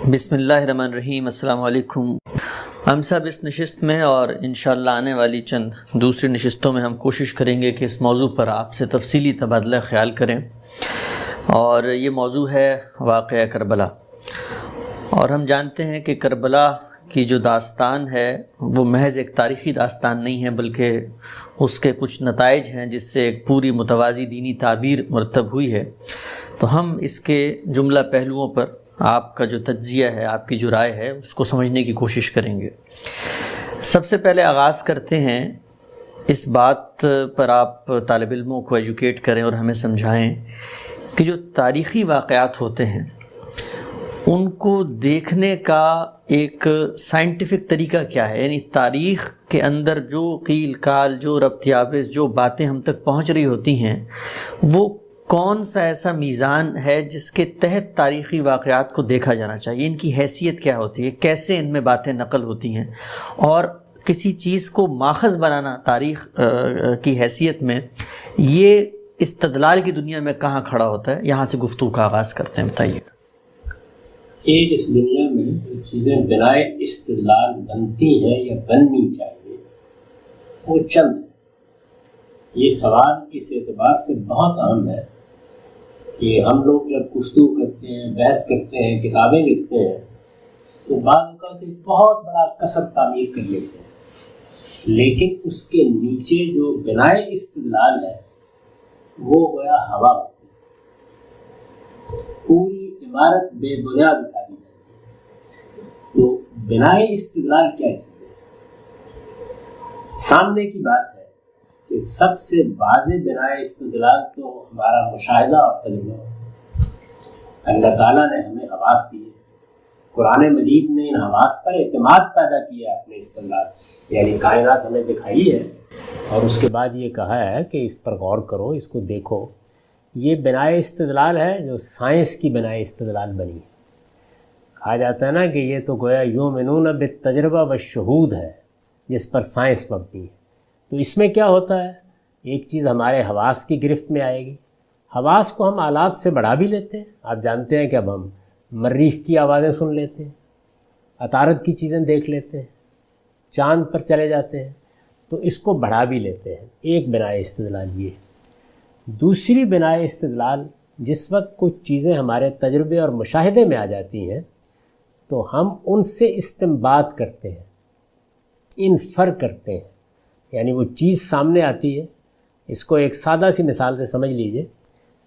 بسم اللہ الرحمن الرحیم۔ السلام علیکم۔ ہم سب اس نشست میں اور انشاءاللہ آنے والی چند دوسری نشستوں میں ہم کوشش کریں گے کہ اس موضوع پر آپ سے تفصیلی تبادلہ خیال کریں، اور یہ موضوع ہے واقعہ کربلا۔ اور ہم جانتے ہیں کہ کربلا کی جو داستان ہے وہ محض ایک تاریخی داستان نہیں ہے، بلکہ اس کے کچھ نتائج ہیں جس سے ایک پوری متوازی دینی تعبیر مرتب ہوئی ہے۔ تو ہم اس کے جملہ پہلوؤں پر آپ کا جو تجزیہ ہے، آپ کی جو رائے ہے، اس کو سمجھنے کی کوشش کریں گے۔ سب سے پہلے آغاز کرتے ہیں، اس بات پر آپ طالب علموں کو ایجوکیٹ کریں اور ہمیں سمجھائیں کہ جو تاریخی واقعات ہوتے ہیں ان کو دیکھنے کا ایک سائنٹیفک طریقہ کیا ہے، یعنی تاریخ کے اندر جو قیل کال، جو ربط یابس، جو باتیں ہم تک پہنچ رہی ہوتی ہیں، وہ کون سا ایسا میزان ہے جس کے تحت تاریخی واقعات کو دیکھا جانا چاہیے، ان کی حیثیت کیا ہوتی ہے، کیسے ان میں باتیں نقل ہوتی ہیں، اور کسی چیز کو ماخذ بنانا تاریخ کی حیثیت میں یہ استدلال کی دنیا میں کہاں کھڑا ہوتا ہے۔ یہاں سے گفتگو کا آغاز کرتے ہیں، بتائیے۔ کہ اس دنیا میں جو چیزیں بنائے استدلال بنتی ہیں یا بننی چاہیے وہ چند ہیں۔ یہ سوال اس اعتبار سے بہت اہم ہے کہ ہم لوگ جب گفتگو کرتے ہیں، بحث کرتے ہیں، کتابیں لکھتے ہیں، تو بعض اوقات ایک بہت بڑا قصر تعمیر کر لیتے ہیں، لیکن اس کے نیچے جو بنائے استدلال ہے وہ گویا ہوا ہوتی ہے، پوری عمارت بے بنیاد اٹھا دی جاتی ہے۔ تو بنائے استدلال کیا چیز ہے؟ سامنے کی بات ہے کہ سب سے واضح بنائے استدلال تو ہمارا مشاہدہ اور تجربہ ہوتا ہے۔ اللہ تعالیٰ نے ہمیں حواس دیے، قرآن مجید نے ان حواس پر اعتماد پیدا کیا اپنے استدلال سے، یعنی کائنات ہمیں دکھائی ہے اور اس کے بعد یہ کہا ہے کہ اس پر غور کرو، اس کو دیکھو۔ یہ بنائے استدلال ہے جو سائنس کی بنائے استدلال بنی ہے۔ کہا جاتا ہے نا کہ یہ تو گویا یؤمنون بالتجربہ والشہود ہے جس پر سائنس مبنی ہے۔ تو اس میں کیا ہوتا ہے، ایک چیز ہمارے حواس کی گرفت میں آئے گی، حواس کو ہم آلات سے بڑھا بھی لیتے ہیں۔ آپ جانتے ہیں کہ اب ہم مریخ کی آوازیں سن لیتے ہیں، عطارد کی چیزیں دیکھ لیتے ہیں، چاند پر چلے جاتے ہیں، تو اس کو بڑھا بھی لیتے ہیں۔ ایک بنائے استدلال یہ۔ دوسری بنائے استدلال، جس وقت کچھ چیزیں ہمارے تجربے اور مشاہدے میں آ جاتی ہیں تو ہم ان سے استنباط کرتے ہیں، انفر کرتے ہیں، یعنی وہ چیز سامنے آتی ہے۔ اس کو ایک سادہ سی مثال سے سمجھ لیجئے،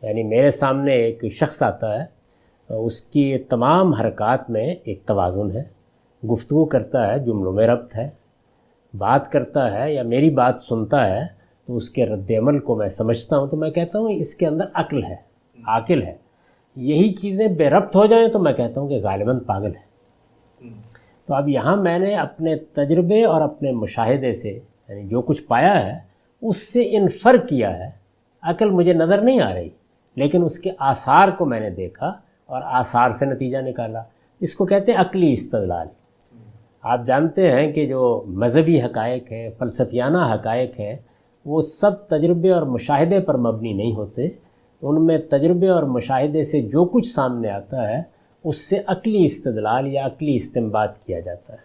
یعنی میرے سامنے ایک شخص آتا ہے، اس کی تمام حرکات میں ایک توازن ہے، گفتگو کرتا ہے، جملوں میں ربط ہے، بات کرتا ہے یا میری بات سنتا ہے تو اس کے رد عمل کو میں سمجھتا ہوں، تو میں کہتا ہوں اس کے اندر عقل ہے، عاقل ہے۔ یہی چیزیں بے ربط ہو جائیں تو میں کہتا ہوں کہ غالباً پاگل ہے۔ تو اب یہاں میں نے اپنے تجربے اور اپنے مشاہدے سے، یعنی جو کچھ پایا ہے اس سے انفر کیا ہے۔ عقل مجھے نظر نہیں آ رہی، لیکن اس کے آثار کو میں نے دیکھا اور آثار سے نتیجہ نکالا۔ اس کو کہتے ہیں عقلی استدلال۔ آپ جانتے ہیں کہ جو مذہبی حقائق ہیں، فلسفیانہ حقائق ہیں، وہ سب تجربے اور مشاہدے پر مبنی نہیں ہوتے۔ ان میں تجربے اور مشاہدے سے جو کچھ سامنے آتا ہے اس سے عقلی استدلال یا عقلی استنباط کیا جاتا ہے۔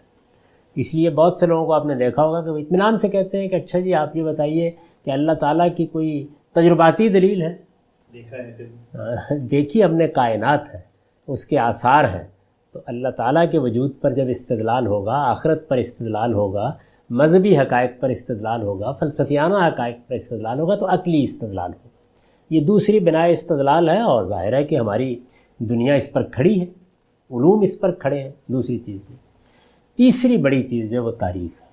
اس لیے بہت سے لوگوں کو آپ نے دیکھا ہوگا کہ وہ اطمینان سے کہتے ہیں کہ اچھا جی آپ یہ بتائیے کہ اللہ تعالیٰ کی کوئی تجرباتی دلیل ہے؟ دیکھا ہے، دیکھی ہم نے کائنات ہے، اس کے آثار ہیں۔ تو اللہ تعالیٰ کے وجود پر جب استدلال ہوگا، آخرت پر استدلال ہوگا، مذہبی حقائق پر استدلال ہوگا، فلسفیانہ حقائق پر استدلال ہوگا، تو عقلی استدلال ہوگا۔ یہ دوسری بنائے استدلال ہے، اور ظاہر ہے کہ ہماری دنیا اس پر کھڑی ہے، علوم اس پر کھڑے ہیں۔ دوسری چیز ہے، تیسری بڑی چیز جو ہے وہ تاریخ ہے۔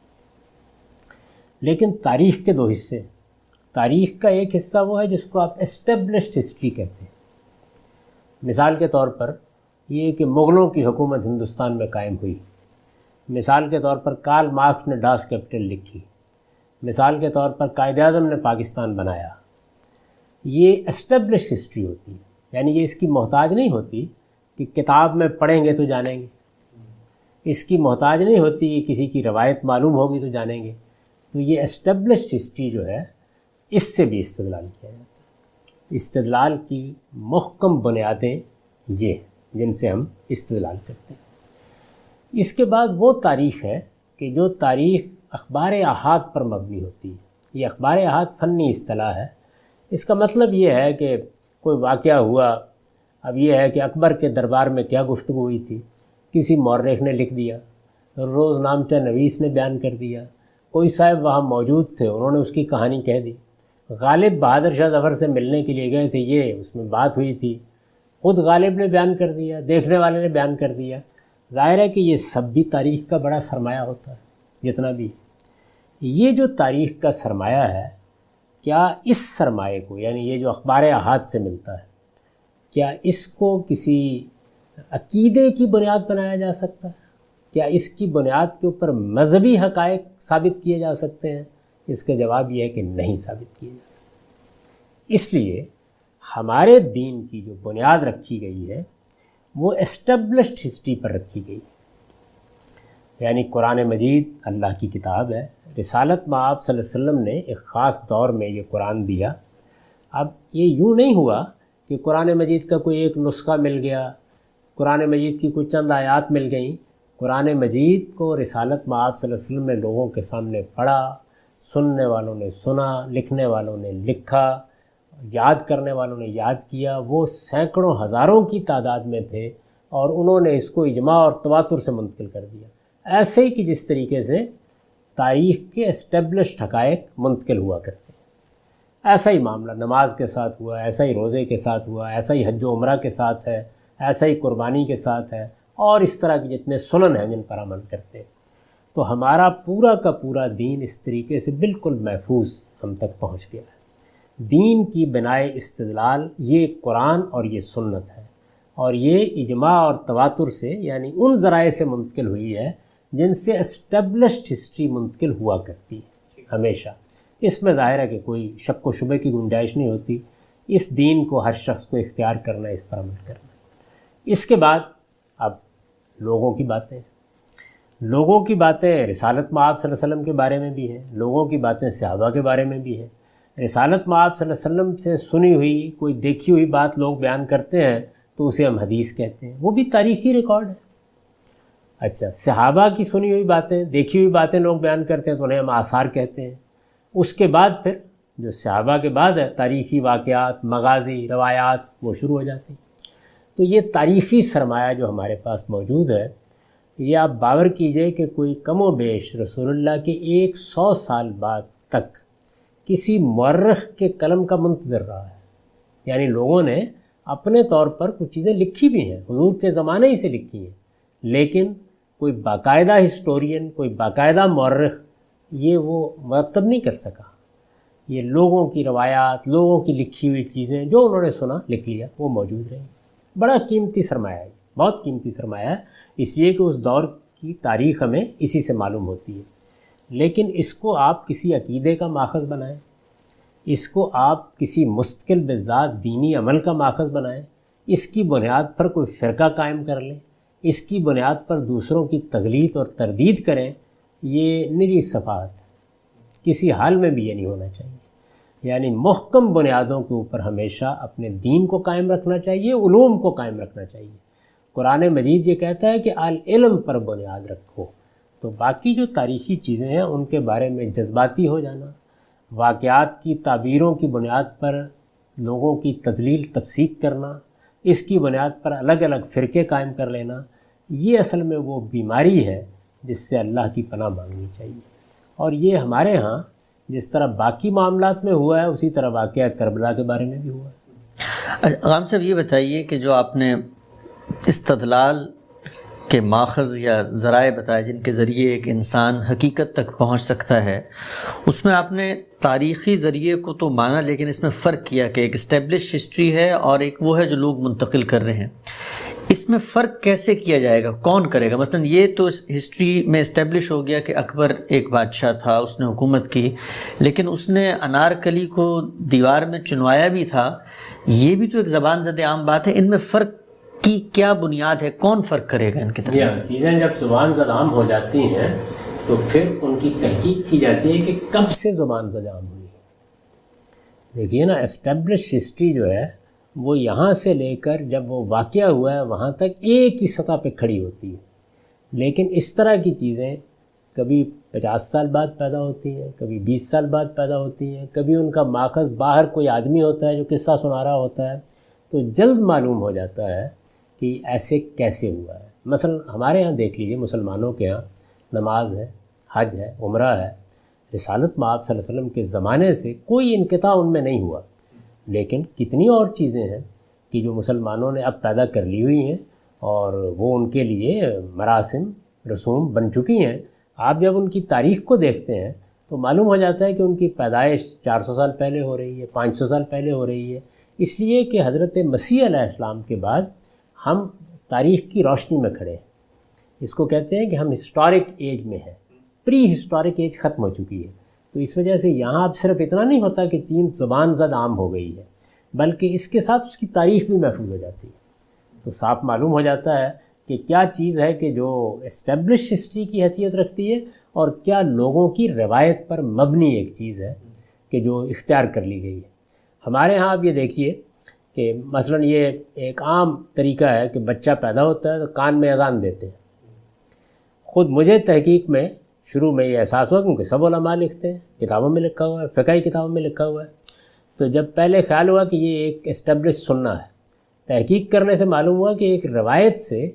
لیکن تاریخ کے دو حصے۔ تاریخ کا ایک حصہ وہ ہے جس کو آپ اسٹیبلشڈ ہسٹری کہتے ہیں۔ مثال کے طور پر یہ کہ مغلوں کی حکومت ہندوستان میں قائم ہوئی، مثال کے طور پر کارل مارکس نے ڈاس کیپٹل لکھی، مثال کے طور پر قائد اعظم نے پاکستان بنایا۔ یہ اسٹیبلشڈ ہسٹری ہوتی ہے، یعنی یہ اس کی محتاج نہیں ہوتی کہ کتاب میں پڑھیں گے تو جانیں گے، اس کی محتاج نہیں ہوتی کہ کسی کی روایت معلوم ہوگی تو جانیں گے۔ تو یہ اسٹیبلشڈ ہسٹری جو ہے اس سے بھی استدلال کیا جاتا ہے۔ استدلال کی محکم بنیادیں یہ جن سے ہم استدلال کرتے ہیں۔ اس کے بعد وہ تاریخ ہے کہ جو تاریخ اخبار احاد پر مبنی ہوتی ہے۔ یہ اخبار احاد فنی اصطلاح ہے۔ اس کا مطلب یہ ہے کہ کوئی واقعہ ہوا، اب یہ ہے کہ اکبر کے دربار میں کیا گفتگو ہوئی تھی، کسی مورخ نے لکھ دیا، روز نامچہ نویس نے بیان کر دیا، کوئی صاحب وہاں موجود تھے، انہوں نے اس کی کہانی کہہ دی، غالب بہادر شاہ ظفر سے ملنے کے لیے گئے تھے، یہ اس میں بات ہوئی تھی، خود غالب نے بیان کر دیا، دیکھنے والے نے بیان کر دیا۔ ظاہر ہے کہ یہ سب بھی تاریخ کا بڑا سرمایہ ہوتا ہے، جتنا بھی یہ جو تاریخ کا سرمایہ ہے، کیا اس سرمایہ کو، یعنی یہ جو اخبار احاد سے ملتا ہے، کیا اس کو کسی عقیدے کی بنیاد بنایا جا سکتا ہے؟ کیا اس کی بنیاد کے اوپر مذہبی حقائق ثابت کیے جا سکتے ہیں؟ اس کا جواب یہ ہے کہ نہیں ثابت کیے جا سکتے۔ اس لیے ہمارے دین کی جو بنیاد رکھی گئی ہے وہ اسٹیبلشڈ ہسٹری پر رکھی گئی ہے، یعنی قرآن مجید اللہ کی کتاب ہے۔ رسالت مآب صلی اللہ علیہ وسلم نے ایک خاص دور میں یہ قرآن دیا۔ اب یہ یوں نہیں ہوا کہ قرآن مجید کا کوئی ایک نسخہ مل گیا، قرآن مجید کی کوئی چند آیات مل گئیں۔ قرآن مجید کو رسالت مآب صلی اللہ علیہ وسلم نے لوگوں کے سامنے پڑھا، سننے والوں نے سنا، لکھنے والوں نے لکھا، یاد کرنے والوں نے یاد کیا۔ وہ سینکڑوں ہزاروں کی تعداد میں تھے اور انہوں نے اس کو اجماع اور تواتر سے منتقل کر دیا، ایسے ہی کہ جس طریقے سے تاریخ کے اسٹیبلشڈ حقائق منتقل ہوا کرتے ہیں۔ ایسا ہی معاملہ نماز کے ساتھ ہوا، ایسا ہی روزے کے ساتھ ہوا، ایسا ہی حج و عمرہ کے ساتھ ہے، ایسا ہی قربانی کے ساتھ ہے، اور اس طرح کے جتنے سنن ہیں جن پر عمل کرتے ہیں۔ تو ہمارا پورا کا پورا دین اس طریقے سے بالکل محفوظ ہم تک پہنچ گیا ہے۔ دین کی بنائے استدلال یہ قرآن اور یہ سنت ہے، اور یہ اجماع اور تواتر سے، یعنی ان ذرائع سے منتقل ہوئی ہے جن سے اسٹیبلشڈ ہسٹری منتقل ہوا کرتی ہے ہمیشہ۔ اس میں ظاہر ہے کہ کوئی شک و شبے کی گنجائش نہیں ہوتی۔ اس دین کو ہر شخص کو اختیار کرنا، اس پر عمل کرنا۔ اس کے بعد اب لوگوں کی باتیں، لوگوں کی باتیں رسالت مآب صلی اللہ علیہ وسلم کے بارے میں بھی ہیں، لوگوں کی باتیں صحابہ کے بارے میں بھی ہیں۔ رسالت مآب صلی اللہ علیہ وسلم سے سنی ہوئی کوئی دیکھی ہوئی بات لوگ بیان کرتے ہیں تو اسے ہم حدیث کہتے ہیں، وہ بھی تاریخی ریکارڈ ہے۔ اچھا، صحابہ کی سنی ہوئی باتیں، دیکھی ہوئی باتیں لوگ بیان کرتے ہیں تو انہیں ہم آثار کہتے ہیں۔ اس کے بعد پھر جو صحابہ کے بعد ہے، تاریخی واقعات، مغازی، روایات، وہ شروع ہو جاتی ہیں۔ تو یہ تاریخی سرمایہ جو ہمارے پاس موجود ہے، یہ آپ باور کیجئے کہ کوئی کم و بیش رسول اللہ کے 100 سال بعد تک کسی مورخ کے قلم کا منتظر رہا ہے۔ یعنی لوگوں نے اپنے طور پر کچھ چیزیں لکھی بھی ہیں، حضور کے زمانے ہی سے لکھی ہیں، لیکن کوئی باقاعدہ ہسٹورین، کوئی باقاعدہ مورخ یہ وہ مرتب نہیں کر سکا۔ یہ لوگوں کی روایات، لوگوں کی لکھی ہوئی چیزیں جو انہوں نے سنا لکھ لیا، وہ موجود رہیں۔ بڑا قیمتی سرمایہ ہے، بہت قیمتی سرمایہ ہے، اس لیے کہ اس دور کی تاریخ ہمیں اسی سے معلوم ہوتی ہے۔ لیکن اس کو آپ کسی عقیدے کا ماخذ بنائیں، اس کو آپ کسی مستقل بذات دینی عمل کا ماخذ بنائیں، اس کی بنیاد پر کوئی فرقہ قائم کر لیں، اس کی بنیاد پر دوسروں کی تغلیط اور تردید کریں، یہ نری صفات ہے۔ کسی حال میں بھی یہ نہیں ہونا چاہیے۔ یعنی محکم بنیادوں کے اوپر ہمیشہ اپنے دین کو قائم رکھنا چاہیے، علوم کو قائم رکھنا چاہیے۔ قرآن مجید یہ کہتا ہے کہ العلم پر بنیاد رکھو۔ تو باقی جو تاریخی چیزیں ہیں ان کے بارے میں جذباتی ہو جانا، واقعات کی تعبیروں کی بنیاد پر لوگوں کی تضلیل تفسیق کرنا، اس کی بنیاد پر الگ الگ فرقے قائم کر لینا، یہ اصل میں وہ بیماری ہے جس سے اللہ کی پناہ مانگنی چاہیے۔ اور یہ ہمارے ہاں جس طرح باقی معاملات میں ہوا ہے اسی طرح واقعہ کربلا کے بارے میں بھی ہوا ہے۔ غام صاحب یہ بتائیے کہ جو آپ نے استدلال کے ماخذ یا ذرائع بتائے جن کے ذریعے ایک انسان حقیقت تک پہنچ سکتا ہے، اس میں آپ نے تاریخی ذریعے کو تو مانا، لیکن اس میں فرق کیا کہ ایک اسٹیبلش ہسٹری ہے اور ایک وہ ہے جو لوگ منتقل کر رہے ہیں۔ اس میں فرق کیسے کیا جائے گا؟ کون کرے گا؟ مثلا یہ تو ہسٹری میں اسٹیبلش ہو گیا کہ اکبر ایک بادشاہ تھا، اس نے حکومت کی، لیکن اس نے انارکلی کو دیوار میں چنوایا بھی تھا، یہ بھی تو ایک زبان زد عام بات ہے۔ ان میں فرق کی کیا بنیاد ہے؟ کون فرق کرے گا ان کی طرف؟ چیزیں جب زبان زد عام ہو جاتی ہیں تو پھر ان کی تحقیق کی جاتی ہے کہ کب سے زبان زد عام ہوئی۔ دیکھیے نا، اسٹیبلش ہسٹری جو ہے وہ یہاں سے لے کر جب وہ واقعہ ہوا ہے وہاں تک ایک ہی سطح پہ کھڑی ہوتی ہے، لیکن اس طرح کی چیزیں کبھی 50 سال بعد پیدا ہوتی ہیں، کبھی 20 سال بعد پیدا ہوتی ہیں، کبھی ان کا ماخذ باہر کوئی آدمی ہوتا ہے جو قصہ سنا رہا ہوتا ہے، تو جلد معلوم ہو جاتا ہے کہ ایسے کیسے ہوا ہے۔ مثلا ہمارے ہاں دیکھ لیجئے، مسلمانوں کے ہاں نماز ہے، حج ہے، عمرہ ہے، رسالت مآب صلی اللہ علیہ وسلم کے زمانے سے کوئی انقطاع ان میں نہیں ہوا، لیکن کتنی اور چیزیں ہیں کہ جو مسلمانوں نے اب پیدا کر لی ہوئی ہیں اور وہ ان کے لیے مراسم رسوم بن چکی ہیں۔ آپ جب ان کی تاریخ کو دیکھتے ہیں تو معلوم ہو جاتا ہے کہ ان کی پیدائش 400 سال پہلے ہو رہی ہے، 500 سال پہلے ہو رہی ہے، اس لیے کہ حضرت مسیح علیہ السلام کے بعد ہم تاریخ کی روشنی میں کھڑے ہیں۔ اس کو کہتے ہیں کہ ہم ہسٹورک ایج میں ہیں، پری ہسٹورک ایج ختم ہو چکی ہے۔ تو اس وجہ سے یہاں اب صرف اتنا نہیں ہوتا کہ چین زبان زد عام ہو گئی ہے، بلکہ اس کے ساتھ اس کی تاریخ بھی محفوظ ہو جاتی ہے۔ تو صاف معلوم ہو جاتا ہے کہ کیا چیز ہے کہ جو اسٹیبلش ہسٹری کی حیثیت رکھتی ہے اور کیا لوگوں کی روایت پر مبنی ایک چیز ہے کہ جو اختیار کر لی گئی ہے۔ ہمارے ہاں آپ یہ دیکھیے کہ مثلا یہ ایک عام طریقہ ہے کہ بچہ پیدا ہوتا ہے تو کان میں اذان دیتے ہیں۔ خود مجھے تحقیق میں شروع میں یہ احساس ہوا کیونکہ سب علماء لکھتے ہیں، کتابوں میں لکھا ہوا ہے، فقہی کتابوں میں لکھا ہوا ہے، تو جب پہلے خیال ہوا کہ یہ ایک اسٹیبلش سننا ہے، تحقیق کرنے سے معلوم ہوا کہ ایک روایت سے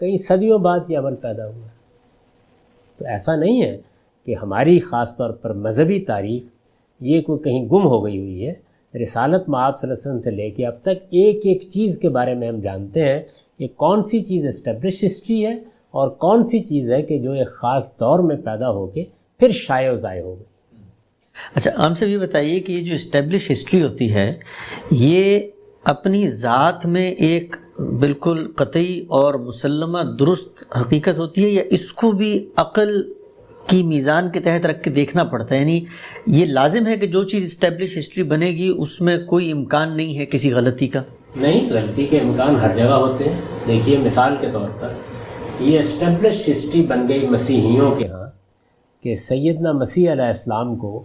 کئی صدیوں بعد یہ عمل پیدا ہوا ہے۔ تو ایسا نہیں ہے کہ ہماری خاص طور پر مذہبی تاریخ یہ کوئی کہیں گم ہو گئی ہوئی ہے۔ رسالت مآب صلی اللہ علیہ وسلم سے لے کے اب تک ایک ایک چیز کے بارے میں ہم جانتے ہیں کہ کون سی چیز اسٹیبلش ہسٹری ہے اور کون سی چیز ہے کہ جو ایک خاص دور میں پیدا ہو کے پھر شائع و ضائع ہو گئی۔ اچھا، ہم سے یہ بتائیے کہ یہ جو اسٹیبلش ہسٹری ہوتی ہے یہ اپنی ذات میں ایک بالکل قطعی اور مسلمہ درست حقیقت ہوتی ہے، یا اس کو بھی عقل کی میزان کے تحت رکھ کے دیکھنا پڑتا ہے؟ یعنی یہ لازم ہے کہ جو چیز اسٹیبلش ہسٹری بنے گی اس میں کوئی امکان نہیں ہے کسی غلطی کا؟ نہیں، غلطی کے امکان ہر جگہ ہوتے ہیں۔ دیکھیے مثال کے طور پر یہ اسٹیبلش ہسٹری بن گئی مسیحیوں کے ہاں کہ سیدنا مسیح علیہ السلام کو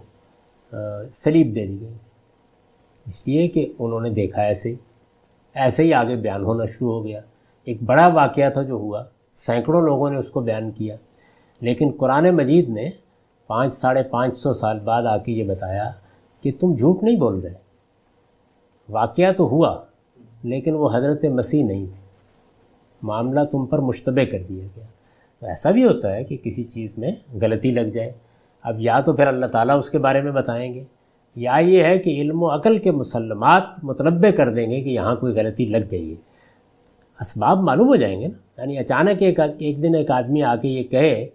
صلیب دے دی گئی تھی، اس لیے کہ انہوں نے دیکھا ایسے ہی آگے بیان ہونا شروع ہو گیا۔ ایک بڑا واقعہ تھا جو ہوا، سینکڑوں لوگوں نے اس کو بیان کیا، لیکن قرآن مجید نے 500-550 سال بعد آ کے یہ بتایا کہ تم جھوٹ نہیں بول رہے، واقعہ تو ہوا لیکن وہ حضرت مسیح نہیں تھے، معاملہ تم پر مشتبہ کر دیا گیا۔ تو ایسا بھی ہوتا ہے کہ کسی چیز میں غلطی لگ جائے، اب یا تو پھر اللہ تعالیٰ اس کے بارے میں بتائیں گے، یا یہ ہے کہ علم و عقل کے مسلمات متنبع کر دیں گے کہ یہاں کوئی غلطی لگ گئی ہے، اسباب معلوم ہو جائیں گے نا۔ یعنی اچانک ایک دن ایک آدمی آ کے یہ کہے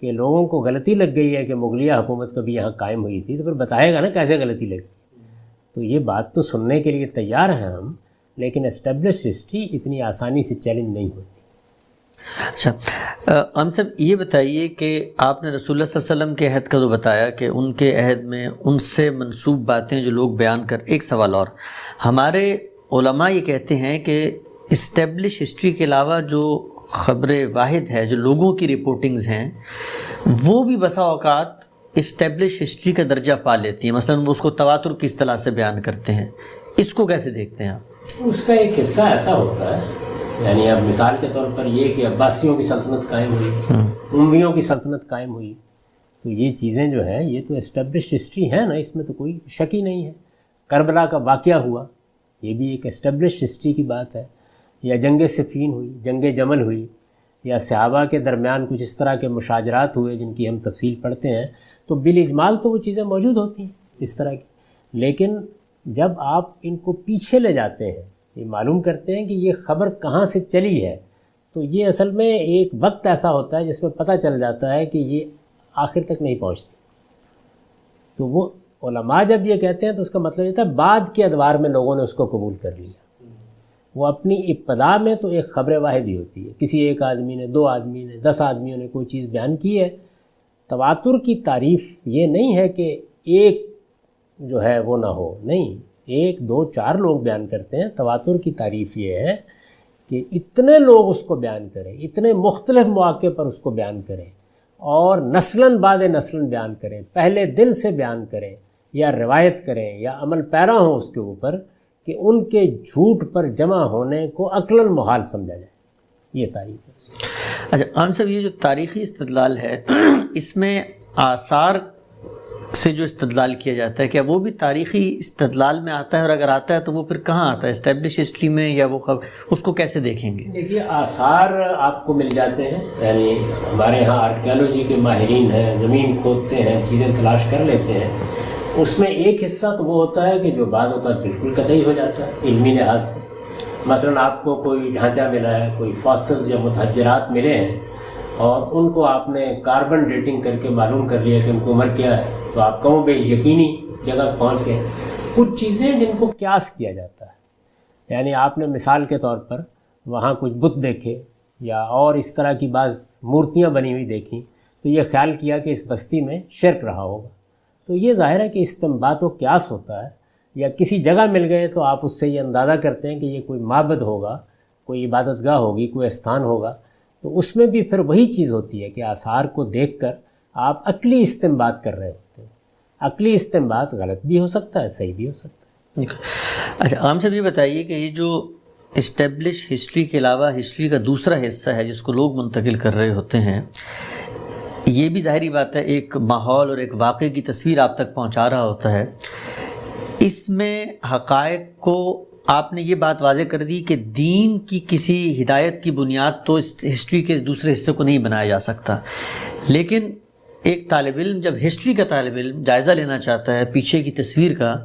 کہ لوگوں کو غلطی لگ گئی ہے کہ مغلیہ حکومت کبھی یہاں قائم ہوئی تھی، تو پھر بتائے گا نا کیسے غلطی لگی۔ تو یہ بات تو سننے کے لیے تیار ہیں ہم، لیکن اسٹیبلش ہسٹری اتنی آسانی سے چیلنج نہیں ہوتی۔ اچھا، ہم سب یہ بتائیے کہ آپ نے رسول اللہ صلی اللہ علیہ وسلم کے عہد کا تو بتایا کہ ان کے عہد میں ان سے منسوب باتیں جو لوگ بیان کر، ایک سوال اور، ہمارے علماء یہ کہتے ہیں کہ اسٹیبلش ہسٹری کے علاوہ جو خبر واحد ہے، جو لوگوں کی رپورٹنگز ہیں، وہ بھی بسا اوقات اسٹیبلش ہسٹری کا درجہ پا لیتی ہیں، مثلا وہ اس کو تواتر کی اصطلاح سے بیان کرتے ہیں، اس کو کیسے دیکھتے ہیں آپ؟ اس کا ایک حصہ ایسا ہوتا ہے، یعنی اب مثال کے طور پر یہ کہ عباسیوں کی سلطنت قائم ہوئی، امویوں کی سلطنت قائم ہوئی، تو یہ چیزیں جو ہیں یہ تو اسٹیبلش ہسٹری ہیں نا، اس میں تو کوئی شک ہی نہیں ہے۔ کربلا کا واقعہ ہوا، یہ بھی ایک اسٹیبلش ہسٹری کی بات ہے، یا جنگ صفین ہوئی، جنگ جمل ہوئی، یا صحابہ کے درمیان کچھ اس طرح کے مشاجرات ہوئے جن کی ہم تفصیل پڑھتے ہیں، تو بالاجمال تو وہ چیزیں موجود ہوتی ہیں اس طرح کی۔ لیکن جب آپ ان کو پیچھے لے جاتے ہیں، یہ معلوم کرتے ہیں کہ یہ خبر کہاں سے چلی ہے، تو یہ اصل میں ایک وقت ایسا ہوتا ہے جس میں پتہ چل جاتا ہے کہ یہ آخر تک نہیں پہنچتی۔ تو وہ علماء جب یہ کہتے ہیں تو اس کا مطلب یہ تھا بعد کے ادوار میں لوگوں نے اس کو قبول کر لیا۔ وہ اپنی ابتدا میں تو ایک خبر واحد ہی ہوتی ہے، کسی ایک آدمی نے، 2 آدمی نے، 10 آدمیوں نے کوئی چیز بیان کی ہے۔ تواتر کی تعریف یہ نہیں ہے کہ ایک جو ہے وہ نہ ہو، نہیں، 1 2 4 لوگ بیان کرتے ہیں۔ تواتر کی تعریف یہ ہے کہ اتنے لوگ اس کو بیان کریں، اتنے مختلف مواقع پر اس کو بیان کریں، اور نسلاً بعد نسلاً بیان کریں، پہلے دل سے بیان کریں، یا روایت کریں، یا عمل پیرا ہوں اس کے اوپر، کہ ان کے جھوٹ پر جمع ہونے کو عقلاً محال سمجھا جائے۔ یہ تاریخ ہے. اچھا عام صاحب، یہ جو تاریخی استدلال ہے اس میں آثار سے جو استدلال کیا جاتا ہے، کیا وہ بھی تاریخی استدلال میں آتا ہے؟ اور اگر آتا ہے تو وہ پھر کہاں آتا ہے، اسٹیبلش ہسٹری میں، یا وہ اس کو کیسے دیکھیں گے؟ دیکھیے آثار آپ کو مل جاتے ہیں، یعنی ہمارے ہاں آرکیالوجی کے ماہرین ہیں، زمین کھودتے ہیں، چیزیں تلاش کر لیتے ہیں. اس میں ایک حصہ تو وہ ہوتا ہے کہ جو بعد اوقات بالکل قطعی ہو جاتا ہے علمی لحاظ سے. مثلا آپ کو کوئی ڈھانچہ ملا ہے، کوئی فاسلز یا متحجرات ملے ہیں، اور ان کو آپ نے کاربن ڈیٹنگ کر کے معلوم کر لیا کہ ان کی عمر کیا ہے، تو آپ کہوں بے یقینی جگہ پہنچ گئے. کچھ چیزیں جن کو قیاس کیا جاتا ہے، یعنی آپ نے مثال کے طور پر وہاں کچھ بت دیکھے یا اور اس طرح کی بعض مورتیاں بنی ہوئی دیکھیں، تو یہ خیال کیا کہ اس بستی میں شرک رہا ہوگا. تو یہ ظاہر ہے کہ استنباط و قیاس ہوتا ہے. یا کسی جگہ مل گئے تو آپ اس سے یہ اندازہ کرتے ہیں کہ یہ کوئی معبد ہوگا، کوئی عبادت گاہ ہوگی، کوئی استھان ہوگا. تو اس میں بھی پھر وہی چیز ہوتی ہے کہ آثار کو دیکھ کر آپ عقلی استنباط کر رہے ہوتے ہیں. عقلی استنباط غلط بھی ہو سکتا ہے، صحیح بھی ہو سکتا ہے. اچھا عام صاحب، یہ بتائیے کہ یہ جو اسٹیبلش ہسٹری کے علاوہ ہسٹری کا دوسرا حصہ ہے جس کو لوگ منتقل کر رہے ہوتے ہیں، یہ بھی ظاہری بات ہے ایک ماحول اور ایک واقعے کی تصویر آپ تک پہنچا رہا ہوتا ہے. اس میں حقائق کو آپ نے یہ بات واضح کر دی کہ دین کی کسی ہدایت کی بنیاد تو اس ہسٹری کے اس دوسرے حصے کو نہیں بنایا جا سکتا. لیکن ایک طالب علم، جب ہسٹری کا طالب علم جائزہ لینا چاہتا ہے پیچھے کی تصویر کا،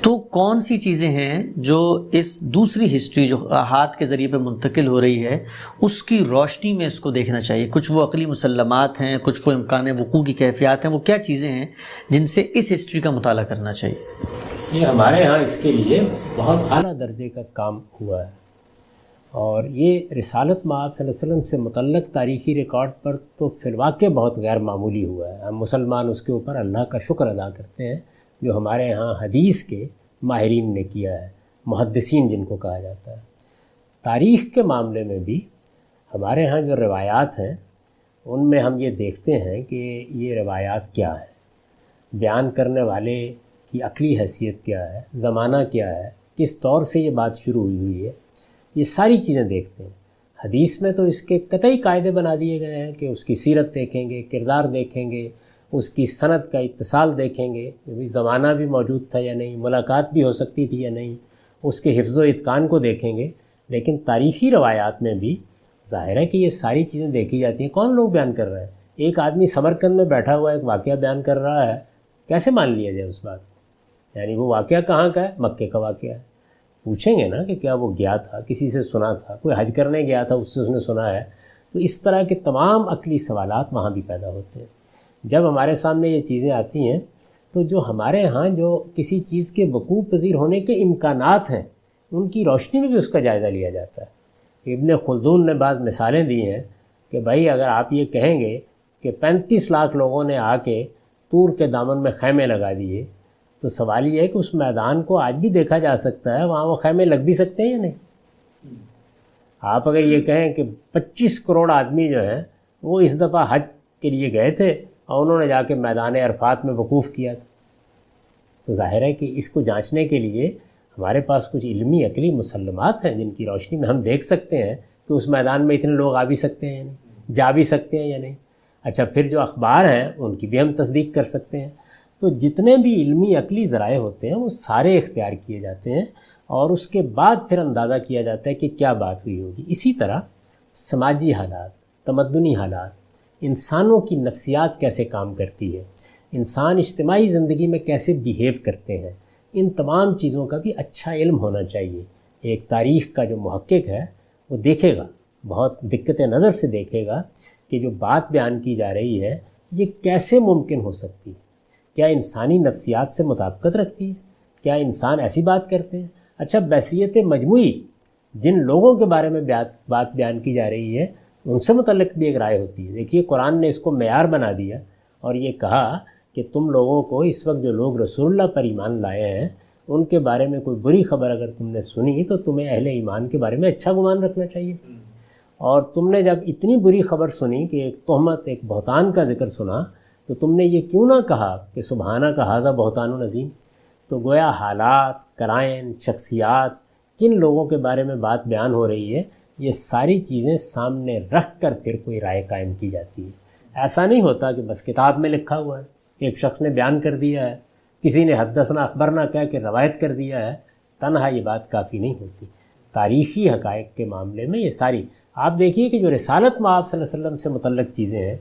تو کون سی چیزیں ہیں جو اس دوسری ہسٹری جو ہاتھ کے ذریعے پہ منتقل ہو رہی ہے اس کی روشنی میں اس کو دیکھنا چاہیے؟ کچھ وہ عقلی مسلمات ہیں، کچھ وہ امکان وقوع کی کیفیات ہیں، وہ کیا چیزیں ہیں جن سے اس ہسٹری کا مطالعہ کرنا چاہیے؟ یہ ہمارے ہاں اس کے لیے بہت اعلیٰ درجے کا کام ہوا ہے، اور یہ رسالت مآب صلی اللہ علیہ وسلم سے متعلق تاریخی ریکارڈ پر تو فی الواقع بہت غیر معمولی ہوا ہے. ہم مسلمان اس کے اوپر اللہ کا شکر ادا کرتے ہیں جو ہمارے ہاں حدیث کے ماہرین نے کیا ہے، محدثین جن کو کہا جاتا ہے. تاریخ کے معاملے میں بھی ہمارے ہاں جو روایات ہیں ان میں ہم یہ دیکھتے ہیں کہ یہ روایات کیا ہے، بیان کرنے والے کی عقلی حیثیت کیا ہے، زمانہ کیا ہے، کس طور سے یہ بات شروع ہوئی ہے، یہ ساری چیزیں دیکھتے ہیں. حدیث میں تو اس کے قطعی قاعدے بنا دیے گئے ہیں کہ اس کی سیرت دیکھیں گے، کردار دیکھیں گے، اس کی سند کا اتصال دیکھیں گے کہ زمانہ بھی موجود تھا یا نہیں، ملاقات بھی ہو سکتی تھی یا نہیں، اس کے حفظ و اتقان کو دیکھیں گے. لیکن تاریخی روایات میں بھی ظاہر ہے کہ یہ ساری چیزیں دیکھی جاتی ہیں. کون لوگ بیان کر رہے ہیں؟ ایک آدمی سمرقند میں بیٹھا ہوا ایک واقعہ بیان کر رہا ہے، کیسے مان لیا جائے اس بات؟ یعنی وہ واقعہ کہاں کا ہے؟ مکے کا واقعہ ہے. پوچھیں گے نا کہ کیا وہ گیا تھا، کسی سے سنا تھا، کوئی حج کرنے گیا تھا اس سے اس نے سنا ہے؟ تو اس طرح کے تمام عقلی سوالات وہاں بھی پیدا ہوتے ہیں. جب ہمارے سامنے یہ چیزیں آتی ہیں تو جو ہمارے ہاں جو کسی چیز کے وقوع پذیر ہونے کے امکانات ہیں ان کی روشنی میں بھی اس کا جائزہ لیا جاتا ہے. ابن خلدون نے بعض مثالیں دی ہیں کہ بھائی اگر آپ یہ کہیں گے کہ 35 لاکھ لوگوں نے آ کے طور کے دامن میں خیمے لگا دیے، تو سوال یہ ہے کہ اس میدان کو آج بھی دیکھا جا سکتا ہے، وہاں وہ خیمے لگ بھی سکتے ہیں یا نہیں؟ آپ اگر یہ کہیں کہ 25 کروڑ آدمی جو ہیں وہ اس دفعہ حج کے لیے گئے تھے اور انہوں نے جا کے میدان عرفات میں وقوف کیا تھا، تو ظاہر ہے کہ اس کو جانچنے کے لیے ہمارے پاس کچھ علمی عقلی مسلمات ہیں جن کی روشنی میں ہم دیکھ سکتے ہیں کہ اس میدان میں اتنے لوگ آ بھی سکتے ہیں یا نہیں، جا بھی سکتے ہیں یا نہیں. اچھا پھر جو اخبار ہیں ان کی بھی ہم تصدیق کر سکتے ہیں. تو جتنے بھی علمی عقلی ذرائع ہوتے ہیں وہ سارے اختیار کیے جاتے ہیں اور اس کے بعد پھر اندازہ کیا جاتا ہے کہ کیا بات ہوئی ہوگی. اسی طرح سماجی حالات، تمدنی حالات، انسانوں کی نفسیات کیسے کام کرتی ہے، انسان اجتماعی زندگی میں کیسے بیہیو کرتے ہیں، ان تمام چیزوں کا بھی اچھا علم ہونا چاہیے. ایک تاریخ کا جو محقق ہے وہ دیکھے گا، بہت دقت نظر سے دیکھے گا کہ جو بات بیان کی جا رہی ہے یہ کیسے ممکن ہو سکتی ہے، کیا انسانی نفسیات سے مطابقت رکھتی ہے، کیا انسان ایسی بات کرتے ہیں. اچھا بحثیت مجموعی جن لوگوں کے بارے میں بات بیان کی جا رہی ہے ان سے متعلق بھی ایک رائے ہوتی ہے. دیکھیے قرآن نے اس کو معیار بنا دیا اور یہ کہا کہ تم لوگوں کو اس وقت جو لوگ رسول اللہ پر ایمان لائے ہیں ان کے بارے میں کوئی بری خبر اگر تم نے سنی تو تمہیں اہل ایمان کے بارے میں اچھا گمان رکھنا چاہیے. اور تم نے جب اتنی بری خبر سنی کہ ایک تہمت، ایک بہتان کا ذکر سنا تو تم نے یہ کیوں نہ کہا کہ سبحانہ کا ھذا بہتان عظیم. تو گویا حالات، قرائن، شخصیات، کن لوگوں کے بارے میں بات بیان ہو رہی ہے یہ ساری چیزیں سامنے رکھ کر پھر کوئی رائے قائم کی جاتی ہے۔ ایسا نہیں ہوتا کہ بس کتاب میں لکھا ہوا ہے، ایک شخص نے بیان کر دیا ہے، کسی نے حدثنا اخبرنا کہہ کے روایت کر دیا ہے، تنہا یہ بات کافی نہیں ہوتی۔ تاریخی حقائق کے معاملے میں یہ ساری آپ دیکھیے کہ جو رسالت مآب صلی اللہ علیہ وسلم سے متعلق چیزیں ہیں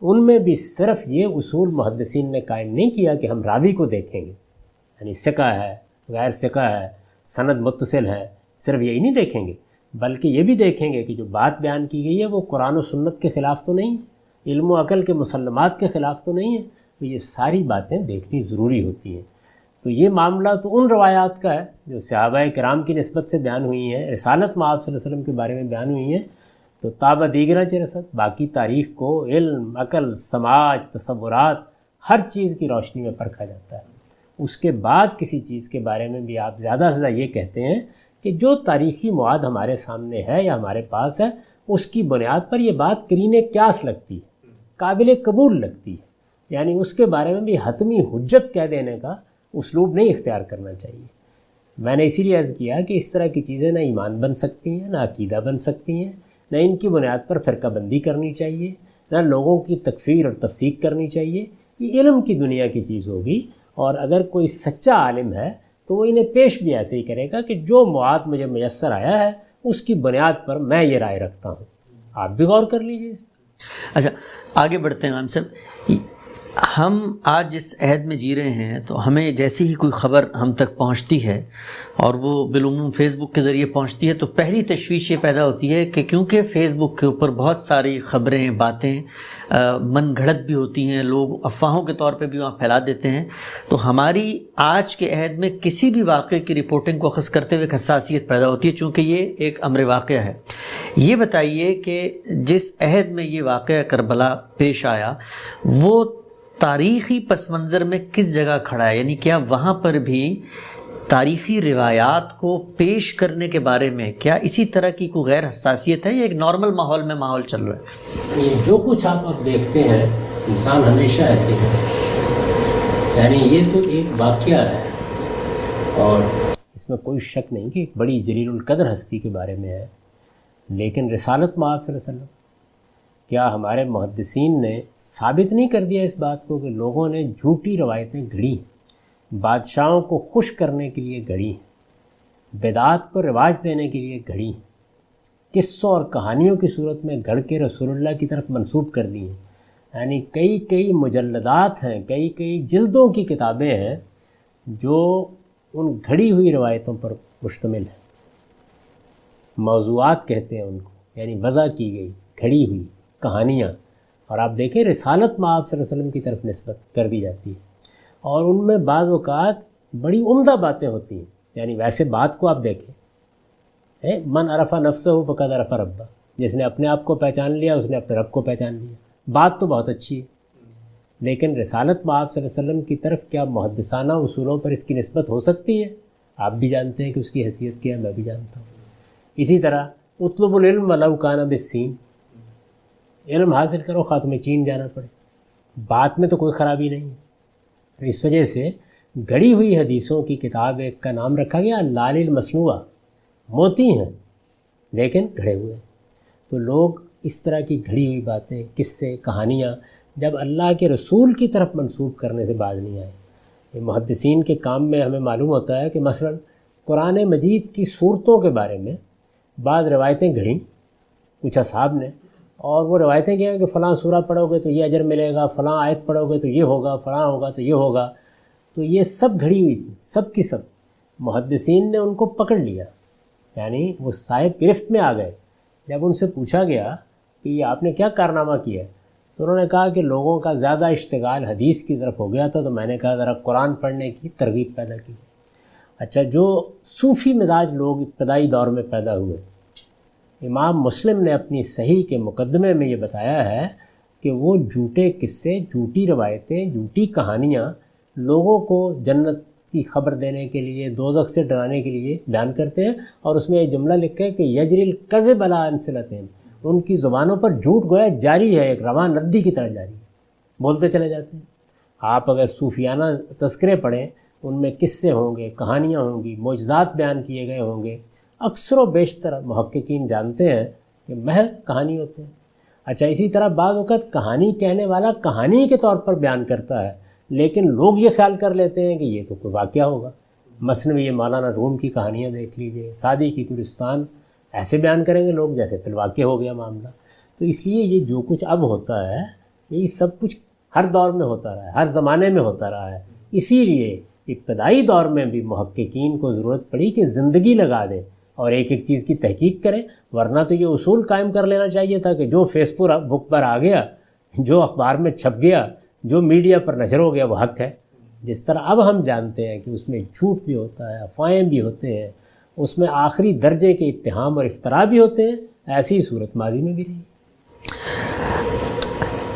ان میں بھی صرف یہ اصول محدثین نے قائم نہیں کیا کہ ہم راوی کو دیکھیں گے، یعنی ثقہ ہے غیر ثقہ ہے سند متصل ہے، صرف یہی نہیں دیکھیں گے بلکہ یہ بھی دیکھیں گے کہ جو بات بیان کی گئی ہے وہ قرآن و سنت کے خلاف تو نہیں ہے، علم و عقل کے مسلمات کے خلاف تو نہیں ہے، تو یہ ساری باتیں دیکھنی ضروری ہوتی ہیں۔ تو یہ معاملہ تو ان روایات کا ہے جو صحابہ کرام کی نسبت سے بیان ہوئی ہیں، رسالت مآب صلی اللہ علیہ وسلم کے بارے میں بیان ہوئی ہیں، تو تابع دیگرہ چرست باقی تاریخ کو علم عقل سماج تصورات ہر چیز کی روشنی میں پرکھا جاتا ہے۔ اس کے بعد کسی چیز کے بارے میں بھی آپ زیادہ سے زیادہ یہ کہتے ہیں کہ جو تاریخی مواد ہمارے سامنے ہے یا ہمارے پاس ہے اس کی بنیاد پر یہ بات قرین قیاس لگتی ہے، قابل قبول لگتی ہے، یعنی اس کے بارے میں بھی حتمی حجت کہہ دینے کا اسلوب نہیں اختیار کرنا چاہیے۔ میں نے اسی لیے عرض کیا کہ اس طرح کی چیزیں نہ ایمان بن سکتی ہیں، نہ عقیدہ بن سکتی ہیں، نہ ان کی بنیاد پر فرقہ بندی کرنی چاہیے، نہ لوگوں کی تکفیر اور تفسیق کرنی چاہیے۔ یہ علم کی دنیا کی چیز ہوگی، اور اگر کوئی سچا عالم ہے تو وہ انہیں پیش بھی ایسے ہی کرے گا کہ جو مواد مجھے میسر آیا ہے اس کی بنیاد پر میں یہ رائے رکھتا ہوں۔ آپ بھی غور کر لیجیے اس پر۔ اچھا آگے بڑھتے ہیں عام صاحب، ہم آج جس عہد میں جی رہے ہیں تو ہمیں جیسی ہی کوئی خبر ہم تک پہنچتی ہے اور وہ بالعموم فیس بک کے ذریعے پہنچتی ہے تو پہلی تشویش یہ پیدا ہوتی ہے کہ کیونکہ فیس بک کے اوپر بہت ساری خبریں باتیں من گھڑت بھی ہوتی ہیں، لوگ افواہوں کے طور پہ بھی وہاں پھیلا دیتے ہیں، تو ہماری آج کے عہد میں کسی بھی واقعے کی رپورٹنگ کو اخذ کرتے ہوئے ایک حساسیت پیدا ہوتی ہے چونکہ یہ ایک امر واقعہ ہے۔ یہ بتائیے کہ جس عہد میں یہ واقعہ کربلا پیش آیا وہ تاریخی پس منظر میں کس جگہ کھڑا ہے، یعنی کیا وہاں پر بھی تاریخی روایات کو پیش کرنے کے بارے میں کیا اسی طرح کی کوئی غیر حساسیت ہے یا ایک نارمل ماحول میں ماحول چل رہا ہے؟ یہ جو کچھ آپ اب دیکھتے ہیں انسان ہمیشہ ایسے ہی ہے، یعنی یہ تو ایک واقعہ ہے اور اس میں کوئی شک نہیں کہ ایک بڑی جلیل القدر ہستی کے بارے میں ہے، لیکن رسالت مآب صلی اللہ علیہ وسلم کیا ہمارے محدثین نے ثابت نہیں کر دیا اس بات کو کہ لوگوں نے جھوٹی روایتیں گھڑی ہیں، بادشاہوں کو خوش کرنے کے لیے گھڑی ہیں، بدعات کو رواج دینے کے لیے گھڑی ہیں، قصوں اور کہانیوں کی صورت میں گھڑ کے رسول اللہ کی طرف منسوب کر دی ہیں، یعنی کئی مجلدات ہیں، کئی جلدوں کی کتابیں ہیں جو ان گھڑی ہوئی روایتوں پر مشتمل ہیں۔ موضوعات کہتے ہیں ان کو، یعنی وضع کی گئی گھڑی ہوئی کہانیاں، اور آپ دیکھیں رسالت مآب صلی اللہ علیہ وسلم کی طرف نسبت کر دی جاتی ہے اور ان میں بعض اوقات بڑی عمدہ باتیں ہوتی ہیں، یعنی ویسے بات کو آپ دیکھیں، من عرف نفسہ فقد عرف ربہ، جس نے اپنے آپ کو پہچان لیا اس نے اپنے رب کو پہچان لیا، بات تو بہت اچھی ہے، لیکن رسالت مآب صلی اللہ علیہ وسلم کی طرف کیا محدثانہ اصولوں پر اس کی نسبت ہو سکتی ہے؟ آپ بھی جانتے ہیں کہ اس کی حیثیت کیا ہے، میں بھی جانتا ہوں۔ اسی طرح اطلب العلم ولو کان بالسین، علم حاصل کرو خاتم چین جانا پڑے، بات میں تو کوئی خرابی نہیں ہے۔ تو اس وجہ سے گھڑی ہوئی حدیثوں کی کتاب ایک کا نام رکھا گیا لال المصنوعہ، موتی ہیں لیکن گھڑے ہوئے۔ تو لوگ اس طرح کی گھڑی ہوئی باتیں، قصے، کہانیاں جب اللہ کے رسول کی طرف منسوب کرنے سے باز نہیں آئے۔ یہ محدثین کے کام میں ہمیں معلوم ہوتا ہے کہ مثلا قرآن مجید کی صورتوں کے بارے میں بعض روایتیں گھڑیں کچھ اصحاب نے، اور وہ روایتیں کیا ہیں کہ فلاں سورہ پڑھو گے تو یہ اجر ملے گا، فلاں آیت پڑھو گے تو یہ ہوگا، فلاں ہوگا تو یہ ہوگا، تو یہ سب گھڑی ہوئی تھی، سب کی سب۔ محدثین نے ان کو پکڑ لیا، یعنی وہ صاحب گرفت میں آ گئے۔ جب ان سے پوچھا گیا کہ یہ آپ نے کیا کارنامہ کیا ہے تو انہوں نے کہا کہ لوگوں کا زیادہ اشتغال حدیث کی طرف ہو گیا تھا تو میں نے کہا ذرا قرآن پڑھنے کی ترغیب پیدا کی۔ اچھا، جو صوفی مزاج لوگ ابتدائی دور میں پیدا ہوئے، امام مسلم نے اپنی صحیح کے مقدمے میں یہ بتایا ہے کہ وہ جھوٹے قصے، جھوٹی روایتیں، جھوٹی کہانیاں لوگوں کو جنت کی خبر دینے کے لیے، دوزخ سے ڈرانے کے لیے بیان کرتے ہیں، اور اس میں یہ جملہ لکھا ہے کہ یجری الکذب علی السنتہم، ان کی زبانوں پر جھوٹ گویا جاری ہے، ایک رواں ندی کی طرح جاری ہے، بولتے چلے جاتے ہیں۔ آپ اگر صوفیانہ تذکرے پڑھیں ان میں قصے ہوں گے، کہانیاں ہوں گی، معجزات بیان کیے گئے ہوں گے، اکثر و بیشتر محققین جانتے ہیں کہ محض کہانی ہوتے ہیں۔ اچھا، اسی طرح بعض اوقات کہانی کہنے والا کہانی کے طور پر بیان کرتا ہے، لیکن لوگ یہ خیال کر لیتے ہیں کہ یہ تو کوئی واقعہ ہوگا۔ مثلاً یہ مولانا روم کی کہانیاں دیکھ لیجئے، سعدی کی گلستان، ایسے بیان کریں گے لوگ جیسے فی الواقع ہو گیا معاملہ۔ تو اس لیے یہ جو کچھ اب ہوتا ہے یہ سب کچھ ہر دور میں ہوتا رہا ہے، ہر زمانے میں ہوتا رہا ہے۔ اسی لیے ابتدائی دور میں بھی محققین کو ضرورت پڑی کہ زندگی لگا دیں اور ایک ایک چیز کی تحقیق کریں، ورنہ تو یہ اصول قائم کر لینا چاہیے تھا کہ جو فیس بک پر آ گیا، جو اخبار میں چھپ گیا، جو میڈیا پر نشر ہو گیا وہ حق ہے۔ جس طرح اب ہم جانتے ہیں کہ اس میں جھوٹ بھی ہوتا ہے، افواہیں بھی ہوتے ہیں، اس میں آخری درجے کے اتہام اور افتراء بھی ہوتے ہیں، ایسی صورت ماضی میں بھی رہی۔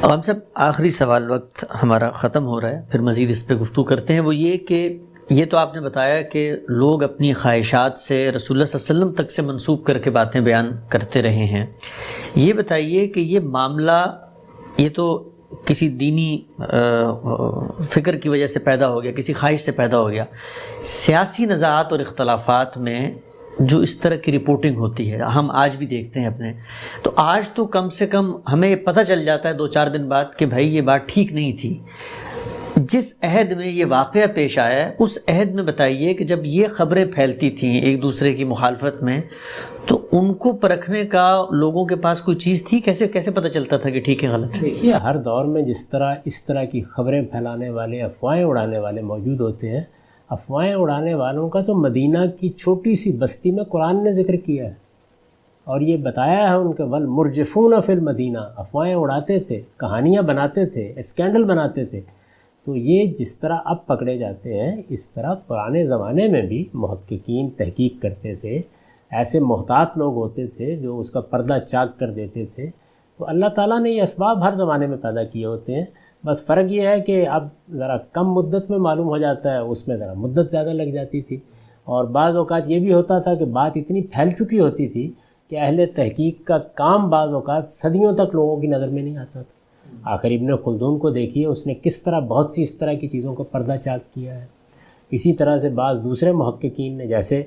ہم سب آخری سوال، وقت ہمارا ختم ہو رہا ہے، پھر مزید اس پہ گفتگو کرتے ہیں۔ وہ یہ کہ یہ تو آپ نے بتایا کہ لوگ اپنی خواہشات سے رسول اللہ صلی اللہ علیہ وسلم تک سے منسوب کر کے باتیں بیان کرتے رہے ہیں۔ یہ بتائیے کہ یہ معاملہ یہ تو کسی دینی فکر کی وجہ سے پیدا ہو گیا، کسی خواہش سے پیدا ہو گیا۔ سیاسی نزاعات اور اختلافات میں جو اس طرح کی رپورٹنگ ہوتی ہے ہم آج بھی دیکھتے ہیں اپنے، تو آج تو کم سے کم ہمیں پتہ چل جاتا ہے 2-4 دن بعد کہ بھائی یہ بات ٹھیک نہیں تھی۔ جس عہد میں یہ واقعہ پیش آیا ہے اس عہد میں بتائیے کہ جب یہ خبریں پھیلتی تھیں ایک دوسرے کی مخالفت میں، تو ان کو پرکھنے کا لوگوں کے پاس کوئی چیز تھی؟ کیسے پتہ چلتا تھا کہ ٹھیک ہے غلط ہے؟ دیکھیے، ہر دور میں جس طرح اس طرح کی خبریں پھیلانے والے، افواہیں اڑانے والے موجود ہوتے ہیں، افواہیں اڑانے والوں کا تو مدینہ کی چھوٹی سی بستی میں قرآن نے ذکر کیا ہے، اور یہ بتایا ہے ان کے والمرجفون فی المدینہ، افواہیں اڑاتے تھے، کہانیاں بناتے تھے، اسکینڈل بناتے تھے۔ تو یہ جس طرح اب پکڑے جاتے ہیں، اس طرح پرانے زمانے میں بھی محققین تحقیق کرتے تھے، ایسے محتاط لوگ ہوتے تھے جو اس کا پردہ چاک کر دیتے تھے۔ تو اللہ تعالیٰ نے یہ اسباب ہر زمانے میں پیدا کیے ہوتے ہیں، بس فرق یہ ہے کہ اب ذرا کم مدت میں معلوم ہو جاتا ہے، اس میں ذرا مدت زیادہ لگ جاتی تھی، اور بعض اوقات یہ بھی ہوتا تھا کہ بات اتنی پھیل چکی ہوتی تھی کہ اہل تحقیق کا کام بعض اوقات صدیوں تک لوگوں کی نظر میں نہیں آتا تھا۔ آخر ابن خلدون کو دیکھیے، اس نے کس طرح بہت سی اس طرح کی چیزوں کو پردہ چاک کیا ہے۔ اسی طرح سے بعض دوسرے محققین نے، جیسے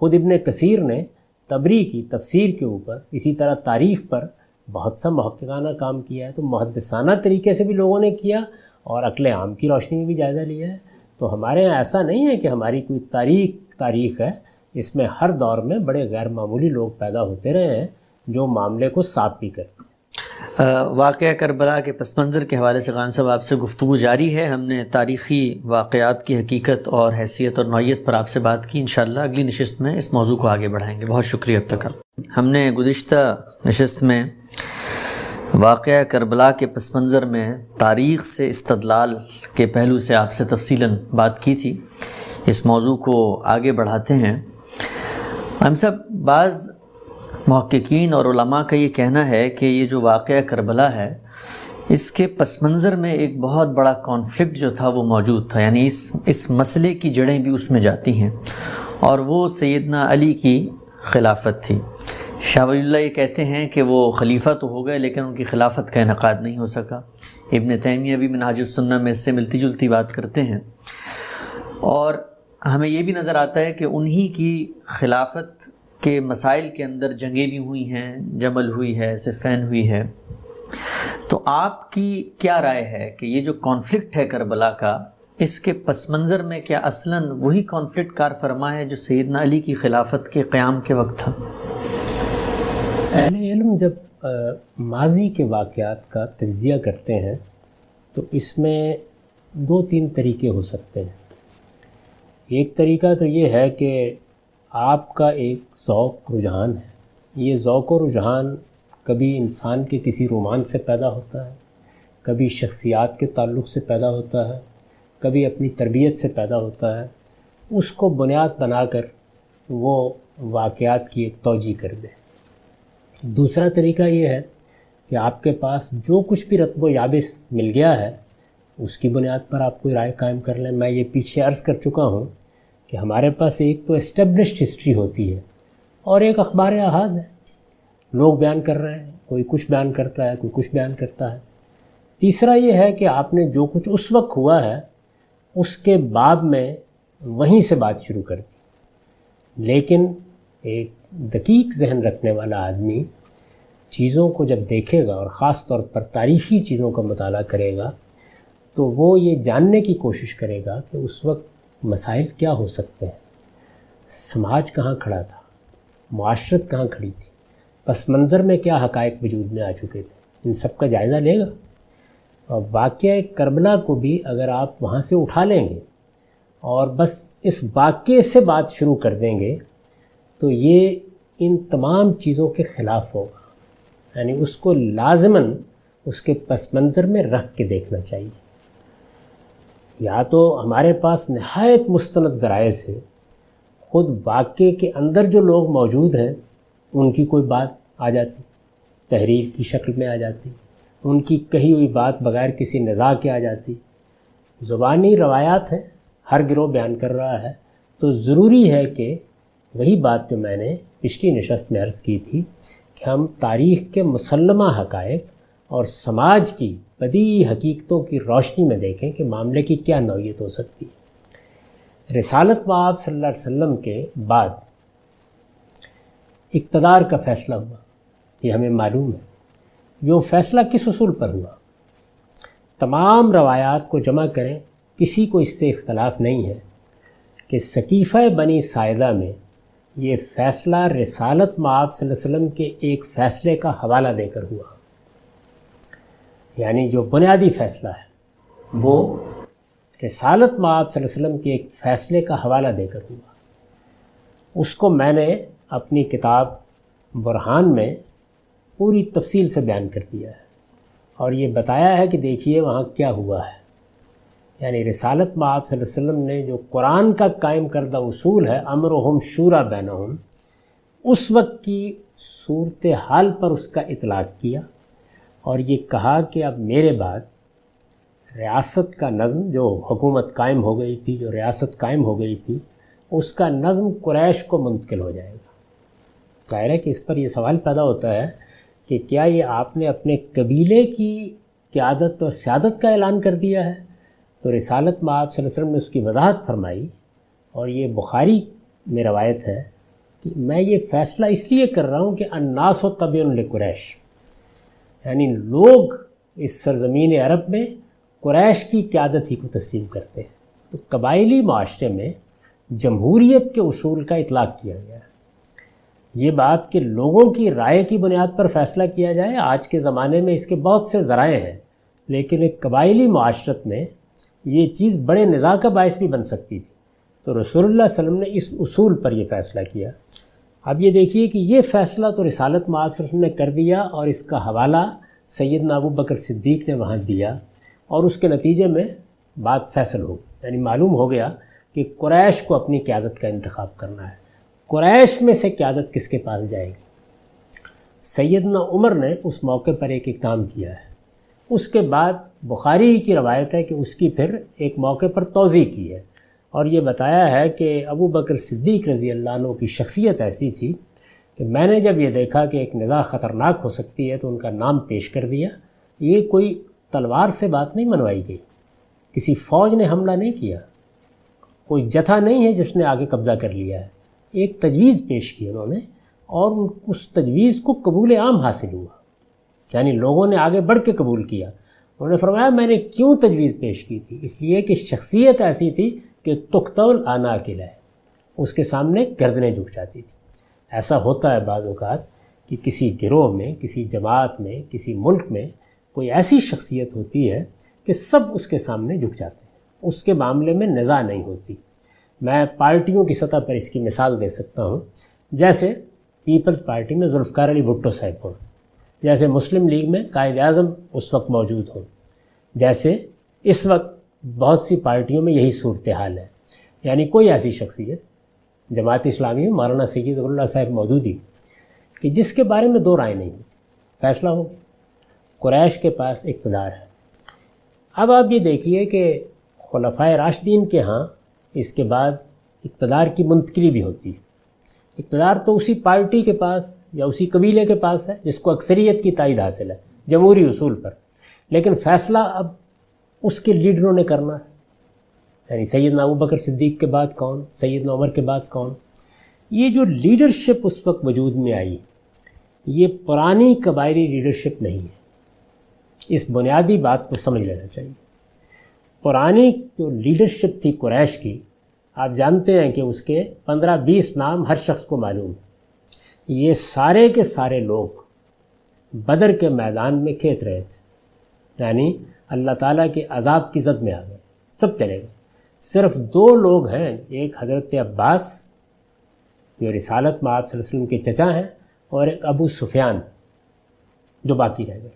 خود ابن کثیر نے طبری کی تفسیر کے اوپر، اسی طرح تاریخ پر بہت سا محققانہ کام کیا ہے۔ تو محدثانہ طریقے سے بھی لوگوں نے کیا اور عقل عام کی روشنی میں بھی جائزہ لیا ہے۔ تو ہمارے یہاں ایسا نہیں ہے کہ ہماری کوئی تاریخ ہے، اس میں ہر دور میں بڑے غیر معمولی لوگ پیدا ہوتے رہے ہیں جو معاملے کو صاف بھی کرتے ہیں۔ واقعہ کربلا کے پس منظر کے حوالے سے خان صاحب آپ سے گفتگو جاری ہے۔ ہم نے تاریخی واقعات کی حقیقت اور حیثیت اور نوعیت پر آپ سے بات کی۔ انشاءاللہ اگلی نشست میں اس موضوع کو آگے بڑھائیں گے۔ بہت شکریہ اب تک۔ ہم نے گزشتہ نشست میں واقعہ کربلا کے پس منظر میں تاریخ سے استدلال کے پہلو سے آپ سے تفصیلاً بات کی تھی۔ اس موضوع کو آگے بڑھاتے ہیں۔ ہم سب بعض محققین اور علماء کا یہ کہنا ہے کہ یہ جو واقعہ کربلا ہے، اس کے پس منظر میں ایک بہت بڑا کانفلکٹ جو تھا وہ موجود تھا، یعنی اس مسئلے کی جڑیں بھی اس میں جاتی ہیں، اور وہ سیدنا علی کی خلافت تھی۔ شاہ ولی اللہ یہ کہتے ہیں کہ وہ خلیفہ تو ہو گئے لیکن ان کی خلافت کا انعقاد نہیں ہو سکا۔ ابن تیمیہ بھی منہاج السنہ میں اس سے ملتی جلتی بات کرتے ہیں، اور ہمیں یہ بھی نظر آتا ہے کہ انہی کی خلافت کے مسائل کے اندر جنگیں بھی ہوئی ہیں، جمل ہوئی ہے، صفین ہوئی ہے۔ تو آپ کی کیا رائے ہے کہ یہ جو کانفلکٹ ہے کربلا کا، اس کے پس منظر میں کیا اصلاً وہی کانفلکٹ کار فرما ہے جو سیدنا علی کی خلافت کے قیام کے وقت تھا؟ اہل علم جب ماضی کے واقعات کا تجزیہ کرتے ہیں تو اس میں 2-3 طریقے ہو سکتے ہیں۔ ایک طریقہ تو یہ ہے کہ آپ کا ایک ذوق رجحان ہے، یہ ذوق و رجحان کبھی انسان کے کسی رومان سے پیدا ہوتا ہے، کبھی شخصیات کے تعلق سے پیدا ہوتا ہے، کبھی اپنی تربیت سے پیدا ہوتا ہے، اس کو بنیاد بنا کر وہ واقعات کی ایک توجیہ کر دے۔ دوسرا طریقہ یہ ہے کہ آپ کے پاس جو کچھ بھی رتب و یابس مل گیا ہے اس کی بنیاد پر آپ کوئی رائے قائم کر لیں۔ میں یہ پیچھے عرض کر چکا ہوں کہ ہمارے پاس ایک تو اسٹیبلشڈ ہسٹری ہوتی ہے اور ایک اخبار احاد ہے، لوگ بیان کر رہے ہیں، کوئی کچھ بیان کرتا ہے، کوئی کچھ بیان کرتا ہے۔ تیسرا یہ ہے کہ آپ نے جو کچھ اس وقت ہوا ہے اس کے باب میں وہیں سے بات شروع کر دی، لیکن ایک دقیق ذہن رکھنے والا آدمی چیزوں کو جب دیکھے گا اور خاص طور پر تاریخی چیزوں کا مطالعہ کرے گا تو وہ یہ جاننے کی کوشش کرے گا کہ اس وقت مسائل کیا ہو سکتے ہیں، سماج کہاں کھڑا تھا، معاشرت کہاں کھڑی تھی، پس منظر میں کیا حقائق وجود میں آ چکے تھے، ان سب کا جائزہ لے گا۔ اور واقعہ کربلا کو بھی اگر آپ وہاں سے اٹھا لیں گے اور بس اس واقعے سے بات شروع کر دیں گے تو یہ ان تمام چیزوں کے خلاف ہوگا، یعنی اس کو لازماً اس کے پس منظر میں رکھ کے دیکھنا چاہیے۔ یا تو ہمارے پاس نہایت مستند ذرائع سے خود واقعے کے اندر جو لوگ موجود ہیں ان کی کوئی بات آ جاتی، تحریر کی شکل میں آ جاتی، ان کی کہی ہوئی بات بغیر کسی نزاع کے آ جاتی، زبانی روایات ہیں، ہر گروہ بیان کر رہا ہے، تو ضروری ہے کہ وہی بات جو میں نے پچھلی نشست میں عرض کی تھی کہ ہم تاریخ کے مسلمہ حقائق اور سماج کی بدیہی حقیقتوں کی روشنی میں دیکھیں کہ معاملے کی کیا نوعیت ہو سکتی ہے۔ رسالت مآب صلی اللہ علیہ وسلم کے بعد اقتدار کا فیصلہ ہوا، یہ ہمیں معلوم ہے۔ یہ فیصلہ کس اصول پر ہوا؟ تمام روایات کو جمع کریں، کسی کو اس سے اختلاف نہیں ہے کہ سقیفہ بنی ساعدہ میں یہ فیصلہ رسالت مآب صلی اللہ علیہ وسلم کے ایک فیصلے کا حوالہ دے کر ہوا، یعنی جو بنیادی فیصلہ ہے وہ رسالت مآب صلی اللہ علیہ وسلم کے ایک فیصلے کا حوالہ دے کر ہوا۔ اس کو میں نے اپنی کتاب برہان میں پوری تفصیل سے بیان کر دیا ہے اور یہ بتایا ہے کہ دیکھیے وہاں کیا ہوا ہے۔ یعنی رسالت مآب صلی اللہ علیہ وسلم نے جو قرآن کا قائم کردہ اصول ہے امرہم شورا بینہم، اس وقت کی صورتحال پر اس کا اطلاق کیا اور یہ کہا کہ اب میرے بعد ریاست کا نظم، جو حکومت قائم ہو گئی تھی، جو ریاست قائم ہو گئی تھی، اس کا نظم قریش کو منتقل ہو جائے گا۔ ظاہر ہے کہ اس پر یہ سوال پیدا ہوتا ہے کہ کیا یہ آپ نے اپنے قبیلے کی قیادت اور سیادت کا اعلان کر دیا ہے؟ تو رسالت مآب صلی اللہ علیہ وسلم نے اس کی وضاحت فرمائی، اور یہ بخاری میں روایت ہے کہ میں یہ فیصلہ اس لیے کر رہا ہوں کہ الناس تبع لقریش، یعنی لوگ اس سرزمین عرب میں قریش کی قیادت ہی کو تسلیم کرتے ہیں۔ تو قبائلی معاشرے میں جمہوریت کے اصول کا اطلاق کیا گیا ہے۔ یہ بات کہ لوگوں کی رائے کی بنیاد پر فیصلہ کیا جائے، آج کے زمانے میں اس کے بہت سے ذرائع ہیں، لیکن ایک قبائلی معاشرت میں یہ چیز بڑے نزاع کا باعث بھی بن سکتی تھی۔ تو رسول اللہ صلی اللہ علیہ وسلم نے اس اصول پر یہ فیصلہ کیا۔ اب یہ دیکھیے کہ یہ فیصلہ تو رسالت مآب صلی اللہ علیہ وسلم نے کر دیا اور اس کا حوالہ سیدنا ابو بکر صدیق نے وہاں دیا، اور اس کے نتیجے میں بات فیصل ہو، یعنی معلوم ہو گیا کہ قریش کو اپنی قیادت کا انتخاب کرنا ہے۔ قریش میں سے قیادت کس کے پاس جائے گی؟ سیدنا عمر نے اس موقع پر ایک اقدام کیا ہے۔ اس کے بعد بخاری کی روایت ہے کہ اس کی پھر ایک موقع پر توضیح کی ہے، اور یہ بتایا ہے کہ ابو بکر صدیق رضی اللہ عنہ کی شخصیت ایسی تھی کہ میں نے جب یہ دیکھا کہ ایک نزاع خطرناک ہو سکتی ہے تو ان کا نام پیش کر دیا۔ یہ کوئی تلوار سے بات نہیں منوائی گئی، کسی فوج نے حملہ نہیں کیا، کوئی جتھا نہیں ہے جس نے آگے قبضہ کر لیا ہے، ایک تجویز پیش کی انہوں نے، اور اس تجویز کو قبول عام حاصل ہوا، یعنی لوگوں نے آگے بڑھ کے قبول کیا۔ انہوں نے فرمایا میں نے کیوں تجویز پیش کی تھی؟ اس لیے کہ شخصیت ایسی تھی کہ تقتل آنا اکیلا ہے، اس کے سامنے گردنیں جھک جاتی تھی۔ ایسا ہوتا ہے بعض اوقات کہ کسی گروہ میں، کسی جماعت میں، کسی ملک میں کوئی ایسی شخصیت ہوتی ہے کہ سب اس کے سامنے جھک جاتے ہیں، اس کے معاملے میں نزاع نہیں ہوتی۔ میں پارٹیوں کی سطح پر اس کی مثال دے سکتا ہوں، جیسے پیپلز پارٹی میں ذوالفقار علی بھٹو صاحب ہوں، جیسے مسلم لیگ میں قائد اعظم اس وقت موجود ہوں، جیسے اس وقت بہت سی پارٹیوں میں یہی صورتحال ہے۔ یعنی کوئی ایسی شخصیت جماعت اسلامی میں مولانا سید اللہ صاحب مودودی کہ جس کے بارے میں دو رائے نہیں ہوتی، فیصلہ ہو گیا، قریش کے پاس اقتدار ہے۔ اب آپ یہ دیکھیے کہ خلفائے راشدین کے ہاں اس کے بعد اقتدار کی منتقلی بھی ہوتی ہے۔ اقتدار تو اسی پارٹی کے پاس یا اسی قبیلے کے پاس ہے جس کو اکثریت کی تائید حاصل ہے جمہوری اصول پر، لیکن فیصلہ اب اس کے لیڈروں نے کرنا ہے، یعنی سیدنا ابو بکر صدیق کے بعد کون، سیدنا عمر کے بعد کون۔ یہ جو لیڈرشپ اس وقت وجود میں آئی یہ پرانی قبائلی لیڈرشپ نہیں ہے. اس بنیادی بات کو سمجھ لینا چاہیے. پرانی جو لیڈرشپ تھی قریش کی، آپ جانتے ہیں کہ اس کے 15-20 نام ہر شخص کو معلوم ہے. یہ سارے کے سارے لوگ بدر کے میدان میں کھیت رہے تھے، یعنی اللہ تعالیٰ کے عذاب کی زد میں آ گئے، سب چلے گئے. صرف 2 لوگ ہیں، ایک حضرت عباس جو رسالت میں آپ صلی اللہ علیہ وسلم کے چچا ہیں، اور ایک ابو سفیان جو باقی رہ گئے.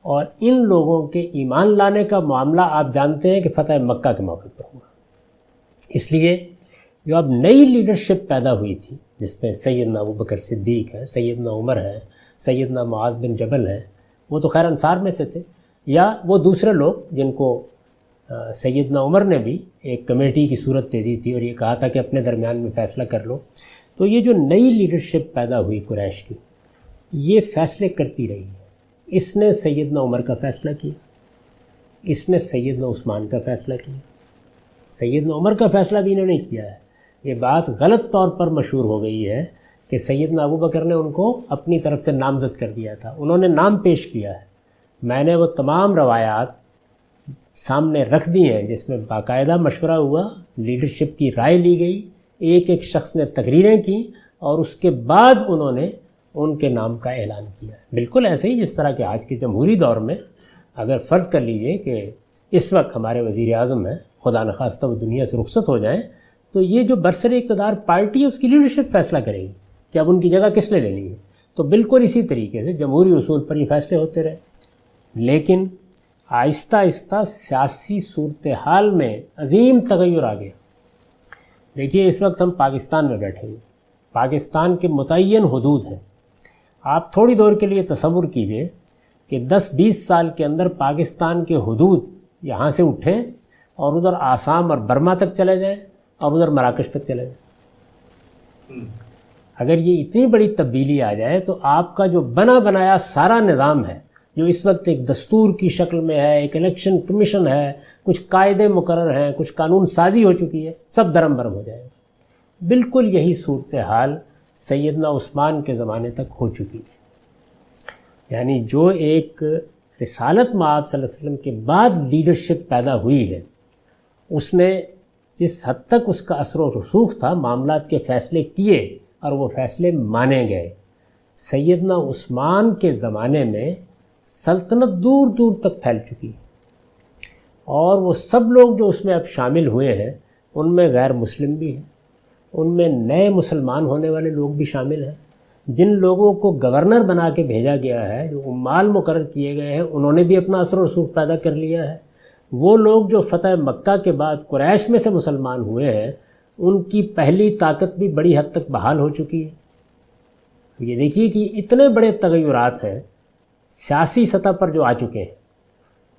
اور ان لوگوں کے ایمان لانے کا معاملہ آپ جانتے ہیں کہ فتح مکہ کے موقع پر ہوا. اس لیے جو اب نئی لیڈرشپ پیدا ہوئی تھی جس میں سیدنا ابوبکر صدیق ہے، سیدنا عمر ہے، سیدنا معاذ بن جبل ہے، وہ تو خیر انصار میں سے تھے، یا وہ دوسرے لوگ جن کو سیدنا عمر نے بھی ایک کمیٹی کی صورت دے دی تھی اور یہ کہا تھا کہ اپنے درمیان میں فیصلہ کر لو. تو یہ جو نئی لیڈرشپ پیدا ہوئی قریش کی، یہ فیصلے کرتی رہی ہے. اس نے سیدنا عمر کا فیصلہ کیا، اس نے سیدنا عثمان کا فیصلہ کیا. سیدنا عمر کا فیصلہ بھی انہوں نے کیا ہے. یہ بات غلط طور پر مشہور ہو گئی ہے کہ سیدنا ابوبکر نے ان کو اپنی طرف سے نامزد کر دیا تھا، انہوں نے نام پیش کیا ہے. میں نے وہ تمام روایات سامنے رکھ دی ہیں جس میں باقاعدہ مشورہ ہوا، لیڈرشپ کی رائے لی گئی، ایک ایک شخص نے تقریریں کی اور اس کے بعد انہوں نے ان کے نام کا اعلان کیا. بالکل ایسے ہی جس طرح کہ آج کے جمہوری دور میں اگر فرض کر لیجئے کہ اس وقت ہمارے وزیر اعظم ہیں، خدا نخواستہ وہ دنیا سے رخصت ہو جائیں، تو یہ جو برسر اقتدار پارٹی ہے اس کی لیڈرشپ فیصلہ کرے گی کہ اب ان کی جگہ کس نے لینی ہے. تو بالکل اسی طریقے سے جمہوری اصول پر یہ فیصلے ہوتے رہے. لیکن آہستہ آہستہ سیاسی صورتحال میں عظیم تغیر آ گیا. دیکھیے اس وقت ہم پاکستان میں بیٹھے ہیں، پاکستان کے متعین حدود ہیں. آپ تھوڑی دور کے لیے تصور کیجئے کہ 10-20 سال کے اندر پاکستان کے حدود یہاں سے اٹھیں اور ادھر آسام اور برما تک چلے جائیں اور ادھر مراکش تک چلے جائیں. اگر یہ اتنی بڑی تبدیلی آ جائے تو آپ کا جو بنا بنایا سارا نظام ہے، جو اس وقت ایک دستور کی شکل میں ہے، ایک الیکشن کمیشن ہے، کچھ قاعدے مقرر ہیں، کچھ قانون سازی ہو چکی ہے، سب درم برم ہو جائے گا. بالکل یہی صورتحال سیدنا عثمان کے زمانے تک ہو چکی تھی. یعنی جو ایک رسالت مآب صلی اللہ علیہ وسلم کے بعد لیڈرشپ پیدا ہوئی ہے، اس نے جس حد تک اس کا اثر و رسوخ تھا، معاملات کے فیصلے کیے اور وہ فیصلے مانے گئے. سیدنا عثمان کے زمانے میں سلطنت دور دور تک پھیل چکی، اور وہ سب لوگ جو اس میں اب شامل ہوئے ہیں ان میں غیر مسلم بھی ہیں، ان میں نئے مسلمان ہونے والے لوگ بھی شامل ہیں. جن لوگوں کو گورنر بنا کے بھیجا گیا ہے، جو عمال مقرر کیے گئے ہیں، انہوں نے بھی اپنا اثر و رسوخ پیدا کر لیا ہے. وہ لوگ جو فتح مکہ کے بعد قریش میں سے مسلمان ہوئے ہیں، ان کی پہلی طاقت بھی بڑی حد تک بحال ہو چکی ہے. یہ دیکھیے کہ اتنے بڑے تغیرات ہیں سیاسی سطح پر جو آ چکے ہیں.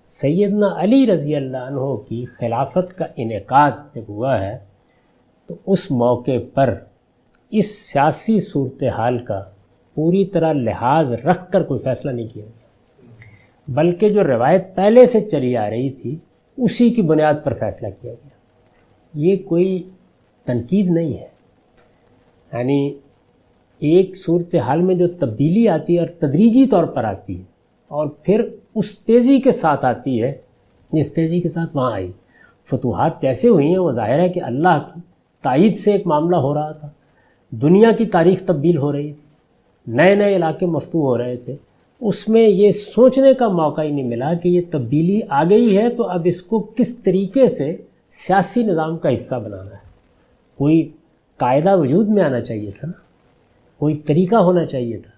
سیدنا علی رضی اللہ عنہ کی خلافت کا انعقاد جب ہوا ہے تو اس موقع پر اس سیاسی صورتحال کا پوری طرح لحاظ رکھ کر کوئی فیصلہ نہیں کیا گیا، بلکہ جو روایت پہلے سے چلی آ رہی تھی اسی کی بنیاد پر فیصلہ کیا گیا. یہ کوئی تنقید نہیں ہے. یعنی ایک صورتحال میں جو تبدیلی آتی ہے اور تدریجی طور پر آتی ہے اور پھر اس تیزی کے ساتھ آتی ہے جس تیزی کے ساتھ وہاں آئی. فتوحات جیسے ہوئی ہیں وہ ظاہر ہے کہ اللہ کی تائید سے ایک معاملہ ہو رہا تھا. دنیا کی تاریخ تبدیل ہو رہی تھی، نئے نئے علاقے مفتوح ہو رہے تھے. اس میں یہ سوچنے کا موقع ہی نہیں ملا کہ یہ تبدیلی آ گئی ہے تو اب اس کو کس طریقے سے سیاسی نظام کا حصہ بنانا ہے. کوئی قاعدہ وجود میں آنا چاہیے تھا نا، کوئی طریقہ ہونا چاہیے تھا.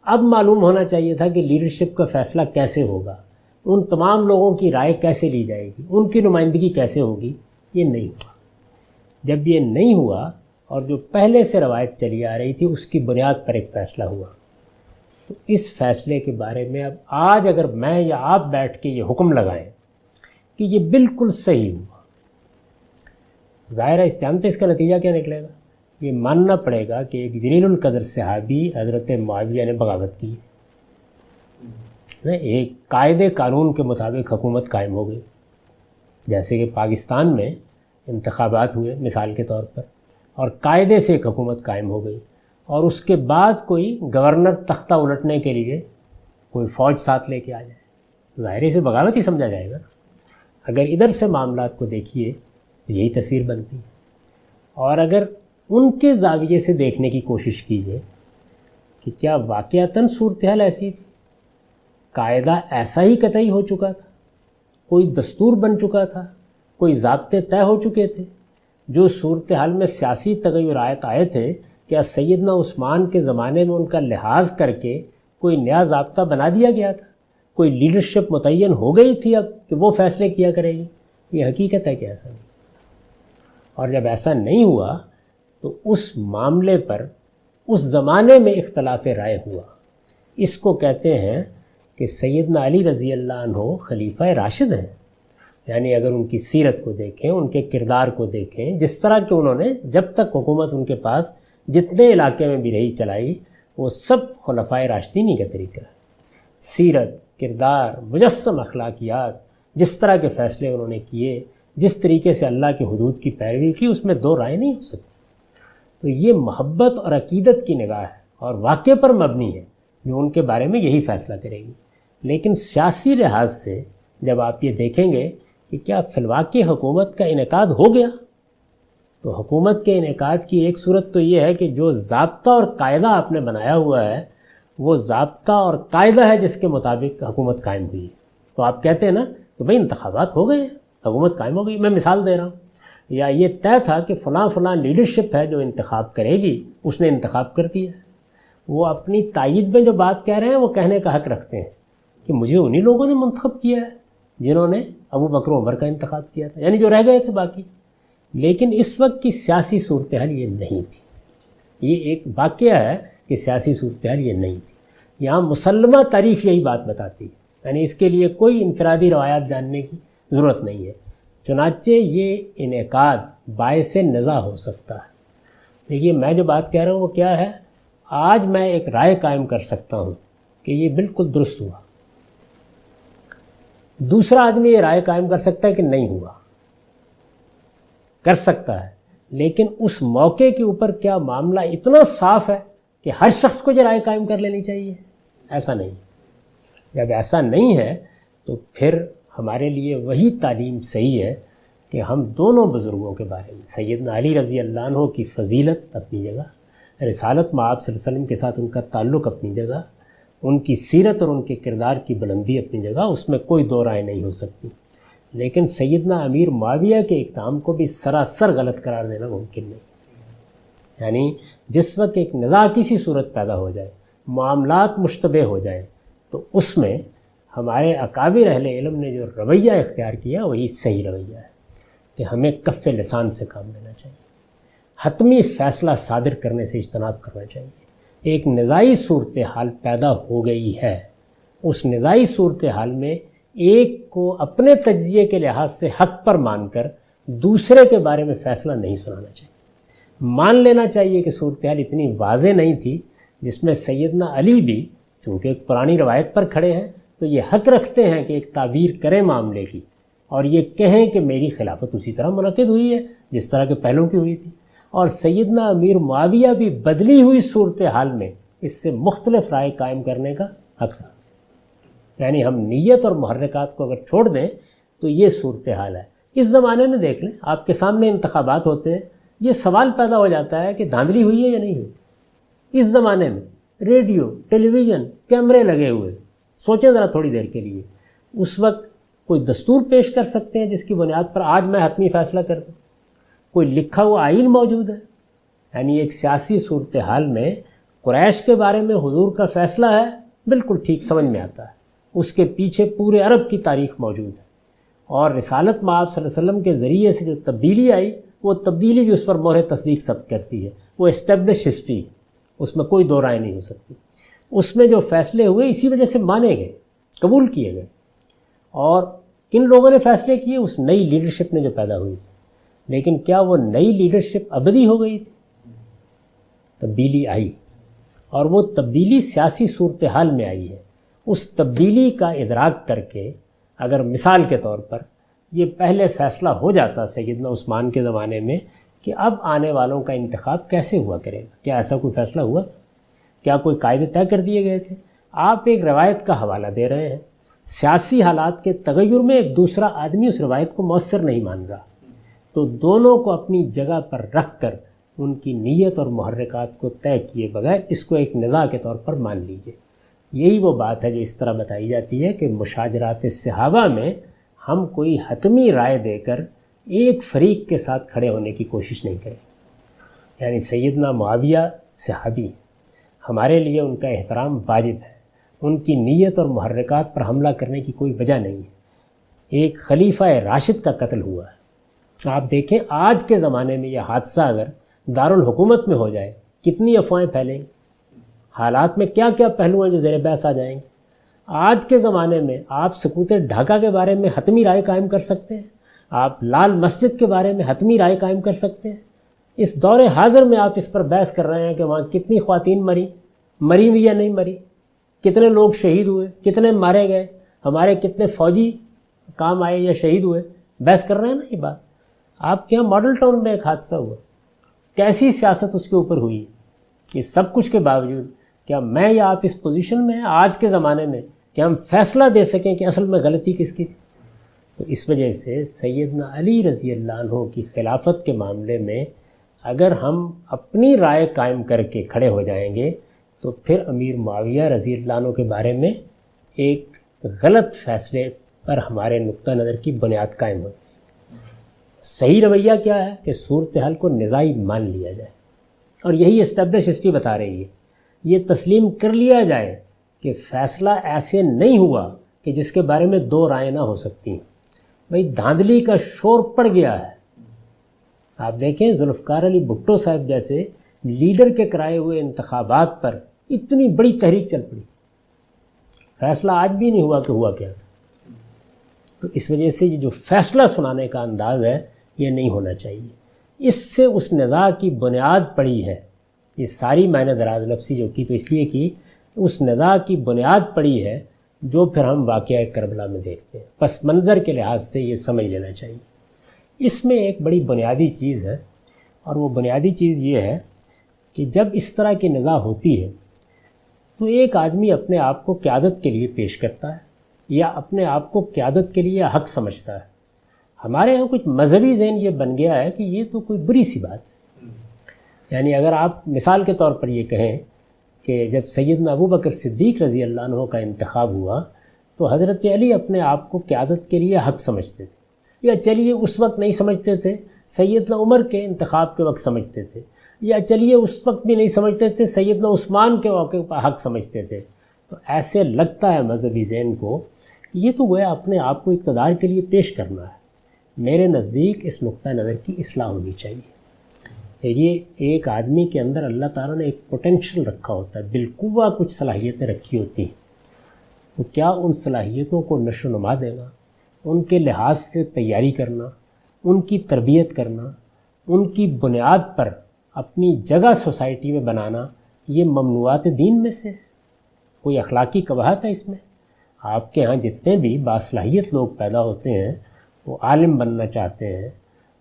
اب معلوم ہونا چاہیے تھا کہ لیڈرشپ کا فیصلہ کیسے ہوگا، ان تمام لوگوں کی رائے کیسے لی جائے گی، ان کی نمائندگی کیسے ہوگی. یہ نہیں ہوا. جب یہ نہیں ہوا اور جو پہلے سے روایت چلی آ رہی تھی اس کی بنیاد پر ایک فیصلہ ہوا، تو اس فیصلے کے بارے میں اب آج اگر میں یا آپ بیٹھ کے یہ حکم لگائیں کہ یہ بالکل صحیح ہوا، ظاہر ہے اس جانتے اس کا نتیجہ کیا نکلے گا. یہ ماننا پڑے گا کہ ایک جلیل القدر صحابی حضرت معاویہ نے بغاوت کی ہے. ایک قاعدے قانون کے مطابق حکومت قائم ہو گئی. جیسے کہ پاکستان میں انتخابات ہوئے مثال کے طور پر، اور قاعدے سے ایک حکومت قائم ہو گئی، اور اس کے بعد کوئی گورنر تختہ الٹنے کے لیے کوئی فوج ساتھ لے کے آ جائے، ظاہر سے بغاوت ہی سمجھا جائے گا۔ اگر ادھر سے معاملات کو دیکھیے تو یہی تصویر بنتی ہے، اور اگر ان کے زاویے سے دیکھنے کی کوشش کیجیے کہ کیا واقعتاً صورتحال ایسی تھی، قاعدہ ایسا ہی قطعی ہو چکا تھا، کوئی دستور بن چکا تھا، کوئی ضابطے طے ہو چکے تھے، جو صورتحال میں سیاسی تغیرات آئے تھے، کیا سیدنا عثمان کے زمانے میں ان کا لحاظ کر کے کوئی نیا ضابطہ بنا دیا گیا تھا، کوئی لیڈرشپ متعین ہو گئی تھی اب کہ وہ فیصلے کیا کرے گی؟ یہ حقیقت ہے کہ ایسا نہیں، اور جب ایسا نہیں ہوا تو اس معاملے پر اس زمانے میں اختلاف رائے ہوا۔ اس کو کہتے ہیں کہ سیدنا علی رضی اللہ عنہ خلیفہ راشد ہیں، یعنی اگر ان کی سیرت کو دیکھیں، ان کے کردار کو دیکھیں، جس طرح کہ انہوں نے جب تک حکومت ان کے پاس جتنے علاقے میں بھی رہی چلائی، وہ سب خلفائے راشدین کا طریقہ ہے۔ سیرت، کردار، مجسم اخلاقیات، جس طرح کے فیصلے انہوں نے کیے، جس طریقے سے اللہ کی حدود کی پیروی کی، اس میں دو رائے نہیں ہو سکتی۔ تو یہ محبت اور عقیدت کی نگاہ ہے اور واقعے پر مبنی ہے، جو ان کے بارے میں یہی فیصلہ کرے گی۔ لیکن سیاسی لحاظ سے جب آپ یہ دیکھیں گے کہ کیا فی الواقع حکومت کا انعقاد ہو گیا، تو حکومت کے انعقاد کی ایک صورت تو یہ ہے کہ جو ضابطہ اور قاعدہ آپ نے بنایا ہوا ہے، وہ ضابطہ اور قاعدہ ہے جس کے مطابق حکومت قائم ہوئی ہے۔ تو آپ کہتے ہیں نا کہ بھئی انتخابات ہو گئے ہیں، حکومت قائم ہو گئی۔ میں مثال دے رہا ہوں، یا یہ طے تھا کہ فلاں فلاں لیڈرشپ ہے جو انتخاب کرے گی، اس نے انتخاب کر دیا ہے۔ وہ اپنی تائید میں جو بات کہہ رہے ہیں وہ کہنے کا حق رکھتے ہیں کہ مجھے انہی لوگوں نے منتخب کیا ہے جنہوں نے ابو بکر و عمر کا انتخاب کیا تھا، یعنی جو رہ گئے تھے باقی۔ لیکن اس وقت کی سیاسی صورتحال یہ نہیں تھی۔ یہ ایک واقعہ ہے کہ سیاسی صورتحال یہ نہیں تھی۔ یہاں مسلمہ تاریخ یہی بات بتاتی ہے، یعنی اس کے لیے کوئی انفرادی روایات جاننے کی ضرورت نہیں ہے۔ چنانچہ یہ انعقاد باعث نزاع ہو سکتا ہے۔ دیکھیے میں جو بات کہہ رہا ہوں وہ کیا ہے، آج میں ایک رائے قائم کر سکتا ہوں کہ یہ بالکل درست ہوا، دوسرا آدمی یہ رائے قائم کر سکتا ہے کہ نہیں ہوا، کر سکتا ہے، لیکن اس موقع کے اوپر کیا معاملہ اتنا صاف ہے کہ ہر شخص کو یہ رائے قائم کر لینی چاہیے؟ ایسا نہیں۔ جب ایسا نہیں ہے تو پھر ہمارے لیے وہی تعلیم صحیح ہے کہ ہم دونوں بزرگوں کے بارے میں، سیدنا علی رضی اللہ عنہ کی فضیلت اپنی جگہ، رسالت مآب صلی اللہ علیہ وسلم کے ساتھ ان کا تعلق اپنی جگہ، ان کی سیرت اور ان کے کردار کی بلندی اپنی جگہ، اس میں کوئی دو رائے نہیں ہو سکتی۔ لیکن سیدنا امیر معاویہ کے اقدام کو بھی سراسر غلط قرار دینا ممکن نہیں۔ یعنی جس وقت ایک نزاع کسی صورت پیدا ہو جائے، معاملات مشتبہ ہو جائیں، تو اس میں ہمارے اکابر اہل علم نے جو رویہ اختیار کیا وہی صحیح رویہ ہے کہ ہمیں کف لسان سے کام لینا چاہیے، حتمی فیصلہ صادر کرنے سے اجتناب کرنا چاہیے۔ ایک نزاعی صورتحال پیدا ہو گئی ہے، اس نزاعی صورتحال میں ایک کو اپنے تجزیے کے لحاظ سے حق پر مان کر دوسرے کے بارے میں فیصلہ نہیں سنانا چاہیے۔ مان لینا چاہیے کہ صورتحال اتنی واضح نہیں تھی، جس میں سیدنا علی بھی چونکہ ایک پرانی روایت پر کھڑے ہیں تو یہ حق رکھتے ہیں کہ ایک تعبیر کریں معاملے کی اور یہ کہیں کہ میری خلافت اسی طرح منعقد ہوئی ہے جس طرح کے پہلوں کی ہوئی تھی، اور سیدنا امیر معاویہ بھی بدلی ہوئی صورتحال میں اس سے مختلف رائے قائم کرنے کا حق رکھتے ہیں۔ یعنی ہم نیت اور محرکات کو اگر چھوڑ دیں تو یہ صورتحال ہے۔ اس زمانے میں دیکھ لیں، آپ کے سامنے انتخابات ہوتے ہیں، یہ سوال پیدا ہو جاتا ہے کہ دھاندلی ہوئی ہے یا نہیں ہوئی۔ اس زمانے میں ریڈیو، ٹیلی ویژن، کیمرے لگے ہوئے، سوچیں ذرا تھوڑی دیر کے لیے، اس وقت کوئی دستور پیش کر سکتے ہیں جس کی بنیاد پر آج میں حتمی فیصلہ کر دوں؟ کوئی لکھا ہوا آئین موجود ہے؟ یعنی ایک سیاسی صورتحال میں قریش کے بارے میں حضور کا فیصلہ ہے، بالکل ٹھیک سمجھ میں آتا ہے، اس کے پیچھے پورے عرب کی تاریخ موجود ہے، اور رسالت مآب صلی اللہ علیہ وسلم کے ذریعے سے جو تبدیلی آئی وہ تبدیلی بھی اس پر مہر تصدیق ثبت کرتی ہے، وہ اسٹیبلش ہسٹری، اس میں کوئی دو رائے نہیں ہو سکتی۔ اس میں جو فیصلے ہوئے اسی وجہ سے مانے گئے، قبول کیے گئے، اور کن لوگوں نے فیصلے کیے؟ اس نئی لیڈرشپ نے جو پیدا ہوئی تھی۔ لیکن کیا وہ نئی لیڈرشپ ابدی ہو گئی تھی؟ تبدیلی آئی، اور وہ تبدیلی سیاسی صورتحال میں آئی ہے۔ اس تبدیلی کا ادراک کر کے اگر مثال کے طور پر یہ پہلے فیصلہ ہو جاتا سیدنا عثمان کے زمانے میں کہ اب آنے والوں کا انتخاب کیسے ہوا کرے گا. کیا ایسا کوئی فیصلہ ہوا تھا؟ کیا کوئی قاعدے طے کر دیے گئے تھے؟ آپ ایک روایت کا حوالہ دے رہے ہیں. سیاسی حالات کے تغیر میں ایک دوسرا آدمی اس روایت کو مؤثر نہیں مان رہا، تو دونوں کو اپنی جگہ پر رکھ کر ان کی نیت اور محرکات کو طے کیے بغیر اس کو ایک نزاع کے طور پر مان لیجئے. یہی وہ بات ہے جو اس طرح بتائی جاتی ہے کہ مشاجرات صحابہ میں ہم کوئی حتمی رائے دے کر ایک فریق کے ساتھ کھڑے ہونے کی کوشش نہیں کریں. یعنی سیدنا معاویہ صحابی، ہمارے لیے ان کا احترام واجب ہے، ان کی نیت اور محرکات پر حملہ کرنے کی کوئی وجہ نہیں ہے. ایک خلیفہ راشد کا قتل ہوا ہے. آپ دیکھیں آج کے زمانے میں یہ حادثہ اگر دارالحکومت میں ہو جائے کتنی افواہیں پھیلیں گی، حالات میں کیا کیا پہلو ہیں جو زیر بحث آ جائیں گے. آج کے زمانے میں آپ سکوت ڈھاکہ کے بارے میں حتمی رائے قائم کر سکتے ہیں، آپ لال مسجد کے بارے میں حتمی رائے قائم کر سکتے ہیں. اس دور حاضر میں آپ اس پر بحث کر رہے ہیں کہ وہاں کتنی خواتین مری ہوئی یا نہیں مری، کتنے لوگ شہید ہوئے، کتنے مارے گئے، ہمارے کتنے فوجی کام آئے یا شہید ہوئے. بحث کر رہے ہیں نا یہ بات. آپ کے یہاں ماڈل ٹاؤن میں ایک حادثہ ہوا، کیسی سیاست اس کے اوپر ہوئی. یہ سب کچھ کے باوجود کیا میں یا آپ اس پوزیشن میں ہیں آج کے زمانے میں کہ ہم فیصلہ دے سکیں کہ اصل میں غلطی کس کی تھی؟ تو اس وجہ سے سیدنا علی رضی اللہ عنہ کی خلافت کے معاملے میں اگر ہم اپنی رائے قائم کر کے کھڑے ہو جائیں گے تو پھر امیر معاویہ رضی اللہ عنہ کے بارے میں ایک غلط فیصلے پر ہمارے نقطہ نظر کی بنیاد قائم ہو جائے. صحیح رویہ کیا ہے کہ صورتحال کو نزاعی مان لیا جائے، اور یہی اسٹیبلش ہسٹری بتا رہی ہے. یہ تسلیم کر لیا جائے کہ فیصلہ ایسے نہیں ہوا کہ جس کے بارے میں دو رائے نہ ہو سکتی. بھئی دھاندلی کا شور پڑ گیا ہے. آپ دیکھیں ذوالفقار علی بھٹو صاحب جیسے لیڈر کے کرائے ہوئے انتخابات پر اتنی بڑی تحریک چل پڑی، فیصلہ آج بھی نہیں ہوا کہ ہوا کیا تھا. تو اس وجہ سے یہ جو فیصلہ سنانے کا انداز ہے یہ نہیں ہونا چاہیے. اس سے اس نزاع کی بنیاد پڑی ہے. یہ ساری معنی دراز لفظی جو کی تو اس لیے کی اس نزاع کی بنیاد پڑی ہے جو پھر ہم واقعہ کربلا میں دیکھتے ہیں. پس منظر کے لحاظ سے یہ سمجھ لینا چاہیے. اس میں ایک بڑی بنیادی چیز ہے، اور وہ بنیادی چیز یہ ہے کہ جب اس طرح کی نزاع ہوتی ہے تو ایک آدمی اپنے آپ کو قیادت کے لیے پیش کرتا ہے یا اپنے آپ کو قیادت کے لیے حق سمجھتا ہے. ہمارے یہاں کچھ مذہبی ذہن یہ بن گیا ہے کہ یہ تو کوئی بری سی بات ہے. یعنی اگر آپ مثال کے طور پر یہ کہیں کہ جب سیدنا ابو بکر صدیق رضی اللہ عنہ کا انتخاب ہوا تو حضرت علی اپنے آپ کو قیادت کے لیے حق سمجھتے تھے، یا چلیے اس وقت نہیں سمجھتے تھے، سیدنا عمر کے انتخاب کے وقت سمجھتے تھے، یا چلیے اس وقت بھی نہیں سمجھتے تھے، سیدنا عثمان کے موقع پر حق سمجھتے تھے. تو ایسے لگتا ہے مذہبی ذہن کو کہ یہ تو گویا اپنے آپ کو اقتدار کے لیے پیش کرنا ہے. میرے نزدیک اس نقطہ نظر کی اصلاح ہونی چاہیے. یہ ایک آدمی کے اندر اللہ تعالیٰ نے ایک پوٹینشیل رکھا ہوتا ہے، بالقوہ کچھ صلاحیتیں رکھی ہوتی ہیں. تو کیا ان صلاحیتوں کو نشو و نما دینا، ان کے لحاظ سے تیاری کرنا، ان کی تربیت کرنا، ان کی بنیاد پر اپنی جگہ سوسائٹی میں بنانا، یہ ممنوعات دین میں سے کوئی اخلاقی قباحت ہے اس میں؟ آپ کے ہاں جتنے بھی باصلاحیت لوگ پیدا ہوتے ہیں، وہ عالم بننا چاہتے ہیں،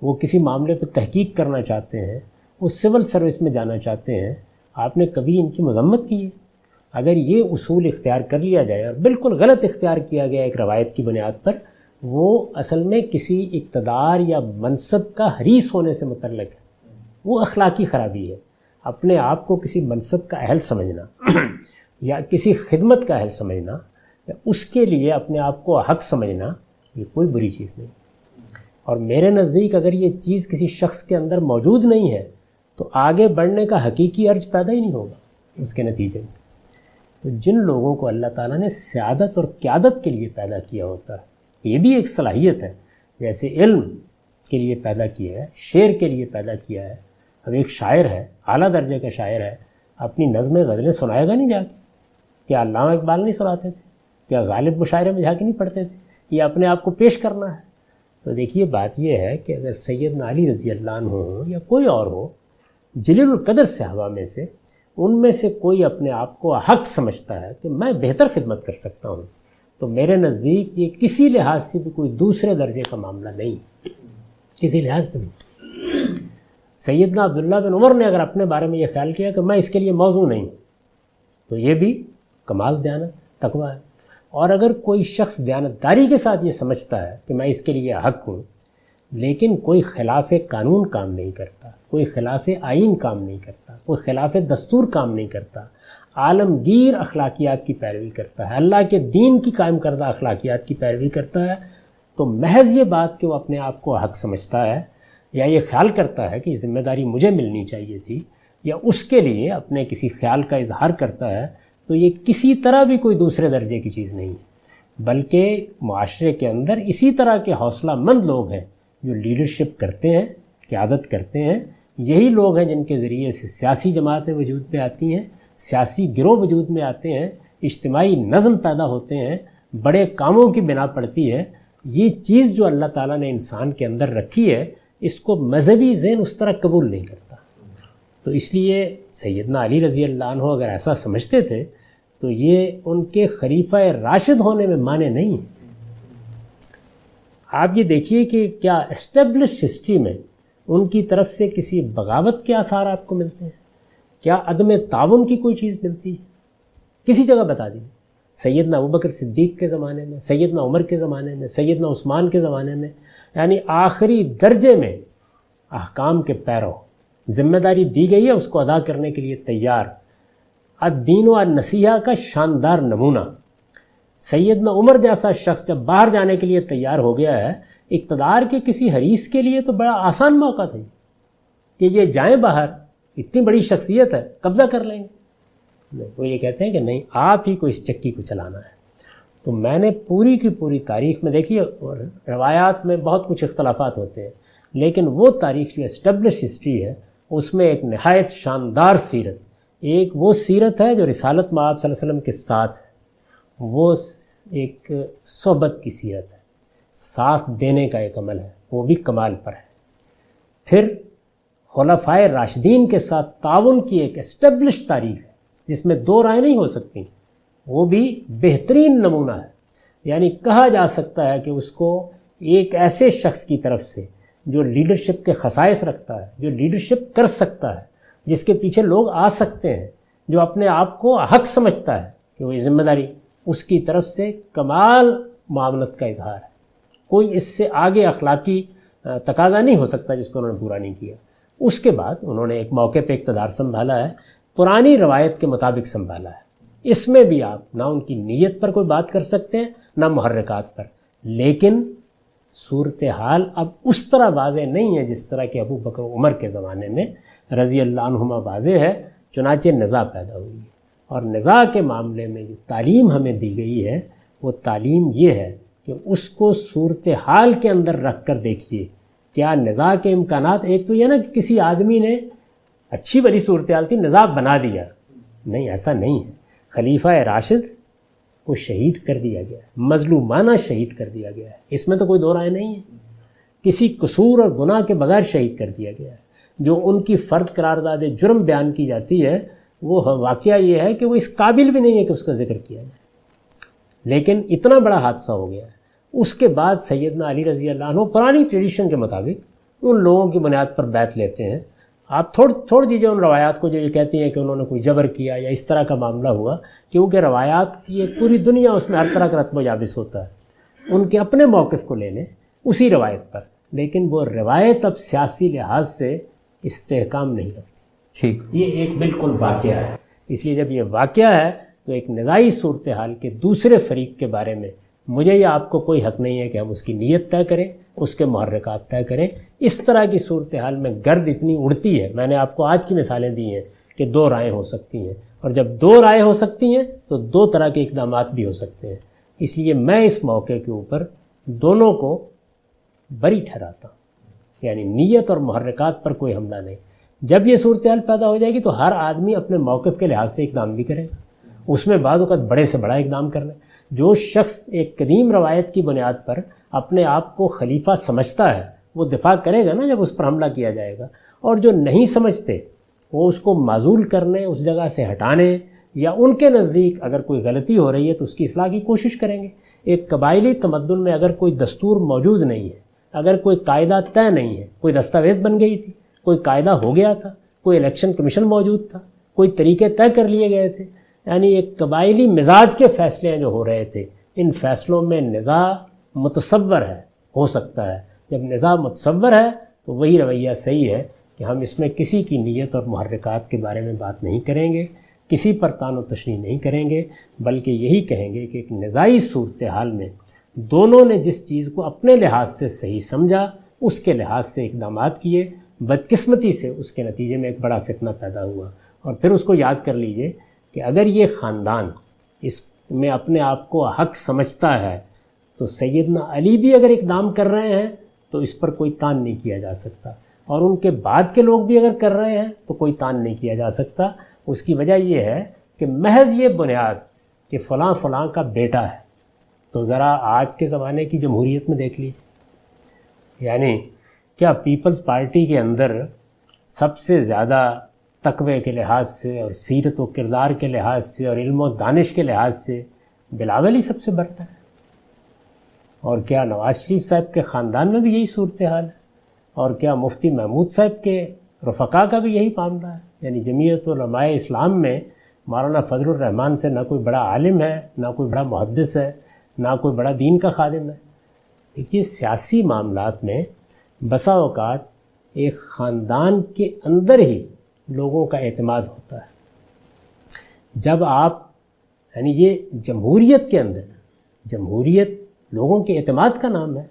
وہ کسی معاملے پہ تحقیق کرنا چاہتے ہیں، وہ سول سروس میں جانا چاہتے ہیں، آپ نے کبھی ان کی مذمت کی ہے؟ اگر یہ اصول اختیار کر لیا جائے اور بالکل غلط اختیار کیا گیا ایک روایت کی بنیاد پر، وہ اصل میں کسی اقتدار یا منصب کا حریص ہونے سے متعلق ہے. وہ اخلاقی خرابی ہے. اپنے آپ کو کسی منصب کا اہل سمجھنا یا کسی خدمت کا اہل سمجھنا یا اس کے لیے اپنے آپ کو حق سمجھنا، یہ کوئی بری چیز نہیں. اور میرے نزدیک اگر یہ چیز کسی شخص کے اندر موجود نہیں ہے تو آگے بڑھنے کا حقیقی ارج پیدا ہی نہیں ہوگا اس کے نتیجے میں. تو جن لوگوں کو اللہ تعالیٰ نے سیادت اور قیادت کے لیے پیدا کیا ہوتا ہے، یہ بھی ایک صلاحیت ہے، جیسے علم کے لیے پیدا کیا ہے، شعر کے لیے پیدا کیا ہے. اب ایک شاعر ہے، اعلیٰ درجے کا شاعر ہے، اپنی نظمیں غزلیں سنائے گا نہیں جا کے؟ کیا علامہ اقبال نہیں سناتے تھے؟ کیا غالب مشاعرے میں جا کے نہیں پڑھتے تھے؟ یہ اپنے آپ کو پیش کرنا ہے. تو دیکھیے بات یہ ہے کہ اگر سیدنا علی رضی اللہ عنہ ہو یا کوئی اور ہو جلیل القدر صحابہ میں سے، ان میں سے کوئی اپنے آپ کو حق سمجھتا ہے کہ میں بہتر خدمت کر سکتا ہوں، تو میرے نزدیک یہ کسی لحاظ سے بھی کوئی دوسرے درجے کا معاملہ نہیں، کسی لحاظ سے بھی. سیدنا عبداللہ بن عمر نے اگر اپنے بارے میں یہ خیال کیا کہ میں اس کے لیے موضوع نہیں ہوں، تو یہ بھی کمال دیانت تقویٰ ہے۔ اور اگر کوئی شخص دیانتداری کے ساتھ یہ سمجھتا ہے کہ میں اس کے لیے حق ہوں، لیکن کوئی خلاف قانون کام نہیں کرتا، کوئی خلاف آئین کام نہیں کرتا، کوئی خلاف دستور کام نہیں کرتا، عالمگیر اخلاقیات کی پیروی کرتا ہے، اللہ کے دین کی قائم کردہ اخلاقیات کی پیروی کرتا ہے، تو محض یہ بات کہ وہ اپنے آپ کو حق سمجھتا ہے یا یہ خیال کرتا ہے کہ یہ ذمہ داری مجھے ملنی چاہیے تھی، یا اس کے لیے اپنے کسی خیال کا اظہار کرتا ہے، تو یہ کسی طرح بھی کوئی دوسرے درجے کی چیز نہیں ہے، بلکہ معاشرے کے اندر اسی طرح کے حوصلہ مند لوگ ہیں جو لیڈرشپ کرتے ہیں، قیادت کرتے ہیں، یہی لوگ ہیں جن کے ذریعے سے سیاسی جماعتیں وجود میں آتی ہیں، سیاسی گروہ وجود میں آتے ہیں، اجتماعی نظم پیدا ہوتے ہیں، بڑے کاموں کی بنا پڑتی ہے۔ یہ چیز جو اللہ تعالیٰ نے انسان کے اندر رکھی ہے، اس کو مذہبی ذہن اس طرح قبول نہیں کرتا۔ تو اس لیے سیدنا علی رضی اللہ عنہ اگر ایسا سمجھتے تھے تو یہ ان کے خلیفہ راشد ہونے میں معنی نہیں ہے۔ آپ یہ دیکھیے کہ کیا اسٹیبلش ہسٹری میں ان کی طرف سے کسی بغاوت کے آثار آپ کو ملتے ہیں؟ کیا عدم تعاون کی کوئی چیز ملتی ہے؟ کسی جگہ بتا دیجیے۔ سیدنا ابوبکر صدیق کے زمانے میں، سیدنا عمر کے زمانے میں، سیدنا عثمان کے زمانے میں، یعنی آخری درجے میں احکام کے پیرو، ذمہ داری دی گئی ہے اس کو ادا کرنے کے لیے تیار، الدین و النصیحہ کا شاندار نمونہ۔ سیدنا عمر جیسا شخص جب باہر جانے کے لیے تیار ہو گیا ہے، اقتدار کے کسی حریص کے لیے تو بڑا آسان موقع تھا کہ یہ جائیں باہر، اتنی بڑی شخصیت ہے، قبضہ کر لیں گے۔ نہیں، وہ یہ کہتے ہیں کہ نہیں، آپ ہی کو اس چکی کو چلانا ہے۔ تو میں نے پوری کی پوری تاریخ میں دیکھی، اور روایات میں بہت کچھ اختلافات ہوتے ہیں، لیکن وہ تاریخ جو اسٹیبلش ہسٹری ہے اس میں ایک نہایت شاندار سیرت، ایک وہ سیرت ہے جو رسالت میں آپ صلی اللہ علیہ وسلم کے ساتھ ہے، وہ ایک صحبت کی سیرت ہے، ساتھ دینے کا ایک عمل ہے، وہ بھی کمال پر ہے۔ پھر خلفائے راشدین کے ساتھ تعاون کی ایک اسٹیبلش تاریخ ہے جس میں دو رائے نہیں ہو سکتی، وہ بھی بہترین نمونہ ہے۔ یعنی کہا جا سکتا ہے کہ اس کو ایک ایسے شخص کی طرف سے جو لیڈرشپ کے خصائص رکھتا ہے، جو لیڈرشپ کر سکتا ہے، جس کے پیچھے لوگ آ سکتے ہیں، جو اپنے آپ کو حق سمجھتا ہے کہ وہ ذمہ داری، اس کی طرف سے کمال معاونت کا اظہار ہے۔ کوئی اس سے آگے اخلاقی تقاضا نہیں ہو سکتا جس کو انہوں نے پورا نہیں کیا۔ اس کے بعد انہوں نے ایک موقع پہ اقتدار سنبھالا ہے، پرانی روایت کے مطابق سنبھالا ہے۔ اس میں بھی آپ نہ ان کی نیت پر کوئی بات کر سکتے ہیں، نہ محرکات پر، لیکن صورتحال اب اس طرح واضح نہیں ہے جس طرح کہ ابو بکر عمر کے زمانے میں رضی اللہ عنہما واضح ہے، چنانچہ نزاع پیدا ہوئی ہے۔ اور نزاع کے معاملے میں جو تعلیم ہمیں دی گئی ہے، وہ تعلیم یہ ہے کہ اس کو صورتحال کے اندر رکھ کر دیکھیے، کیا نزاع کے امکانات، ایک تو یہ نا کہ کسی آدمی نے اچھی بلی صورتحال تھی نزاع بنا دیا، نہیں، ایسا نہیں ہے۔ خلیفہ راشد کو شہید کر دیا گیا ہے، مظلومانہ شہید کر دیا گیا ہے، اس میں تو کوئی دو رائے نہیں ہے، کسی قصور اور گناہ کے بغیر شہید کر دیا گیا ہے۔ جو ان کی فرد قرارداد جرم بیان کی جاتی ہے، وہ واقعہ یہ ہے کہ وہ اس قابل بھی نہیں ہے کہ اس کا ذکر کیا جائے، لیکن اتنا بڑا حادثہ ہو گیا ہے۔ اس کے بعد سیدنا علی رضی اللہ عنہ پرانی ٹریڈیشن کے مطابق ان لوگوں کی بنیاد پر بیعت لیتے ہیں۔ آپ چھوڑ دیجیے ان روایات کو جو یہ کہتی ہیں کہ انہوں نے کوئی جبر کیا یا اس طرح کا معاملہ ہوا، کیونکہ روایات کی ایک پوری دنیا، اس میں ہر طرح کا رتب و یابس ہوتا ہے، ان کے اپنے موقف کو لے لیں اسی روایت پر، لیکن وہ روایت اب سیاسی لحاظ سے استحکام نہیں رکھتی۔ ٹھیک، یہ ایک بالکل واقعہ ہے۔ اس لیے جب یہ واقعہ ہے تو ایک نزاعی صورتحال کے دوسرے فریق کے بارے میں مجھے یا آپ کو کوئی حق نہیں ہے کہ ہم اس کی نیت طے کریں، اس کے محرکات طے کریں۔ اس طرح کی صورتحال میں گرد اتنی اڑتی ہے، میں نے آپ کو آج کی مثالیں دی ہیں کہ دو رائے ہو سکتی ہیں، اور جب دو رائے ہو سکتی ہیں تو دو طرح کے اقدامات بھی ہو سکتے ہیں۔ اس لیے میں اس موقع کے اوپر دونوں کو بری ٹھہراتا ہوں، یعنی نیت اور محرکات پر کوئی حملہ نہیں۔ جب یہ صورتحال پیدا ہو جائے گی تو ہر آدمی اپنے موقف کے لحاظ سے اقدام بھی کرے گا، اس میں بعض اوقات بڑے سے بڑا اقدام کرنا ہے۔ جو شخص ایک قدیم روایت کی بنیاد پر اپنے آپ کو خلیفہ سمجھتا ہے وہ دفاع کرے گا نا جب اس پر حملہ کیا جائے گا، اور جو نہیں سمجھتے وہ اس کو معزول کرنے، اس جگہ سے ہٹانے، یا ان کے نزدیک اگر کوئی غلطی ہو رہی ہے تو اس کی اصلاح کی کوشش کریں گے۔ ایک قبائلی تمدن میں اگر کوئی دستور موجود نہیں ہے، اگر کوئی قاعدہ طے نہیں ہے، کوئی دستاویز بن گئی تھی، کوئی قاعدہ ہو گیا تھا، کوئی الیکشن کمیشن موجود تھا، کوئی طریقے طے کر لیے گئے تھے. یعنی ایک قبائلی مزاج کے فیصلے جو ہو رہے تھے، ان فیصلوں میں نزاع متصور ہے، ہو سکتا ہے. جب نزاع متصور ہے تو وہی رویہ صحیح ہے کہ ہم اس میں کسی کی نیت اور محرکات کے بارے میں بات نہیں کریں گے، کسی پر طعن و تشنیع نہیں کریں گے، بلکہ یہی کہیں گے کہ ایک نزاعی صورتحال میں دونوں نے جس چیز کو اپنے لحاظ سے صحیح سمجھا اس کے لحاظ سے اقدامات کیے. بدقسمتی سے اس کے نتیجے میں ایک بڑا فتنہ پیدا ہوا. اور پھر اس کو یاد کر لیجئے کہ اگر یہ خاندان اس میں اپنے آپ کو حق سمجھتا ہے تو سیدنا علی بھی اگر اقدام کر رہے ہیں تو اس پر کوئی طعن نہیں کیا جا سکتا، اور ان کے بعد کے لوگ بھی اگر کر رہے ہیں تو کوئی طعن نہیں کیا جا سکتا. اس کی وجہ یہ ہے کہ محض یہ بنیاد کہ فلاں فلاں کا بیٹا ہے. تو ذرا آج کے زمانے کی جمہوریت میں دیکھ لیجیے، یعنی کیا پیپلز پارٹی کے اندر سب سے زیادہ تقوی کے لحاظ سے اور سیرت و کردار کے لحاظ سے اور علم و دانش کے لحاظ سے بلاول ہی سب سے برتر ہے؟ اور کیا نواز شریف صاحب کے خاندان میں بھی یہی صورتحال ہے؟ اور کیا مفتی محمود صاحب کے رفقا کا بھی یہی معاملہ ہے؟ یعنی جمعیت علماء اسلام میں مولانا فضل الرحمان سے نہ کوئی بڑا عالم ہے، نہ کوئی بڑا محدث ہے، نہ کوئی بڑا دین کا خادم ہے. دیکھیے سیاسی معاملات میں بسا اوقات ایک خاندان کے اندر ہی لوگوں کا اعتماد ہوتا ہے. جب آپ یعنی یہ جمہوریت کے اندر، جمہوریت لوگوں کے اعتماد کا نام ہے.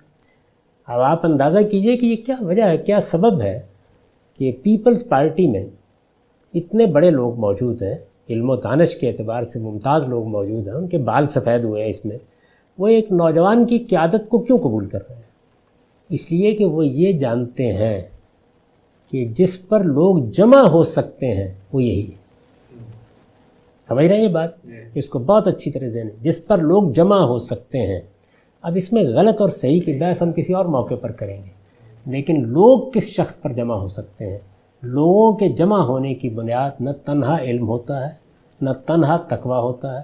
اب آپ اندازہ کیجئے کہ یہ کیا وجہ ہے، کیا سبب ہے کہ پیپلز پارٹی میں اتنے بڑے لوگ موجود ہیں، علم و دانش کے اعتبار سے ممتاز لوگ موجود ہیں، ان کے بال سفید ہوئے ہیں اس میں، وہ ایک نوجوان کی قیادت کو کیوں قبول کر رہے ہیں؟ اس لیے کہ وہ یہ جانتے ہیں کہ جس پر لوگ جمع ہو سکتے ہیں وہ یہی ہے. سمجھ رہے ہیں یہ بات؟ اس کو بہت اچھی طرح ذہن ہے، جس پر لوگ جمع ہو سکتے ہیں. اب اس میں غلط اور صحیح کی بحث ہم کسی اور موقع پر کریں گے، لیکن لوگ کس شخص پر جمع ہو سکتے ہیں؟ لوگوں کے جمع ہونے کی بنیاد نہ تنہا علم ہوتا ہے، نہ تنہا تقویٰ ہوتا ہے،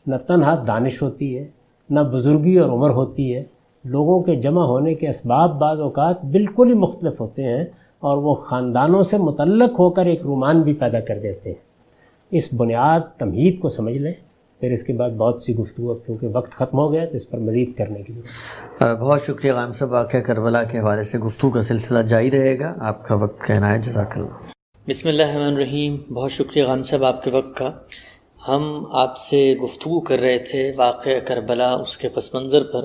نہ تنہا دانش ہوتی ہے، نہ بزرگی اور عمر ہوتی ہے. لوگوں کے جمع ہونے کے اسباب بعض اوقات بالکل ہی مختلف ہوتے ہیں، اور وہ خاندانوں سے متعلق ہو کر ایک رومان بھی پیدا کر دیتے ہیں. اس بنیاد تمہید کو سمجھ لیں. پھر اس کے بعد بہت سی گفتگو، کیونکہ وقت ختم ہو گیا تو اس پر مزید کرنے کی ضرورت ہے. بہت شکریہ غانم صاحب. واقعہ کربلا کے حوالے سے گفتگو کا سلسلہ جاری رہے گا. آپ کا وقت کہنا ہے. جزاک اللہ. بسم اللہ الرحمن الرحیم. بہت شکریہ غانم صاحب آپ کے وقت کا. ہم آپ سے گفتگو کر رہے تھے واقعہ کربلا، اس کے پس منظر پر،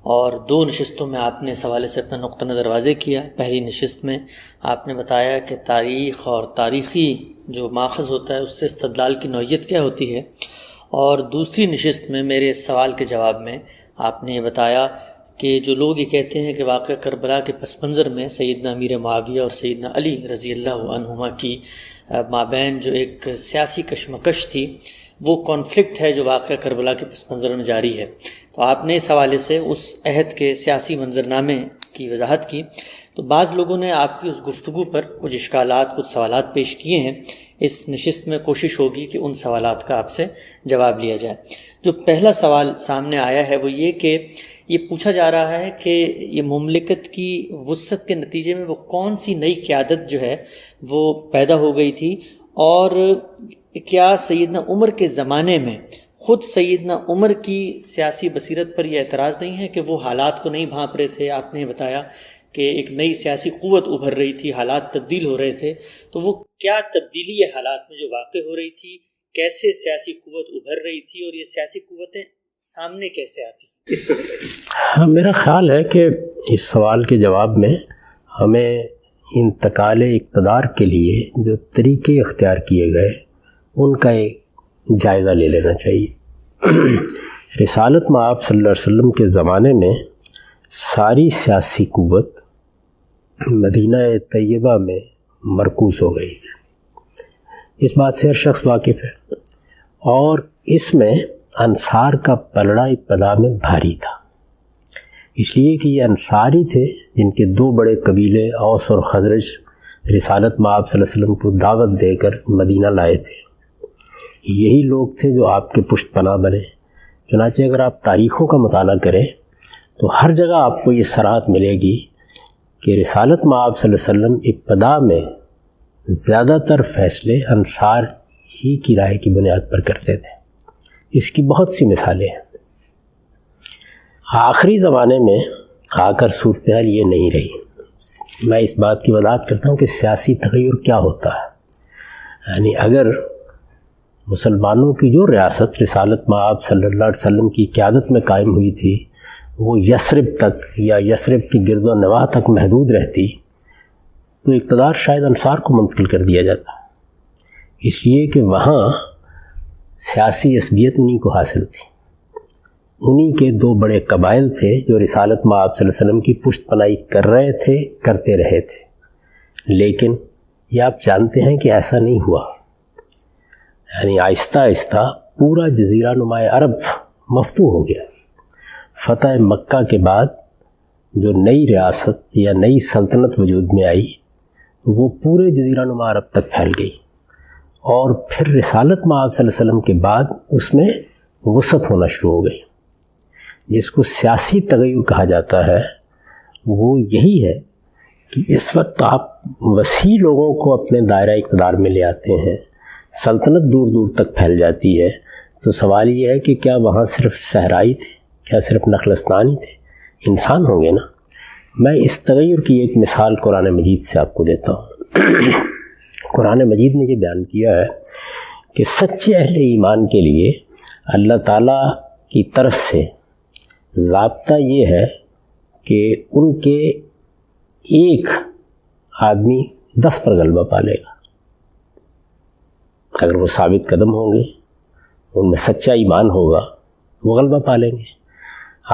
اور 2 نشستوں میں آپ نے اس حوالے سے اپنا نقطہ نظر واضح کیا. پہلی نشست میں آپ نے بتایا کہ تاریخ اور تاریخی جو ماخذ ہوتا ہے اس سے استدلال کی نوعیت کیا ہوتی ہے، اور دوسری نشست میں میرے اس سوال کے جواب میں آپ نے یہ بتایا کہ جو لوگ یہ کہتے ہیں کہ واقعہ کربلا کے پس منظر میں سیدنا امیر معاویہ اور سیدنا علی رضی اللہ عنہما کی مابین جو ایک سیاسی کشمکش تھی، وہ کانفلکٹ ہے جو واقعہ کربلا کے پس منظر میں جاری ہے. تو آپ نے اس حوالے سے اس عہد کے سیاسی منظرنامے کی وضاحت کی. تو بعض لوگوں نے آپ کی اس گفتگو پر کچھ اشکالات، کچھ سوالات پیش کیے ہیں. اس نشست میں کوشش ہوگی کہ ان سوالات کا آپ سے جواب لیا جائے. جو پہلا سوال سامنے آیا ہے وہ یہ کہ یہ پوچھا جا رہا ہے کہ یہ مملکت کی وسعت کے نتیجے میں وہ کون سی نئی قیادت جو ہے وہ پیدا ہو گئی تھی، اور کیا سیدنا عمر کے زمانے میں خود سیدنا عمر کی سیاسی بصیرت پر یہ اعتراض نہیں ہے کہ وہ حالات کو نہیں بھانپ رہے تھے. آپ نے بتایا کہ ایک نئی سیاسی قوت ابھر رہی تھی، حالات تبدیل ہو رہے تھے. تو وہ کیا تبدیلی ہے حالات میں جو واقع ہو رہی تھی، کیسے سیاسی قوت ابھر رہی تھی، اور یہ سیاسی قوتیں سامنے کیسے آتی؟ میرا خیال ہے کہ اس سوال کے جواب میں ہمیں انتقال اقتدار کے لیے جو طریقے اختیار کیے گئے ان کا ایک جائزہ لے لینا چاہیے. رسالت مآب صلی اللہ علیہ وسلم کے زمانے میں ساری سیاسی قوت مدینہ طیبہ میں مرکوز ہو گئی تھی. اس بات سے ہر شخص واقف ہے، اور اس میں انصار کا پلڑا ابتدا میں بھاری تھا، اس لیے کہ یہ انصاری تھے جن کے 2 بڑے قبیلے اوس اور خزرج رسالت مآب صلی اللہ علیہ وسلم کو دعوت دے کر مدینہ لائے تھے. یہی لوگ تھے جو آپ کے پشت پناہ بنے. چنانچہ اگر آپ تاریخوں کا مطالعہ کریں تو ہر جگہ آپ کو یہ صراحت ملے گی کہ رسالت مآب صلی اللہ علیہ وسلم ابتدا میں زیادہ تر فیصلے انصار ہی کی رائے کی بنیاد پر کرتے تھے. اس کی بہت سی مثالیں ہیں. آخری زمانے میں آ کر صورتحال یہ نہیں رہی. میں اس بات کی وضاحت کرتا ہوں کہ سیاسی تغیر کیا ہوتا ہے. یعنی اگر مسلمانوں کی جو ریاست رسالت مآب صلی اللہ علیہ وسلم کی قیادت میں قائم ہوئی تھی وہ یثرب تک یا یثرب کی گرد و نواح تک محدود رہتی تو اقتدار شاید انصار کو منتقل کر دیا جاتا، اس لیے کہ وہاں سیاسی عصبیت انہی کو حاصل تھی. انہی کے دو بڑے قبائل تھے جو رسالت مآب صلی اللہ علیہ وسلم کی پشت پناہی کر رہے تھے، کرتے رہے تھے. لیکن یہ آپ جانتے ہیں کہ ایسا نہیں ہوا. یعنی آہستہ آہستہ پورا جزیرہ نما عرب مفتوح ہو گیا. فتح مکہ کے بعد جو نئی ریاست یا نئی سلطنت وجود میں آئی وہ پورے جزیرہ نما عرب تک پھیل گئی، اور پھر رسالت مآب صلی اللہ علیہ وسلم کے بعد اس میں وسعت ہونا شروع ہو گئی. جس کو سیاسی تغیر کہا جاتا ہے وہ یہی ہے کہ اس وقت آپ وسیع لوگوں کو اپنے دائرہ اقتدار میں لے آتے ہیں، سلطنت دور دور تک پھیل جاتی ہے. تو سوال یہ ہے کہ کیا وہاں صرف صحرائی تھے، کیا صرف نخلستانی تھے؟ انسان ہوں گے نا. میں اس تغیر کی ایک مثال قرآن مجید سے آپ کو دیتا ہوں. قرآن مجید نے یہ بیان کیا ہے کہ سچے اہل ایمان کے لیے اللہ تعالیٰ کی طرف سے ضابطہ یہ ہے کہ ان کے ایک آدمی 10 پر غلبہ پا لے گا اگر وہ ثابت قدم ہوں گے، ان میں سچا ایمان ہوگا، وہ غلبہ پا لیں گے.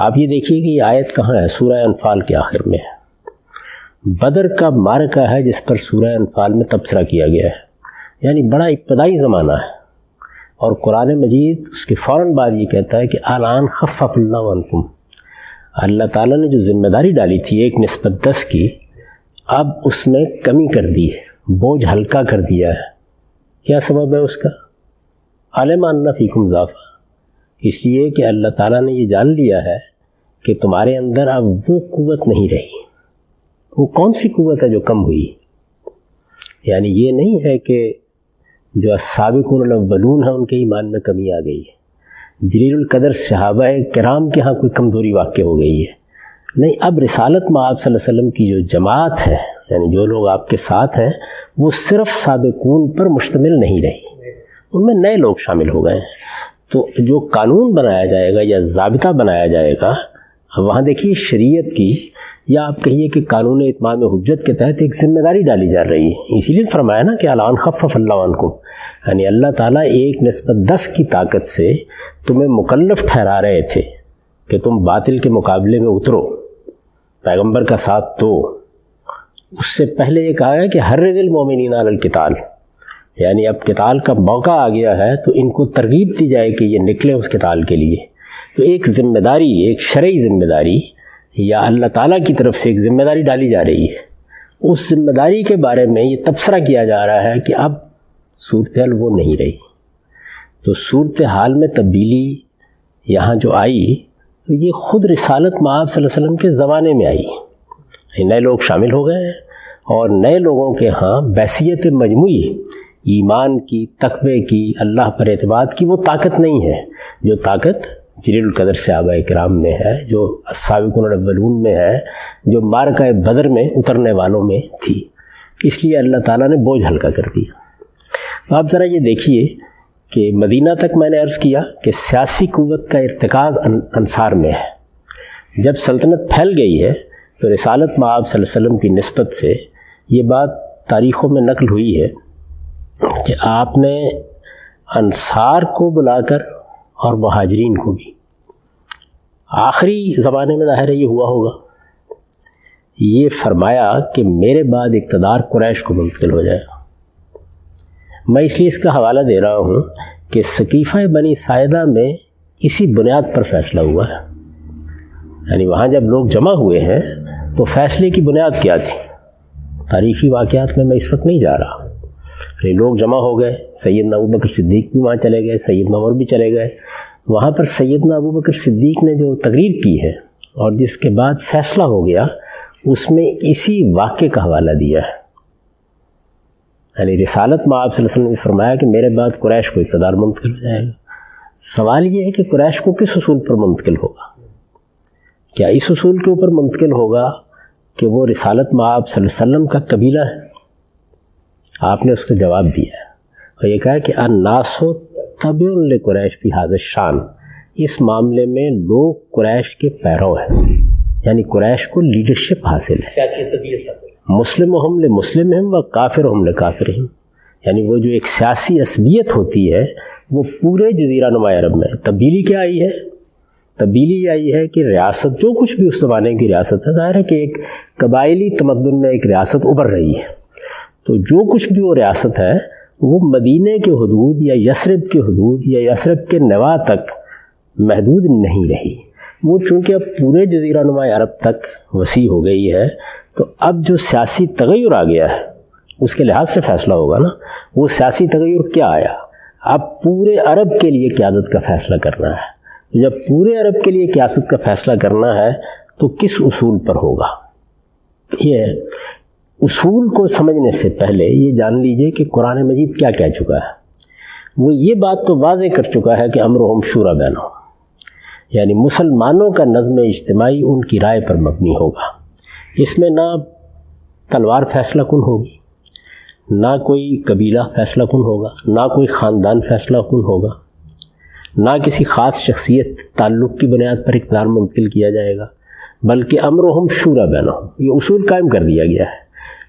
آپ یہ دیکھیے کہ یہ آیت کہاں ہے؟ سورہ انفال کے آخر میں ہے. بدر کا معرکہ ہے جس پر سورہ انفال میں تبصرہ کیا گیا ہے. یعنی بڑا ابتدائی زمانہ ہے، اور قرآن مجید اس کے فوراً بعد یہ کہتا ہے کہ الان خفف اللہ عنکم. اللہ تعالیٰ نے جو ذمہ داری ڈالی تھی 1:10 کی، اب اس میں کمی کر دی ہے، بوجھ ہلکا کر دیا ہے. کیا سبب ہے اس کا؟ علم ان فیکم ضعفا. اس لیے کہ اللہ تعالیٰ نے یہ جان لیا ہے کہ تمہارے اندر اب وہ قوت نہیں رہی. وہ کون سی قوت ہے جو کم ہوئی؟ یعنی یہ نہیں ہے کہ جو السابقون الاولون ہیں ان کے ایمان میں کمی آ گئی ہے، جلیل القدر صحابہ کرام کے ہاں کوئی کمزوری واقع ہو گئی ہے. نہیں، اب رسالت مآب صلی اللہ علیہ وسلم کی جو جماعت ہے، یعنی جو لوگ آپ کے ساتھ ہیں، وہ صرف سابقون پر مشتمل نہیں رہی، ان میں نئے لوگ شامل ہو گئے ہیں. تو جو قانون بنایا جائے گا یا ضابطہ بنایا جائے گا، وہاں دیکھیے شریعت کی یا آپ کہیے کہ قانون اتمام حجت کے تحت ایک ذمہ داری ڈالی جا رہی ہے. اسی لیے فرمایا نا کہ الان خفف اللہ عنکم. یعنی اللہ تعالیٰ 1:10 کی طاقت سے تمہیں مکلف ٹھہرا رہے تھے کہ تم باطل کے مقابلے میں اترو، پیغمبر کا ساتھ دو. اس سے پہلے یہ کہا ہے کہ حرض المومنین علی القتال. یعنی اب قتال کا موقع آ گیا ہے تو ان کو ترغیب دی جائے کہ یہ نکلیں اس قتال کے لیے. تو ایک ذمہ داری، ایک شرعی ذمہ داری یا اللہ تعالیٰ کی طرف سے ایک ذمہ داری ڈالی جا رہی ہے. اس ذمہ داری کے بارے میں یہ تبصرہ کیا جا رہا ہے کہ اب صورتحال وہ نہیں رہی. تو صورتحال میں تبدیلی یہاں جو آئی تو یہ خود رسالت مآب صلی اللہ علیہ وسلم کے زمانے میں آئی. نئے لوگ شامل ہو گئے ہیں، اور نئے لوگوں کے ہاں بحثیت مجموعی ایمان کی، تقوی کی، اللہ پر اعتماد کی وہ طاقت نہیں ہے جو طاقت جلیل القدر صحابہ کرام میں ہے، جو السابقون الاولون میں ہے، جو معرکہ بدر میں اترنے والوں میں تھی. اس لیے اللہ تعالیٰ نے بوجھ ہلکا کر دیا. آپ ذرا یہ دیکھیے کہ مدینہ تک میں نے عرض کیا کہ سیاسی قوت کا ارتکاز انصار میں ہے. جب سلطنت پھیل گئی ہے تو رسالت مآب صلی اللہ علیہ وسلم کی نسبت سے یہ بات تاریخوں میں نقل ہوئی ہے کہ آپ نے انصار کو بلا کر اور مہاجرین کو بھی، آخری زمانے میں ظاہر ہے یہ ہوا ہوگا، یہ فرمایا کہ میرے بعد اقتدار قریش کو منتقل ہو جائے گا. میں اس لیے اس کا حوالہ دے رہا ہوں کہ سقیفہ بنی ساعدہ میں اسی بنیاد پر فیصلہ ہوا ہے. یعنی وہاں جب لوگ جمع ہوئے ہیں تو فیصلے کی بنیاد کیا تھی؟ تاریخی واقعات میں اس وقت نہیں جا رہا. یعنی لوگ جمع ہو گئے، سیدنا ابوبکر صدیق بھی وہاں چلے گئے، سیدنا عمر بھی چلے گئے. وہاں پر سیدنا ابوبکر صدیق نے جو تقریر کی ہے اور جس کے بعد فیصلہ ہو گیا، اس میں اسی واقعے کا حوالہ دیا ہے. یعنی رسالت میں آپ صلی اللہ علیہ وسلم نے فرمایا کہ میرے بعد قریش کو اقتدار منتقل ہو جائے گا. سوال یہ ہے کہ قریش کو کس اصول پر منتقل ہوگا؟ کیا اس اصول کے اوپر منتقل ہوگا کہ وہ رسالت میں آپ صلی اللہ علیہ وسلم کا قبیلہ ہے؟ آپ نے اس کا جواب دیا ہے اور یہ کہا کہ الناس تبع لقریش فی ھذا الشان. اس معاملے میں لوگ قریش کے پیرو ہیں، یعنی قریش کو لیڈرشپ حاصل ہے. مسلمہم لمسلمہم و کافرہم لکافرہم، یعنی وہ جو ایک سیاسی عصبیت ہوتی ہے وہ پورے جزیرہ نما عرب میں. تبدیلی کیا آئی ہے؟ تبدیلی یہ آئی ہے کہ ریاست جو کچھ بھی اس زمانے کی ریاست ہے، ظاہر ہے کہ ایک قبائلی تمدن میں ایک ریاست ابھر رہی ہے، تو جو کچھ بھی وہ ریاست ہے وہ مدینے کے حدود یا یثرب کے حدود یا یثرب کے نواح تک محدود نہیں رہی. وہ چونکہ اب پورے جزیرہ نما عرب تک وسیع ہو گئی ہے، تو اب جو سیاسی تغیر آ گیا ہے اس کے لحاظ سے فیصلہ ہوگا نا. وہ سیاسی تغیر کیا آیا؟ اب پورے عرب کے لیے قیادت کا فیصلہ کرنا ہے. جب پورے عرب کے لیے قیادت کا فیصلہ کرنا ہے تو کس اصول پر ہوگا؟ یہ اصول کو سمجھنے سے پہلے یہ جان لیجئے کہ قرآن مجید کیا کہہ چکا ہے. وہ یہ بات تو واضح کر چکا ہے کہ امرہم شورا بینہم، یعنی مسلمانوں کا نظم اجتماعی ان کی رائے پر مبنی ہوگا. اس میں نہ تلوار فیصلہ کن ہوگی، نہ کوئی قبیلہ فیصلہ کن ہوگا، نہ کوئی خاندان فیصلہ کن ہوگا، نہ کسی خاص شخصیت تعلق کی بنیاد پر اقتدار منتقل کیا جائے گا، بلکہ امرہم شورا بینہم. یہ اصول قائم کر دیا گیا ہے،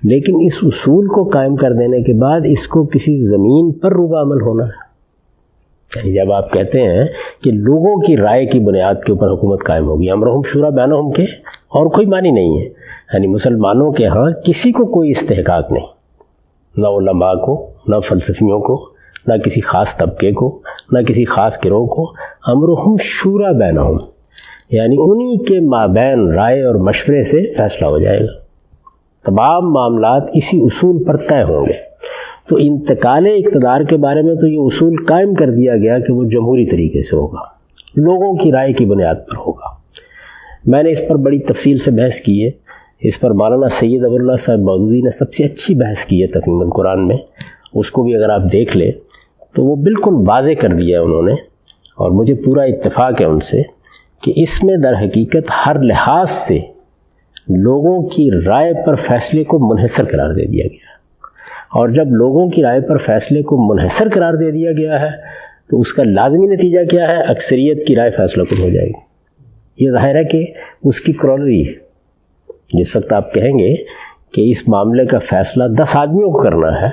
لیکن اس اصول کو قائم کر دینے کے بعد اس کو کسی زمین پر روبہ عمل ہونا ہے. یعنی جب آپ کہتے ہیں کہ لوگوں کی رائے کی بنیاد کے اوپر حکومت قائم ہوگی، امرہم شورا بینہم کے اور کوئی معنی نہیں ہے. یعنی مسلمانوں کے ہاں کسی کو کوئی استحقاق نہیں، نہ علماء کو، نہ فلسفیوں کو، نہ کسی خاص طبقے کو، نہ کسی خاص گروہ کو. امرہم شورا بینہم، یعنی انہی کے مابین رائے اور مشورے سے فیصلہ ہو جائے گا. تمام معاملات اسی اصول پر طے ہوں گے. تو انتقال اقتدار کے بارے میں تو یہ اصول قائم کر دیا گیا کہ وہ جمہوری طریقے سے ہوگا، لوگوں کی رائے کی بنیاد پر ہوگا. میں نے اس پر بڑی تفصیل سے بحث کی ہے. اس پر مولانا سید ابو اللہ صاحب مودودی نے سب سے اچھی بحث کی ہے تفہیم القرآن میں. اس کو بھی اگر آپ دیکھ لیں تو وہ بالکل واضح کر دیا ہے انہوں نے، اور مجھے پورا اتفاق ہے ان سے کہ اس میں در حقیقت ہر لحاظ سے لوگوں کی رائے پر فیصلے کو منحصر قرار دے دیا گیا ہے. اور جب لوگوں کی رائے پر فیصلے کو منحصر قرار دے دیا گیا ہے تو اس کا لازمی نتیجہ کیا ہے؟ اکثریت کی رائے فیصلہ کن ہو جائے گی. یہ ظاہر ہے کہ اس کی کرولری ہے. جس وقت آپ کہیں گے کہ اس معاملے کا فیصلہ 10 آدمیوں کو کرنا ہے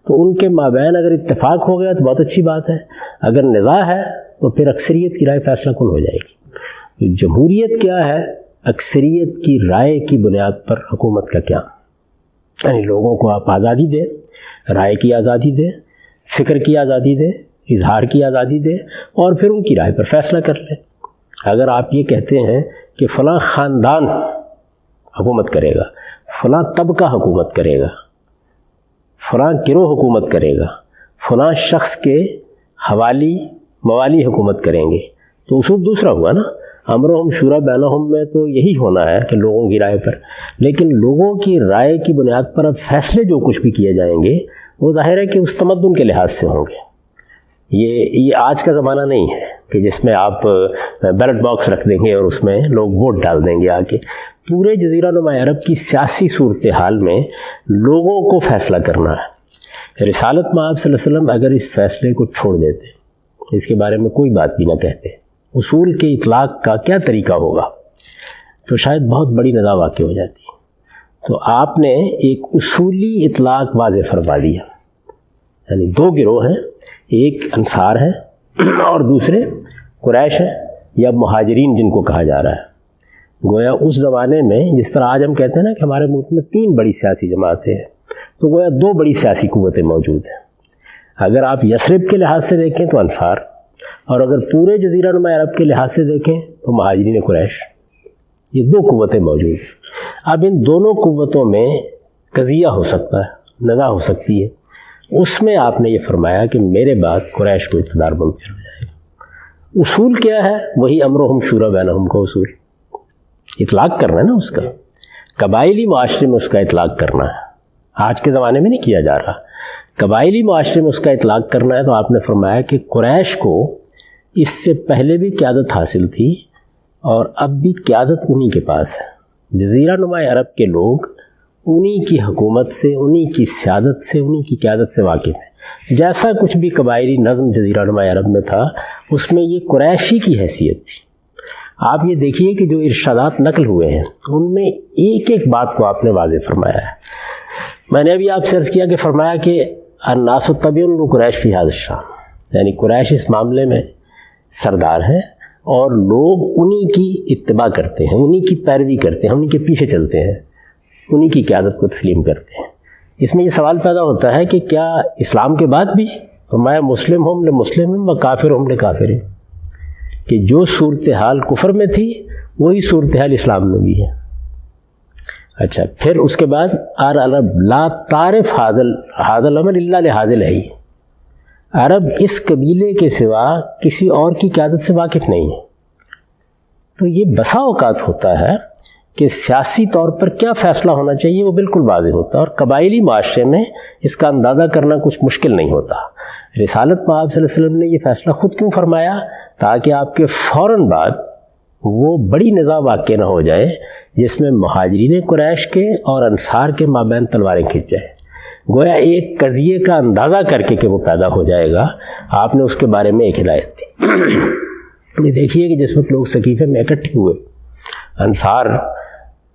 تو ان کے مابین اگر اتفاق ہو گیا تو بہت اچھی بات ہے. اگر نزاع ہے تو پھر اکثریت کی رائے فیصلہ کن ہو جائے گی. جمہوریت کیا ہے؟ اکثریت کی رائے کی بنیاد پر حکومت کا قیام. یعنی لوگوں کو آپ آزادی دیں، رائے کی آزادی دیں، فکر کی آزادی دیں، اظہار کی آزادی دیں، اور پھر ان کی رائے پر فیصلہ کر لیں. اگر آپ یہ کہتے ہیں کہ فلاں خاندان حکومت کرے گا، فلاں طبقہ حکومت کرے گا، فلاں گروہ حکومت کرے گا، فلاں شخص کے موالی حکومت کریں گے، تو اصول دوسرا ہوا نا. امرہم شورا بینہم میں تو یہی ہونا ہے کہ لوگوں کی رائے پر. لیکن لوگوں کی رائے کی بنیاد پر اب فیصلے جو کچھ بھی کیے جائیں گے وہ ظاہر ہے کہ اس تمدن کے لحاظ سے ہوں گے. یہ آج کا زمانہ نہیں ہے کہ جس میں آپ بیلٹ باکس رکھ دیں گے اور اس میں لوگ ووٹ ڈال دیں گے. آ کے پورے جزیرہ نما عرب کی سیاسی صورتحال میں لوگوں کو فیصلہ کرنا ہے. رسالت میں آپ صلی اللہ علیہ وسلم اگر اس فیصلے کو چھوڑ دیتے، اس کے بارے میں کوئی بات بھی نہ کہتے، اصول کے اطلاق کا کیا طریقہ ہوگا، تو شاید بہت بڑی نزاع واقع ہو جاتی. تو آپ نے ایک اصولی اطلاق واضح فرما دیا. یعنی 2 گروہ ہیں، ایک انصار ہیں اور دوسرے قریش ہیں یا مہاجرین جن کو کہا جا رہا ہے. گویا اس زمانے میں جس طرح آج ہم کہتے ہیں نا کہ ہمارے ملک میں 3 بڑی سیاسی جماعتیں ہیں، تو گویا 2 بڑی سیاسی قوتیں موجود ہیں. اگر آپ یثرب کے لحاظ سے دیکھیں تو انصار، اور اگر پورے جزیرہ نما عرب کے لحاظ سے دیکھیں تو مہاجرین قریش. یہ 2 قوتیں موجود ہیں. اب ان دونوں قوتوں میں قضیہ ہو سکتا ہے، نزاع ہو سکتی ہے. اس میں آپ نے یہ فرمایا کہ میرے بعد قریش کو اقتدار منتقل ہو جائے گا. اصول کیا ہے؟ وہی امرہم شورا بینہم کا اصول. اطلاق کرنا ہے نا اس کا. قبائلی معاشرے میں اس کا اطلاق کرنا ہے، آج کے زمانے میں نہیں کیا جا رہا، قبائلی معاشرے میں اس کا اطلاق کرنا ہے، تو آپ نے فرمایا کہ قریش کو اس سے پہلے بھی قیادت حاصل تھی اور اب بھی قیادت انہی کے پاس ہے۔ جزیرہ نما عرب کے لوگ انہی کی حکومت سے، انہی کی سیادت سے، انہی کی قیادت سے واقف ہیں۔ جیسا کچھ بھی قبائلی نظم جزیرہ نما عرب میں تھا، اس میں یہ قریشی کی حیثیت تھی۔ آپ یہ دیکھیے کہ جو ارشادات نقل ہوئے ہیں ان میں ایک ایک بات کو آپ نے واضح فرمایا ہے۔ میں نے ابھی آپ سے عرض کیا کہ فرمایا کہ الناس تبع قریش فی ھذا الشأن، یعنی قریش اس معاملے میں سردار ہیں اور لوگ انہی کی اتباع کرتے ہیں، انہی کی پیروی کرتے ہیں، انہی کے پیچھے چلتے ہیں، انہی کی قیادت کو تسلیم کرتے ہیں۔ اس میں یہ سوال پیدا ہوتا ہے کہ کیا اسلام کے بعد بھی فرمایا مسلم ہم لمسلم و کافر ہم لکافر، کہ جو صورتحال کفر میں تھی وہی صورتحال اسلام میں بھی ہے۔ اچھا، پھر اس کے بعد عرب لا تعرف حاضل الامر الا لحاظ الہی، عرب اس قبیلے کے سوا کسی اور کی قیادت سے واقف نہیں ہے۔ تو یہ بسا اوقات ہوتا ہے کہ سیاسی طور پر کیا فیصلہ ہونا چاہیے وہ بالکل واضح ہوتا ہے، اور قبائلی معاشرے میں اس کا اندازہ کرنا کچھ مشکل نہیں ہوتا۔ رسالت میں آپ صلی اللہ علیہ وسلم نے یہ فیصلہ خود کیوں فرمایا؟ تاکہ آپ کے فوراً بعد وہ بڑی نزاع واقع نہ ہو جائے جس میں مہاجرین قریش کے اور انصار کے مابین تلواریں کھنچ جائیں۔ گویا ایک قضیے کا اندازہ کر کے کہ وہ پیدا ہو جائے گا، آپ نے اس کے بارے میں ایک ہدایت دی۔ یہ دیکھیے کہ جس وقت لوگ سقیفے میں اکٹھے ہوئے، انصار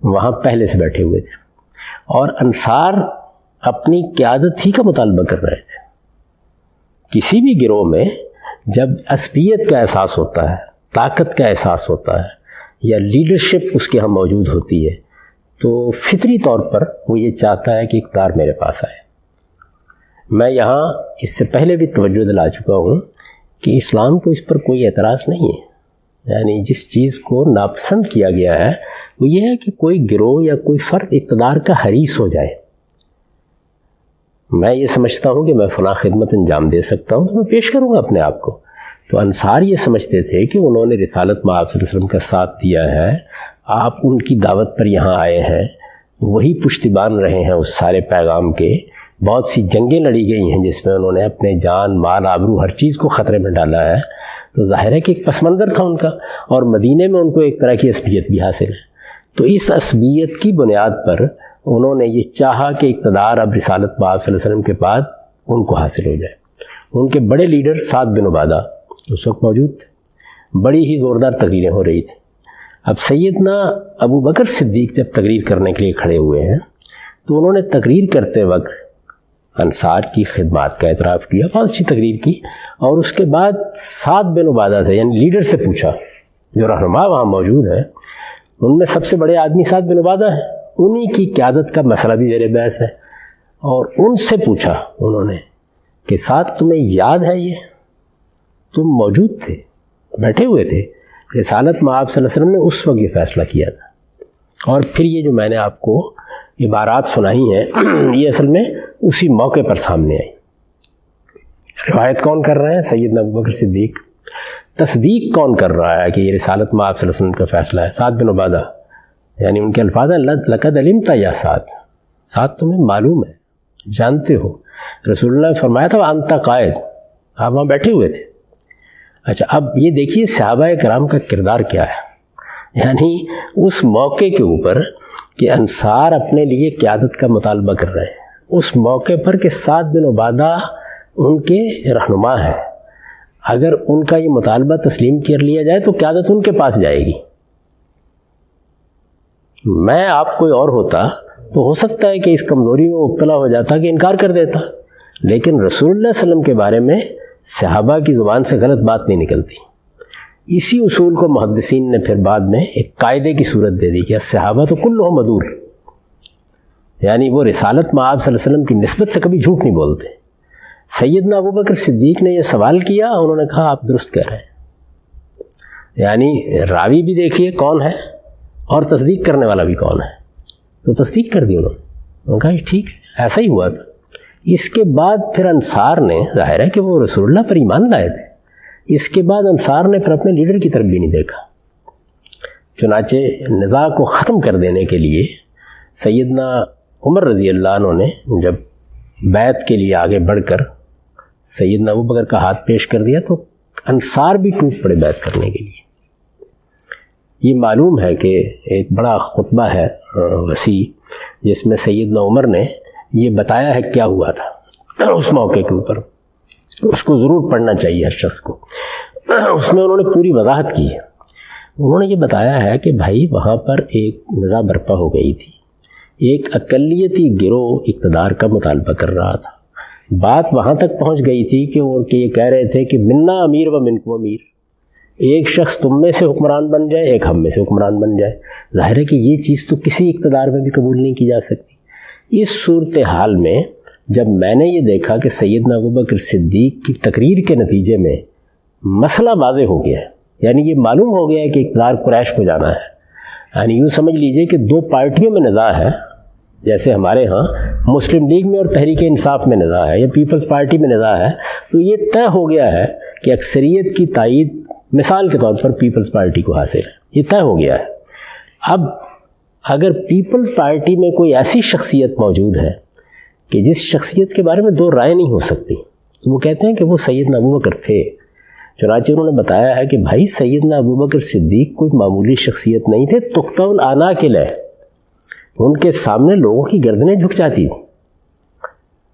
وہاں پہلے سے بیٹھے ہوئے تھے اور انصار اپنی قیادت ہی کا مطالبہ کر رہے تھے۔ کسی بھی گروہ میں جب عصبیت کا احساس ہوتا ہے، طاقت کا احساس ہوتا ہے یا لیڈرشپ اس کے ہاں موجود ہوتی ہے، تو فطری طور پر وہ یہ چاہتا ہے کہ اقتدار میرے پاس آئے۔ میں یہاں اس سے پہلے بھی توجہ دلا چکا ہوں کہ اسلام کو اس پر کوئی اعتراض نہیں ہے، یعنی جس چیز کو ناپسند کیا گیا ہے وہ یہ ہے کہ کوئی گروہ یا کوئی فرد اقتدار کا حریص ہو جائے۔ میں یہ سمجھتا ہوں کہ میں فلاں خدمت انجام دے سکتا ہوں تو میں پیش کروں گا اپنے آپ کو۔ تو انصار یہ سمجھتے تھے کہ انہوں نے رسالت میں آپ صلی اللہ علیہ وسلم کا ساتھ دیا ہے، آپ ان کی دعوت پر یہاں آئے ہیں، وہی پشتیبان رہے ہیں اس سارے پیغام کے، بہت سی جنگیں لڑی گئی ہیں جس میں انہوں نے اپنے جان مال آبرو ہر چیز کو خطرے میں ڈالا ہے، تو ظاہر ہے کہ ایک پس منظر تھا ان کا، اور مدینے میں ان کو ایک طرح کی عصبیت بھی حاصل ہے۔ تو اس عصبیت کی بنیاد پر انہوں نے یہ چاہا کہ اقتدار اب رسالت میں آپ صلی اللہ علیہ وسلم کے بعد ان کو حاصل ہو جائے۔ ان کے بڑے لیڈر سعد بن عبادہ اس وقت موجود تھے، بڑی ہی زوردار تقریریں ہو رہی تھیں۔ اب سیدنا ابو بکر صدیق جب تقریر کرنے کے لیے کھڑے ہوئے ہیں تو انہوں نے تقریر کرتے وقت انصار کی خدمات کا اعتراف کیا، بہت اچھی تقریر کی، اور اس کے بعد سعد بن عبادہ سے یعنی لیڈر سے پوچھا، جو رہنما وہاں موجود ہے ان میں سب سے بڑے آدمی سعد بن عبادہ ہیں، انہی کی قیادت کا مسئلہ بھی زیر بحث ہے، اور ان سے پوچھا انہوں نے کہ سعد تمہیں یاد ہے یہ تم موجود تھے، بیٹھے ہوئے تھے، رسالت میں آپ صلی اللہ علیہ وسلم نے اس وقت یہ فیصلہ کیا تھا۔ اور پھر یہ جو میں نے آپ کو عبارات سنائی ہیں یہ اصل میں اسی موقع پر سامنے آئی۔ روایت کون کر رہے ہیں؟ سیدنا ابو بکر صدیق۔ تصدیق کون کر رہا ہے کہ یہ رسالت میں آپ صلی اللہ علیہ وسلم کا فیصلہ ہے؟ سعد بن عبادہ، یعنی ان کے الفاظ ہیں لقد علمت یا سعد تمہیں معلوم ہے، جانتے ہو۔ رسول اللہ نے فرمایا تھا انت قائد، آپ وہاں بیٹھے ہوئے تھے۔ اچھا، اب یہ دیکھیے صحابہ کرام کا کردار کیا ہے، یعنی اس موقع کے اوپر کہ انصار اپنے لیے قیادت کا مطالبہ کر رہے ہیں، اس موقع پر کہ سعد بن عبادہ ان کے رہنما ہیں، اگر ان کا یہ مطالبہ تسلیم کر لیا جائے تو قیادت ان کے پاس جائے گی۔ میں آپ کوئی اور ہوتا تو ہو سکتا ہے کہ اس کمزوری میں مبتلا ہو جاتا کہ انکار کر دیتا، لیکن رسول اللہ صلی اللہ علیہ وسلم کے بارے میں صحابہ کی زبان سے غلط بات نہیں نکلتی۔ اسی اصول کو محدثین نے پھر بعد میں ایک قاعدے کی صورت دے دی کہ صحابہ تو کلہم عدول، یعنی وہ رسالت میں آپ صلی اللہ علیہ وسلم کی نسبت سے کبھی جھوٹ نہیں بولتے۔ سیدنا ابو بکر صدیق نے یہ سوال کیا، انہوں نے کہا آپ درست کہہ رہے ہیں، یعنی راوی بھی دیکھیے کون ہے اور تصدیق کرنے والا بھی کون ہے، تو تصدیق کر دی انہوں نے کہا ٹھیک ہے ایسا ہی ہوا تھا۔ اس کے بعد پھر انصار نے، ظاہر ہے کہ وہ رسول اللہ پر ایمان لائے تھے، اس کے بعد انصار نے پھر اپنے لیڈر کی طرف بھی نہیں دیکھا۔ چنانچہ نزاع کو ختم کر دینے کے لیے سیدنا عمر رضی اللہ عنہ نے جب بیعت کے لیے آگے بڑھ کر سیدنا ابوبکر کا ہاتھ پیش کر دیا تو انصار بھی ٹوٹ پڑے بیعت کرنے کے لیے۔ یہ معلوم ہے کہ ایک بڑا خطبہ ہے وسیع جس میں سیدنا عمر نے یہ بتایا ہے کیا ہوا تھا اس موقع کے اوپر، اس کو ضرور پڑھنا چاہیے ہر شخص کو۔ اس میں انہوں نے پوری وضاحت کی ہے۔ انہوں نے یہ بتایا ہے کہ بھائی وہاں پر ایک نزاع برپا ہو گئی تھی، ایک اقلیتی گروہ اقتدار کا مطالبہ کر رہا تھا، بات وہاں تک پہنچ گئی تھی کہ وہ یہ کہہ رہے تھے کہ منا امیر و منکم امیر، ایک شخص تم میں سے حکمران بن جائے، ایک ہم میں سے حکمران بن جائے۔ ظاہر ہے کہ یہ چیز تو کسی اقتدار میں بھی قبول نہیں کی جا سکتی۔ اس صورتحال میں جب میں نے یہ دیکھا کہ سیدنا ابوبکر صدیق کی تقریر کے نتیجے میں مسئلہ واضح ہو گیا ہے، یعنی یہ معلوم ہو گیا ہے کہ اقتدار قریش کو جانا ہے، یعنی یوں سمجھ لیجئے کہ دو پارٹیوں میں نزاع ہے، جیسے ہمارے ہاں مسلم لیگ میں اور تحریک انصاف میں نزاع ہے یا پیپلز پارٹی میں نزاع ہے، تو یہ طے ہو گیا ہے کہ اکثریت کی تائید مثال کے طور پر پیپلز پارٹی کو حاصل ہے، یہ طے ہو گیا ہے۔ اب اگر پیپلز پارٹی میں کوئی ایسی شخصیت موجود ہے کہ جس شخصیت کے بارے میں دو رائے نہیں ہو سکتی، تو وہ کہتے ہیں کہ وہ سیدنا ابوبکر تھے۔ چنانچہ انہوں نے بتایا ہے کہ بھائی سیدنا ابوبکر صدیق کوئی معمولی شخصیت نہیں تھے، تختہ العناق ہے، ان کے سامنے لوگوں کی گردنیں جھک جاتی تھیں۔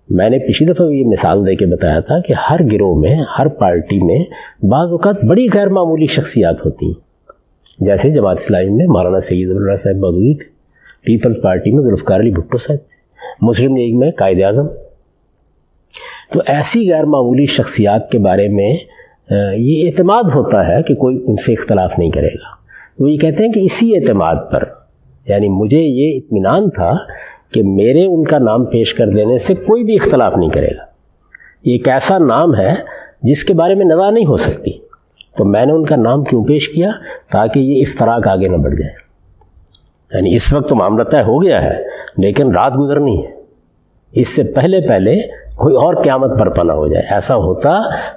میں نے پچھلی دفعہ یہ مثال دے کے بتایا تھا کہ ہر گروہ میں، ہر پارٹی میں بعض اوقات بڑی غیر معمولی شخصیات ہوتی ہیں، جیسے جماعت اسلامی میں مولانا سید اللہ صاحب مودودی تھے، پیپلز پارٹی میں ذوالفقار علی بھٹو صاحب تھے، مسلم لیگ میں قائد اعظم۔ تو ایسی غیر معمولی شخصیات کے بارے میں یہ اعتماد ہوتا ہے کہ کوئی ان سے اختلاف نہیں کرے گا۔ وہ یہ کہتے ہیں کہ اسی اعتماد پر، یعنی مجھے یہ اطمینان تھا کہ میرے ان کا نام پیش کر دینے سے کوئی بھی اختلاف نہیں کرے گا، یہ ایک ایسا نام ہے جس کے بارے میں نزاع نہیں ہو سکتی، تو میں نے ان کا نام کیوں پیش کیا؟ تاکہ یہ افتراق آگے نہ بڑھ جائے۔ یعنی اس وقت تو معاملہ طے ہو گیا ہے، لیکن رات گزرنی ہے، اس سے پہلے کوئی اور قیامت برپا نہ ہو جائے۔ ایسا ہوتا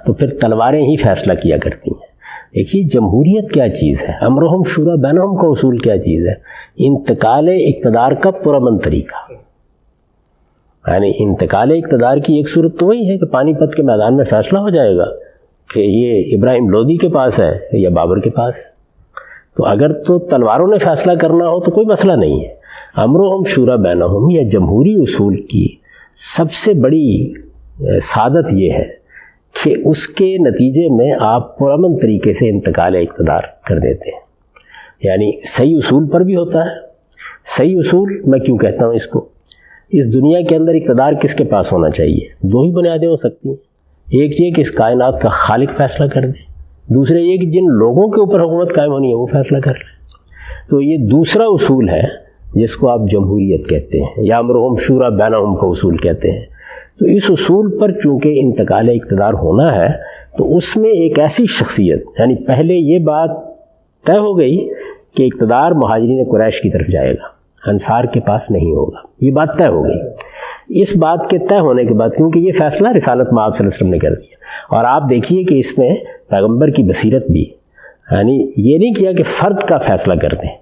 تو پھر تلواریں ہی فیصلہ کیا کرتی ہیں۔ دیکھیے جمہوریت کیا چیز ہے، امرہم شورا بینہم کا اصول کیا چیز ہے؟ انتقال اقتدار کا پرامن طریقہ، یعنی انتقال اقتدار کی ایک صورت تو وہی ہے کہ پانی پت کے میدان میں فیصلہ ہو جائے گا کہ یہ ابراہیم لودھی کے پاس ہے یا بابر کے پاس ہے۔ تو اگر تو تلواروں نے فیصلہ کرنا ہو تو کوئی مسئلہ نہیں ہے۔ امرہم شورا بینہم یا جمہوری اصول کی سب سے بڑی سعادت یہ ہے کہ اس کے نتیجے میں آپ پرامن طریقے سے انتقال اقتدار کر دیتے ہیں، یعنی صحیح اصول پر بھی ہوتا ہے۔ صحیح اصول میں کیوں کہتا ہوں اس کو؟ اس دنیا کے اندر اقتدار کس کے پاس ہونا چاہیے؟ دو ہی بنیادیں ہو سکتی ہیں، ایک یہ کہ اس کائنات کا خالق فیصلہ کر دے، دوسرے یہ کہ جن لوگوں کے اوپر حکومت قائم ہونی ہے وہ فیصلہ کر لیں۔ تو یہ دوسرا اصول ہے جس کو آپ جمہوریت کہتے ہیں یا امرہم شورا بینہم کا اصول کہتے ہیں۔ تو اس اصول پر چونکہ انتقال اقتدار ہونا ہے تو اس میں ایک ایسی شخصیت، یعنی پہلے یہ بات طے ہو گئی کہ اقتدار مہاجرین قریش کی طرف جائے گا، انصار کے پاس نہیں ہوگا، یہ بات طے ہو گئی۔ اس بات کے طے ہونے کے بعد کیونکہ یہ فیصلہ رسالت مآب صلی اللہ علیہ وسلم نے کر دیا، اور آپ دیکھیے کہ اس میں پیغمبر کی بصیرت بھی، یعنی یہ نہیں کیا کہ فرد کا فیصلہ کر دیں،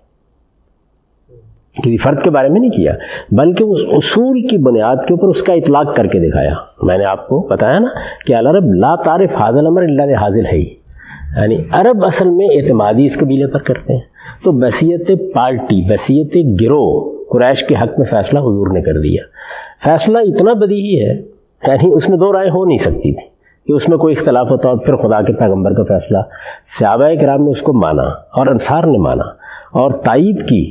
کسی فرد کے بارے میں نہیں کیا، بلکہ اس اصول کی بنیاد کے اوپر اس کا اطلاق کر کے دکھایا۔ میں نے آپ کو بتایا نا کہ العرب لا تعرف حاضل الامر الا لحاضل ہے، یعنی عرب اصل میں اعتمادی اس قبیلے پر کرتے ہیں۔ تو بصیت پارٹی، بصیت گروہ قریش کے حق میں فیصلہ حضور نے کر دیا۔ فیصلہ اتنا بدیہی ہے، یعنی اس میں دو رائے ہو نہیں سکتی تھی کہ اس میں کوئی اختلاف ہوتا، اور پھر خدا کے پیغمبر کا فیصلہ، صحابہ کرام نے اس کو مانا اور انصار نے مانا اور تائید کی،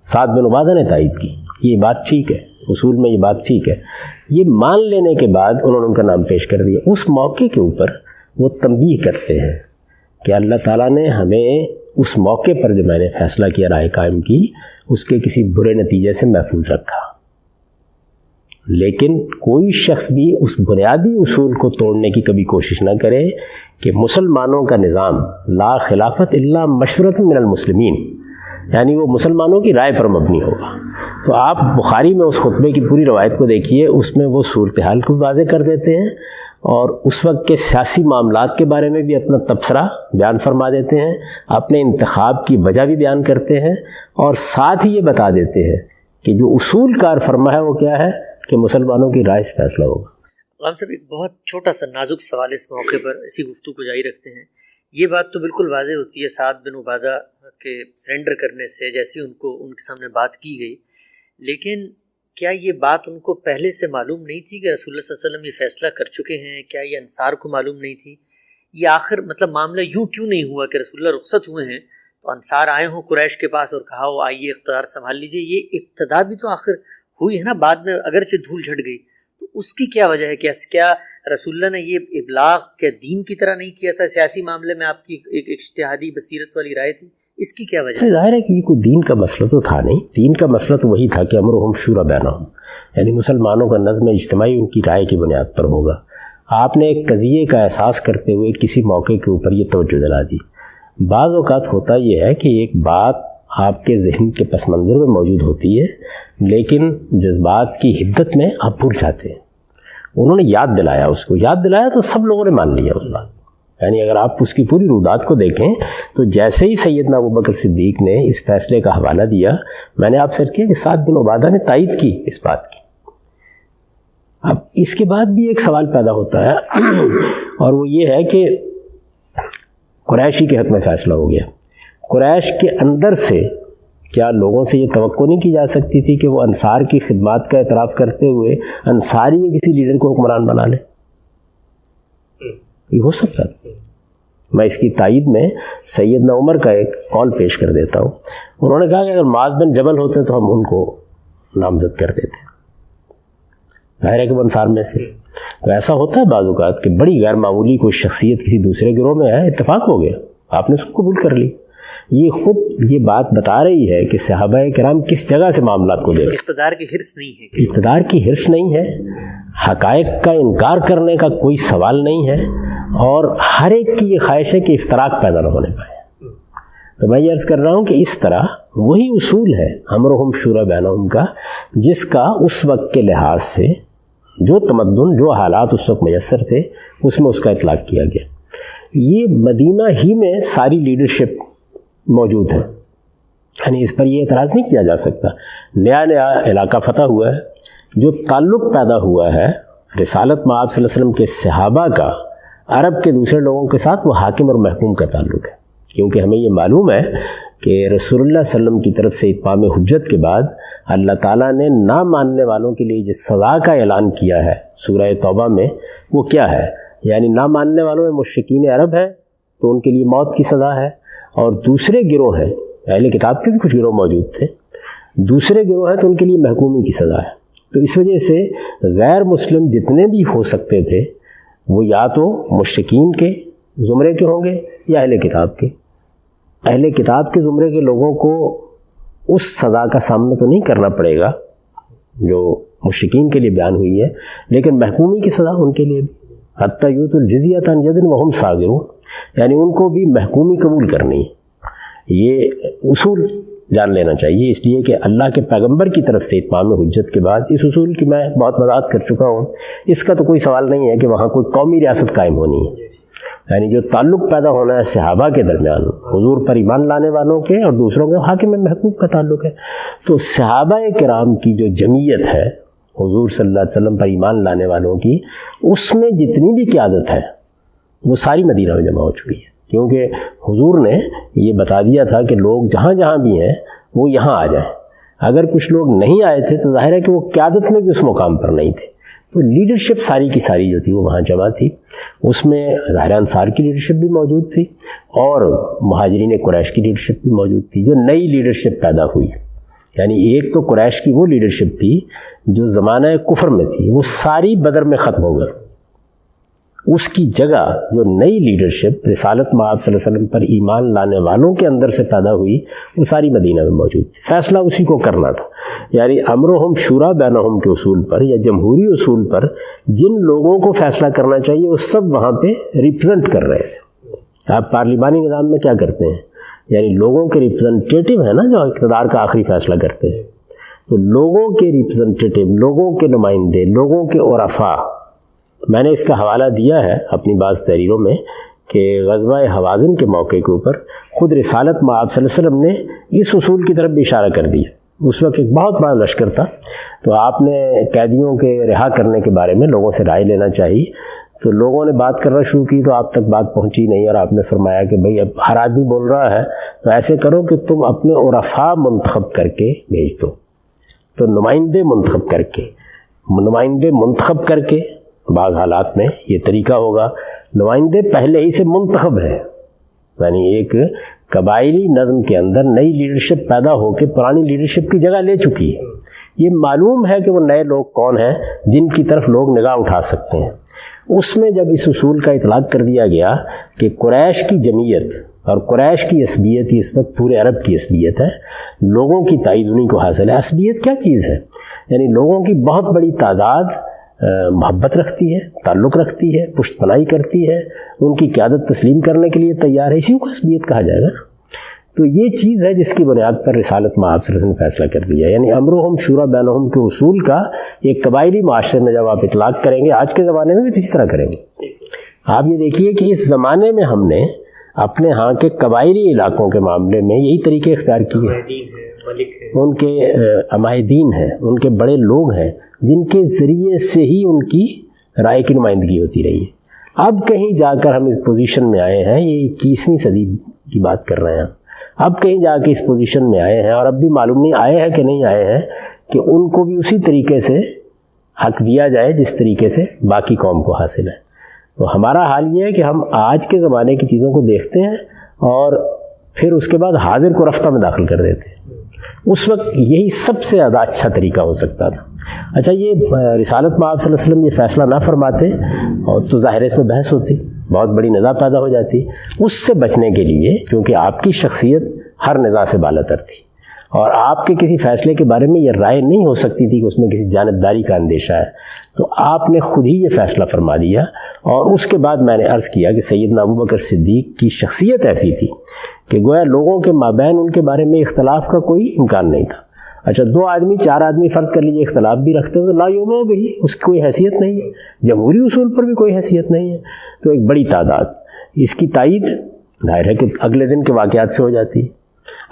سعد بن عبادہ نے تائید کی، یہ بات ٹھیک ہے، اصول میں یہ بات ٹھیک ہے۔ یہ مان لینے کے بعد انہوں نے ان کا نام پیش کر دیا۔ اس موقع کے اوپر وہ تنبیہ کرتے ہیں کہ اللہ تعالیٰ نے ہمیں اس موقع پر جو میں نے فیصلہ کیا، رائے قائم کی، اس کے کسی برے نتیجے سے محفوظ رکھا، لیکن کوئی شخص بھی اس بنیادی اصول کو توڑنے کی کبھی کوشش نہ کرے کہ مسلمانوں کا نظام لا خلافت الا مشورۃ من المسلمین، یعنی وہ مسلمانوں کی رائے پر مبنی ہوگا۔ تو آپ بخاری میں اس خطبے کی پوری روایت کو دیکھیے، اس میں وہ صورتحال کو واضح کر دیتے ہیں اور اس وقت کے سیاسی معاملات کے بارے میں بھی اپنا تبصرہ بیان فرما دیتے ہیں، اپنے انتخاب کی وجہ بھی بیان کرتے ہیں، اور ساتھ ہی یہ بتا دیتے ہیں کہ جو اصول کار فرما ہے وہ کیا ہے کہ مسلمانوں کی رائے سے فیصلہ ہوگا۔ غلام صاحب ایک بہت چھوٹا سا نازک سوال اس موقع پر اسی گفتگو کو جاری رکھتے ہیں۔ یہ بات تو بالکل واضح ہوتی ہے سعد بن عبادہ کے سرنڈر کرنے سے، جیسی ان کے سامنے بات کی گئی، لیکن کیا یہ بات ان کو پہلے سے معلوم نہیں تھی کہ رسول اللہ صلی اللہ علیہ وسلم یہ فیصلہ کر چکے ہیں؟ کیا یہ انصار کو معلوم نہیں تھی؟ یہ آخر مطلب معاملہ یوں کیوں نہیں ہوا کہ رسول اللہ رخصت ہوئے ہیں تو انصار آئے ہوں قریش کے پاس اور کہا ہو آئیے اقتدار سنبھال لیجئے؟ یہ ابتدا بھی تو آخر ہوئی ہے نا، بعد میں اگرچہ دھول جھٹ گئی، تو اس کی کیا وجہ ہے؟ کیا رسول اللہ نے یہ ابلاغ کیا دین کی طرح نہیں کیا تھا؟ سیاسی معاملے میں آپ کی ایک اجتہادی بصیرت والی رائے تھی، اس کی کیا وجہ ہے؟ ظاہر ہے کہ یہ کوئی دین کا مسئلہ تو تھا نہیں، دین کا مسئلہ تو وہی تھا کہ امرہم شورا بینہم، یعنی مسلمانوں کا نظم اجتماعی ان کی رائے کی بنیاد پر ہوگا۔ آپ نے ایک قضیے کا احساس کرتے ہوئے کسی موقع کے اوپر یہ توجہ دلا دی۔ بعض اوقات ہوتا یہ ہے کہ ایک بات آپ کے ذہن کے پس منظر میں موجود ہوتی ہے لیکن جذبات کی حدت میں آپ بھول جاتے ہیں۔ انہوں نے یاد دلایا، اس کو یاد دلایا تو سب لوگوں نے مان لیا اس بات۔ یعنی اگر آپ اس کی پوری رودات کو دیکھیں تو جیسے ہی سیدنا ابوبکر صدیق نے اس فیصلے کا حوالہ دیا، میں نے آپ سے کیا کہ سعد بن عبادہ نے تائید کی اس بات کی۔ اب اس کے بعد بھی ایک سوال پیدا ہوتا ہے اور وہ یہ ہے کہ قریشی کے حق میں فیصلہ ہو گیا، قریش کے اندر سے کیا لوگوں سے یہ توقع نہیں کی جا سکتی تھی کہ وہ انصار کی خدمات کا اعتراف کرتے ہوئے انصاری کسی لیڈر کو حکمران بنا لے؟ یہ ہو سکتا تھا۔ میں اس کی تائید میں سیدنا عمر کا ایک قول پیش کر دیتا ہوں۔ انہوں نے کہا کہ اگر معاذ بن جبل ہوتے تو ہم ان کو نامزد کر دیتے، ظاہر ہے کہ وہ انصار میں سے۔ تو ایسا ہوتا ہے بعض اوقات کہ بڑی غیر معمولی کوئی شخصیت کسی دوسرے گروہ میں ہے، اتفاق ہو گیا، آپ نے اس کو قبول کر لی۔ یہ خود یہ بات بتا رہی ہے کہ صحابہ کرام کس جگہ سے معاملات کو دیکھیں۔ اقتدار کی حرص نہیں ہے، اقتدار کی حرص نہیں ہے، حقائق کا انکار کرنے کا کوئی سوال نہیں ہے، اور ہر ایک کی یہ خواہش ہے کہ افتراق پیدا نہ ہونے پائے۔ تو میں یہ عرض کر رہا ہوں کہ اس طرح وہی اصول ہے امرہم شورا بینہم کا، جس کا اس وقت کے لحاظ سے جو تمدن، جو حالات اس وقت میسر تھے، اس میں اس کا اطلاق کیا گیا۔ یہ مدینہ ہی میں ساری لیڈرشپ موجود ہے، یعنی اس پر یہ اعتراض نہیں کیا جا سکتا۔ نیا علاقہ فتح ہوا ہے، جو تعلق پیدا ہوا ہے رسالت میں آپ صلی اللہ علیہ وسلم کے صحابہ کا عرب کے دوسرے لوگوں کے ساتھ، وہ حاکم اور محکوم کا تعلق ہے، کیونکہ ہمیں یہ معلوم ہے کہ رسول اللہ صلی اللہ علیہ وسلم کی طرف سے اتمام حجت کے بعد اللہ تعالیٰ نے نہ ماننے والوں کے لیے جس سزا کا اعلان کیا ہے سورہ توبہ میں، وہ کیا ہے؟ یعنی نہ ماننے والوں میں مشرکین عرب ہے تو ان کے لیے موت کی سزا ہے، اور دوسرے گروہ ہیں، اہل کتاب کے بھی کچھ گروہ موجود تھے، دوسرے گروہ ہیں تو ان کے لیے محکومی کی سزا ہے۔ تو اس وجہ سے غیر مسلم جتنے بھی ہو سکتے تھے وہ یا تو مشرکین کے زمرے کے ہوں گے یا اہل کتاب کے۔ اہل کتاب کے زمرے کے لوگوں کو اس سزا کا سامنا تو نہیں کرنا پڑے گا جو مشرکین کے لیے بیان ہوئی ہے، لیکن محکومی کی سزا ان کے لیے بھی، حتیٰ یؤت الجزیۃ عن ید وہم صاغرون، یعنی ان کو بھی محکومی قبول کرنی ہے۔ یہ اصول جان لینا چاہیے، اس لیے کہ اللہ کے پیغمبر کی طرف سے اتمام حجت کے بعد اس اصول کی میں بہت وضاحت کر چکا ہوں۔ اس کا تو کوئی سوال نہیں ہے کہ وہاں کوئی قومی ریاست قائم ہونی ہے، یعنی جو تعلق پیدا ہونا ہے صحابہ کے درمیان، حضور پر ایمان لانے والوں کے اور دوسروں کے حاکم محکوم کا تعلق ہے۔ تو صحابہ کرام کی جو جمعیت ہے حضور صلی اللہ علیہ وسلم پر ایمان لانے والوں کی، اس میں جتنی بھی قیادت ہے وہ ساری مدینہ میں جمع ہو چکی ہے، کیونکہ حضور نے یہ بتا دیا تھا کہ لوگ جہاں جہاں بھی ہیں وہ یہاں آ جائیں۔ اگر کچھ لوگ نہیں آئے تھے تو ظاہر ہے کہ وہ قیادت میں بھی اس مقام پر نہیں تھے، تو لیڈرشپ ساری کی ساری جو تھی وہ وہاں جمع تھی۔ اس میں ظاہر انصار کی لیڈرشپ بھی موجود تھی اور مہاجرین قریش کی لیڈرشپ بھی موجود تھی، جو نئی لیڈرشپ پیدا ہوئی۔ یعنی ایک تو قریش کی وہ لیڈرشپ تھی جو زمانہ کفر میں تھی، وہ ساری بدر میں ختم ہو گئی۔ اس کی جگہ جو نئی لیڈرشپ رسالت مآب صلی اللہ علیہ وسلم پر ایمان لانے والوں کے اندر سے پیدا ہوئی، وہ ساری مدینہ میں موجود تھی۔ فیصلہ اسی کو کرنا تھا، یعنی امرہم شورا بینہم کے اصول پر یا جمہوری اصول پر جن لوگوں کو فیصلہ کرنا چاہیے وہ سب وہاں پہ ریپرزنٹ کر رہے تھے۔ آپ پارلیمانی نظام میں کیا کرتے ہیں؟ یعنی لوگوں کے ریپرزنٹیٹیو ہیں نا جو اقتدار کا آخری فیصلہ کرتے ہیں، تو لوگوں کے ریپرزنٹیٹیو، لوگوں کے نمائندے، لوگوں کے عرفاء۔ میں نے اس کا حوالہ دیا ہے اپنی بعض تحریروں میں کہ غزوہ حوازن کے موقع کے اوپر خود رسالت مآب صلی اللہ علیہ وسلم نے اس اصول کی طرف بھی اشارہ کر دیا اس وقت ایک بہت بڑا لشکر تھا، تو آپ نے قیدیوں کے رہا کرنے کے بارے میں لوگوں سے رائے لینا چاہیے، تو لوگوں نے بات کرنا شروع کی تو آپ تک بات پہنچی نہیں، اور آپ نے فرمایا کہ بھئی اب ہر آدمی بول رہا ہے تو ایسے کرو کہ تم اپنے عرفاء منتخب کر کے بھیج دو، تو نمائندے منتخب کر کے بعض حالات میں یہ طریقہ ہوگا، نمائندے پہلے ہی سے منتخب ہیں، یعنی ایک قبائلی نظم کے اندر نئی لیڈرشپ پیدا ہو کے پرانی لیڈرشپ کی جگہ لے چکی ہے، یہ معلوم ہے کہ وہ نئے لوگ کون ہیں جن کی طرف لوگ نگاہ اٹھا سکتے ہیں۔ اس میں جب اس اصول کا اطلاق کر دیا گیا کہ قریش کی جمعیت اور قریش کی عصبیت اس وقت پورے عرب کی عصبیت ہے، لوگوں کی تائید انہیں کو حاصل ہے۔ عصبیت کیا چیز ہے؟ یعنی لوگوں کی بہت بڑی تعداد محبت رکھتی ہے، تعلق رکھتی ہے، پشت پناہی کرتی ہے، ان کی قیادت تسلیم کرنے کے لیے تیار ہے، اسی کو عصبیت کہا جائے گا۔ تو یہ چیز ہے جس کی بنیاد پر رسالت مآب صلی اللہ علیہ وسلم نے فیصلہ کر دیا، یعنی امرہم شورى بینہم کے اصول کا ایک قبائلی معاشرے میں جب آپ اطلاق کریں گے، آج کے زمانے میں بھی اسی طرح کریں گے۔ آپ یہ دیکھیے کہ اس زمانے میں ہم نے اپنے ہاں کے قبائلی علاقوں کے معاملے میں یہی طریقے اختیار کیے ہیں، ان کے عمائدین ہیں، ان کے بڑے لوگ ہیں جن کے ذریعے سے ہی ان کی رائے کی نمائندگی ہوتی رہی ہے۔ اب کہیں جا کر ہم اس پوزیشن میں آئے ہیں، یہ 21ویں صدی کی بات کر رہے ہیں، اب کہیں جا کے اس پوزیشن میں آئے ہیں، اور اب بھی معلوم نہیں آئے ہیں کہ نہیں آئے ہیں کہ ان کو بھی اسی طریقے سے حق دیا جائے جس طریقے سے باقی قوم کو حاصل ہے۔ تو ہمارا حال یہ ہے کہ ہم آج کے زمانے کی چیزوں کو دیکھتے ہیں اور پھر اس کے بعد حاضر کو رفتہ میں داخل کر دیتے ہیں۔ اس وقت یہی سب سے زیادہ اچھا طریقہ ہو سکتا تھا۔ اچھا، یہ رسالت مآب صلی اللہ علیہ وسلم یہ فیصلہ نہ فرماتے اور تو ظاہر اس میں بحث ہوتی، بہت بڑی نزاع پیدا ہو جاتی۔ اس سے بچنے کے لیے، کیونکہ آپ کی شخصیت ہر نزاع سے بالاتر تھی اور آپ کے کسی فیصلے کے بارے میں یہ رائے نہیں ہو سکتی تھی کہ اس میں کسی جانبداری کا اندیشہ ہے، تو آپ نے خود ہی یہ فیصلہ فرما دیا۔ اور اس کے بعد میں نے عرض کیا کہ سیدنا ابوبکر صدیق کی شخصیت ایسی تھی کہ گویا لوگوں کے مابین ان کے بارے میں اختلاف کا کوئی امکان نہیں تھا۔ اچھا، 2 آدمی 4 آدمی فرض کر لیجیے اختلاف بھی رکھتے ہو تو لا یوم بھی اس کی کوئی حیثیت نہیں ہے، جمہوری اصول پر بھی کوئی حیثیت نہیں ہے، تو ایک بڑی تعداد اس کی تائید ظاہر ہے کہ اگلے دن کے واقعات سے ہو جاتی ہے۔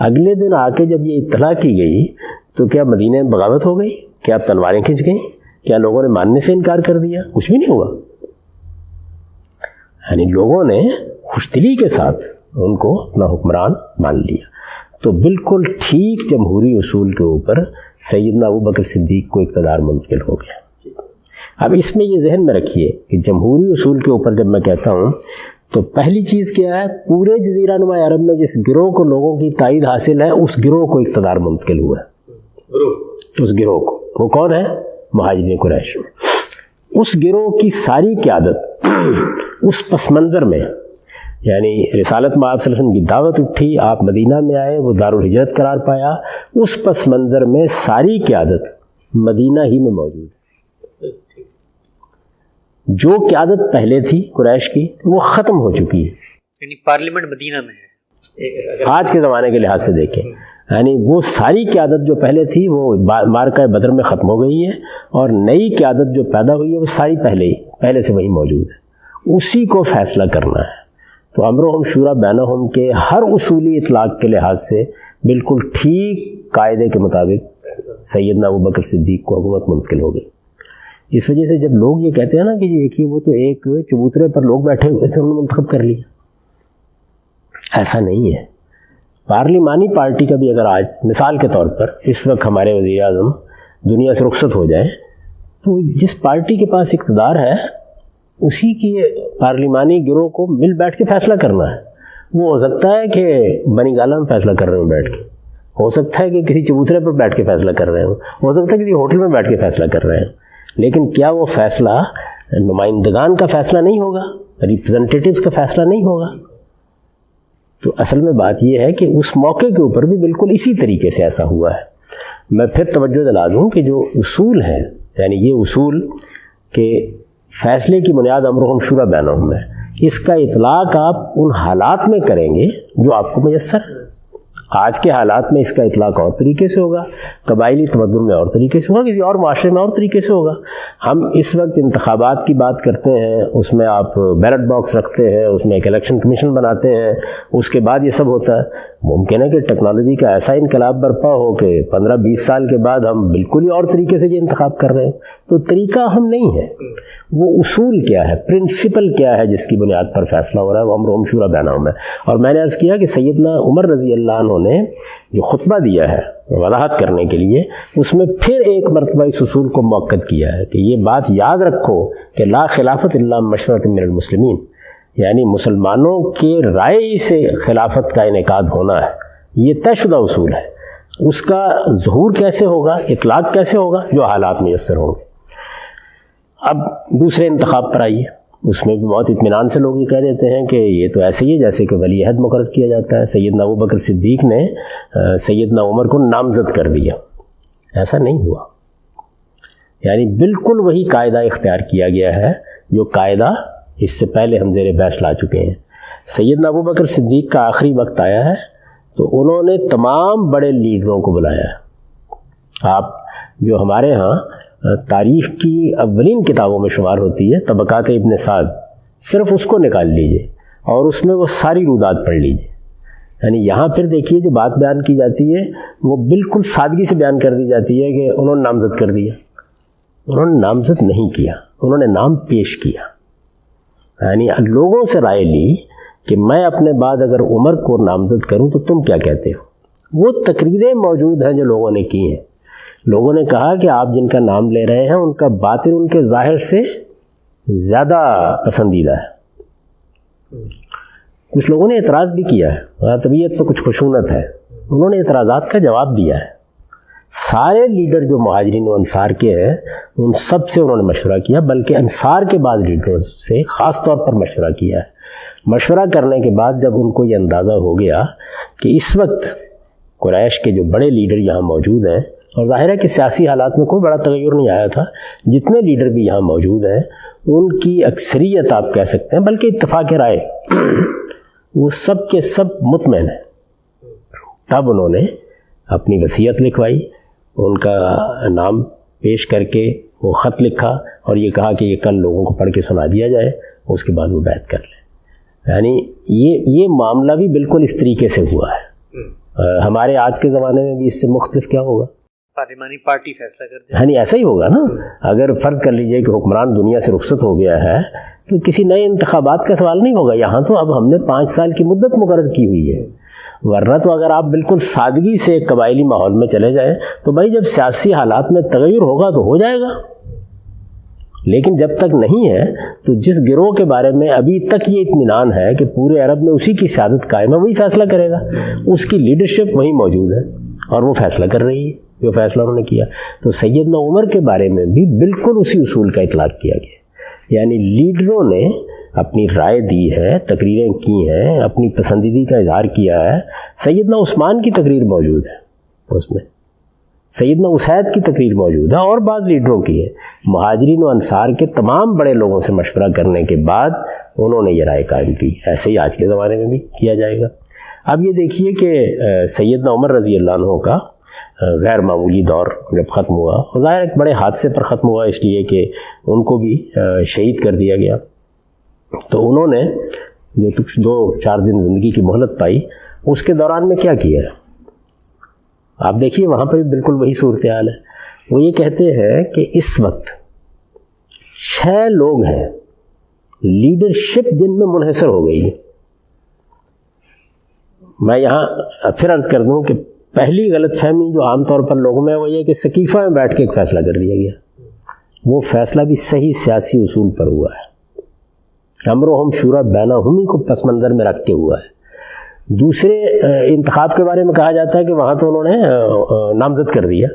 اگلے دن آ کے جب یہ اطلاع کی گئی تو کیا مدینہ میں بغاوت ہو گئی؟ کیا تلواریں کھنچ گئیں؟ کیا لوگوں نے ماننے سے انکار کر دیا؟ کچھ بھی نہیں ہوا، یعنی لوگوں نے خوش دلی کے ساتھ ان کو اپنا حکمران مان لیا۔ تو بالکل ٹھیک جمہوری اصول کے اوپر سیدنا ابوبکر صدیق کو اقتدار منتقل ہو گیا۔ اب اس میں یہ ذہن میں رکھیے کہ جمہوری اصول کے اوپر جب میں کہتا ہوں تو پہلی چیز کیا ہے، پورے جزیرہ نما عرب میں جس گروہ کو لوگوں کی تائید حاصل ہے اس گروہ کو اقتدار منتقل ہوا ہے، اس گروہ کو۔ وہ کون ہے؟ مہاجرین قریش۔ اس گروہ کی ساری قیادت اس پس منظر میں، یعنی رسالت مآب صلی اللہ علیہ وسلم کی دعوت اٹھی، آپ مدینہ میں آئے، وہ دارالہجرت قرار پایا، اس پس منظر میں ساری قیادت مدینہ ہی میں موجود ہے۔ جو قیادت پہلے تھی قریش کی وہ ختم ہو چکی ہے، یعنی پارلیمنٹ مدینہ میں ہے آج کے زمانے کے لحاظ سے دیکھیں، یعنی وہ ساری قیادت جو پہلے تھی وہ معرکہ بدر میں ختم ہو گئی ہے، اور نئی قیادت جو پیدا ہوئی ہے وہ ساری پہلے سے وہی موجود ہے، اسی کو فیصلہ کرنا ہے۔ تو امرہم شورى بینہم کے ہر اصولی اطلاق کے لحاظ سے بالکل ٹھیک قاعدے کے مطابق سیدنا ابوبکر صدیق کو حکومت منتقل ہو گئی۔ اس وجہ سے جب لوگ یہ کہتے ہیں نا کہ دیکھیے وہ تو ایک چبوترے پر لوگ بیٹھے ہوئے تھے، انہوں نے منتخب کر لیا، ایسا نہیں ہے۔ پارلیمانی پارٹی کا بھی اگر آج مثال کے طور پر اس وقت ہمارے وزیر اعظم دنیا سے رخصت ہو جائیں تو جس پارٹی کے پاس اقتدار ہے اسی کی پارلیمانی گروہ کو مل بیٹھ کے فیصلہ کرنا ہے۔ وہ ہو سکتا ہے کہ بنی گالہ میں فیصلہ کر رہے ہوں بیٹھ کے، ہو سکتا ہے کہ کسی چبوترے پر بیٹھ کے فیصلہ کر رہے ہوں، ہو سکتا ہے کسی ہوٹل میں بیٹھ کے فیصلہ کر رہے ہیں، لیکن کیا وہ فیصلہ نمائندگان کا فیصلہ نہیں ہوگا، ریپرزنٹیٹیوز کا فیصلہ نہیں ہوگا؟ تو اصل میں بات یہ ہے کہ اس موقع کے اوپر بھی بالکل اسی طریقے سے ایسا ہوا ہے۔ میں پھر توجہ دلا دوں کہ جو اصول ہیں، یعنی یہ اصول کہ فیصلے کی بنیاد امرہم شورى بینہم ہے، اس کا اطلاق آپ ان حالات میں کریں گے جو آپ کو میسر ہے۔ آج کے حالات میں اس کا اطلاق اور طریقے سے ہوگا، قبائلی تمدن میں اور طریقے سے ہوگا، کسی اور معاشرے میں اور طریقے سے ہوگا۔ ہم اس وقت انتخابات کی بات کرتے ہیں، اس میں آپ بیلٹ باکس رکھتے ہیں، اس میں ایک الیکشن کمیشن بناتے ہیں، اس کے بعد یہ سب ہوتا ہے۔ ممکن ہے کہ ٹیکنالوجی کا ایسا انقلاب برپا ہو کہ 15-20 سال کے بعد ہم بالکل ہی اور طریقے سے یہ انتخاب کر رہے ہیں۔ تو طریقہ اہم نہیں ہے، وہ اصول کیا ہے، پرنسپل کیا ہے جس کی بنیاد پر فیصلہ ہو رہا ہے، وہ امر شورا بینہم ہے۔ اور میں نے عرض کیا کہ سیدنا عمر رضی اللہ عنہ نے جو خطبہ دیا ہے وضاحت کرنے کے لیے، اس میں پھر ایک مرتبہ اس اصول کو مؤکد کیا ہے کہ یہ بات یاد رکھو کہ لا خلافت الا مشورۃ من المسلمین، یعنی مسلمانوں کے رائے سے خلافت کا انعقاد ہونا ہے، یہ طے شدہ اصول ہے۔ اس کا ظہور کیسے ہوگا، اطلاق کیسے ہوگا، جو حالات میسر ہوں گے۔ اب دوسرے انتخاب پر آئیے، اس میں بھی بہت اطمینان سے لوگ یہ کہہ دیتے ہیں کہ یہ تو ایسے ہی ہے جیسے کہ ولی عہد مقرر کیا جاتا ہے۔ سیدنا ابوبکر صدیق نے سیدنا عمر کو نامزد کر دیا، ایسا نہیں ہوا، یعنی بالکل وہی قاعدہ اختیار کیا گیا ہے جو قاعدہ اس سے پہلے ہم زیر بحث لا چکے ہیں۔ سیدنا ابوبکر صدیق کا آخری وقت آیا ہے تو انہوں نے تمام بڑے لیڈروں کو بلایا ہے۔ آپ جو ہمارے ہاں تاریخ کی اولین کتابوں میں شمار ہوتی ہے طبقات ابن سعد، صرف اس کو نکال لیجئے اور اس میں وہ ساری رودات پڑھ لیجئے، یعنی یہاں پھر دیکھیے جو بات بیان کی جاتی ہے وہ بالکل سادگی سے بیان کر دی جاتی ہے کہ انہوں نے نامزد کر دیا۔ انہوں نے نامزد نہیں کیا، انہوں نے نام پیش کیا، یعنی لوگوں سے رائے لی کہ میں اپنے بعد اگر عمر کو نامزد کروں تو تم کیا کہتے ہو۔ وہ تقریریں موجود ہیں جو لوگوں نے کی ہیں۔ لوگوں نے کہا کہ آپ جن کا نام لے رہے ہیں ان کا باطن ان کے ظاہر سے زیادہ پسندیدہ ہے۔ کچھ لوگوں نے اعتراض بھی کیا ہے، طبیعت پہ کچھ خشونت ہے، انہوں نے اعتراضات کا جواب دیا ہے۔ سارے لیڈر جو مہاجرین و انصار کے ہیں ان سب سے انہوں نے مشورہ کیا، بلکہ انصار کے بعد لیڈروں سے خاص طور پر مشورہ کیا ہے۔ مشورہ کرنے کے بعد جب ان کو یہ اندازہ ہو گیا کہ اس وقت قریش کے جو بڑے لیڈر یہاں موجود ہیں، اور ظاہر ہے کہ سیاسی حالات میں کوئی بڑا تغیر نہیں آیا تھا، جتنے لیڈر بھی یہاں موجود ہیں ان کی اکثریت آپ کہہ سکتے ہیں، بلکہ اتفاق رائے وہ سب کے سب مطمئن ہیں۔ تب انہوں نے اپنی وصیت لکھوائی، ان کا نام پیش کر کے وہ خط لکھا اور یہ کہا کہ یہ کل لوگوں کو پڑھ کے سنا دیا جائے، اس کے بعد وہ بیعت کر لیں۔ یعنی یہ معاملہ بھی بالکل اس طریقے سے ہوا ہے۔ ہمارے آج کے زمانے میں بھی اس سے مختلف کیا ہوگا، پارلیمانی پارٹی فیصلہ کر دے، یعنی ایسا ہی ہوگا نا۔ اگر فرض کر لیجئے کہ حکمران دنیا سے رخصت ہو گیا ہے تو کسی نئے انتخابات کا سوال نہیں ہوگا۔ یہاں تو اب ہم نے 5 سال کی مدت مقرر کی ہوئی ہے، ورنہ تو اگر آپ بالکل سادگی سے قبائلی ماحول میں چلے جائیں تو بھائی جب سیاسی حالات میں تغیر ہوگا تو ہو جائے گا، لیکن جب تک نہیں ہے تو جس گروہ کے بارے میں ابھی تک یہ اطمینان ہے کہ پورے عرب میں اسی کی سیادت قائم ہے وہی فیصلہ کرے گا، اس کی لیڈرشپ وہی موجود ہے اور وہ فیصلہ کر رہی ہے جو فیصلہ انہوں نے کیا۔ تو سیدنا عمر کے بارے میں بھی بالکل اسی اصول کا اطلاق کیا گیا، یعنی لیڈروں نے اپنی رائے دی ہے، تقریریں کی ہیں، اپنی پسندیدگی کا اظہار کیا ہے۔ سیدنا عثمان کی تقریر موجود ہے، اس میں سیدنا اسید کی تقریر موجود ہے اور بعض لیڈروں کی ہے۔ مہاجرین و انصار کے تمام بڑے لوگوں سے مشورہ کرنے کے بعد انہوں نے یہ رائے قائم کی۔ ایسے ہی آج کے زمانے میں بھی کیا جائے گا۔ اب یہ دیکھیے کہ سیدنا عمر رضی اللہ عنہ کا غیر معمولی دور جب ختم ہوا، اور ظاہر ایک بڑے حادثے پر ختم ہوا اس لیے کہ ان کو بھی شہید کر دیا گیا، تو انہوں نے جو 2-4 دن زندگی کی مہلت پائی، اس کے دوران میں کیا کیا ہے آپ دیکھیے، وہاں پر بھی بالکل وہی صورتحال ہے۔ وہ یہ کہتے ہیں کہ اس وقت 6 لوگ ہیں لیڈرشپ جن میں منحصر ہو گئی ہے۔ میں یہاں پھر عرض کر دوں کہ پہلی غلط فہمی جو عام طور پر لوگوں میں وہ یہ کہ سقیفہ میں بیٹھ کے ایک فیصلہ کر دیا گیا، وہ فیصلہ بھی صحیح سیاسی اصول پر ہوا ہے، امرہم شورا بینہم ہی کو پس منظر میں رکھ کے ہوا ہے۔ دوسرے انتخاب کے بارے میں کہا جاتا ہے کہ وہاں تو انہوں نے نامزد کر دیا،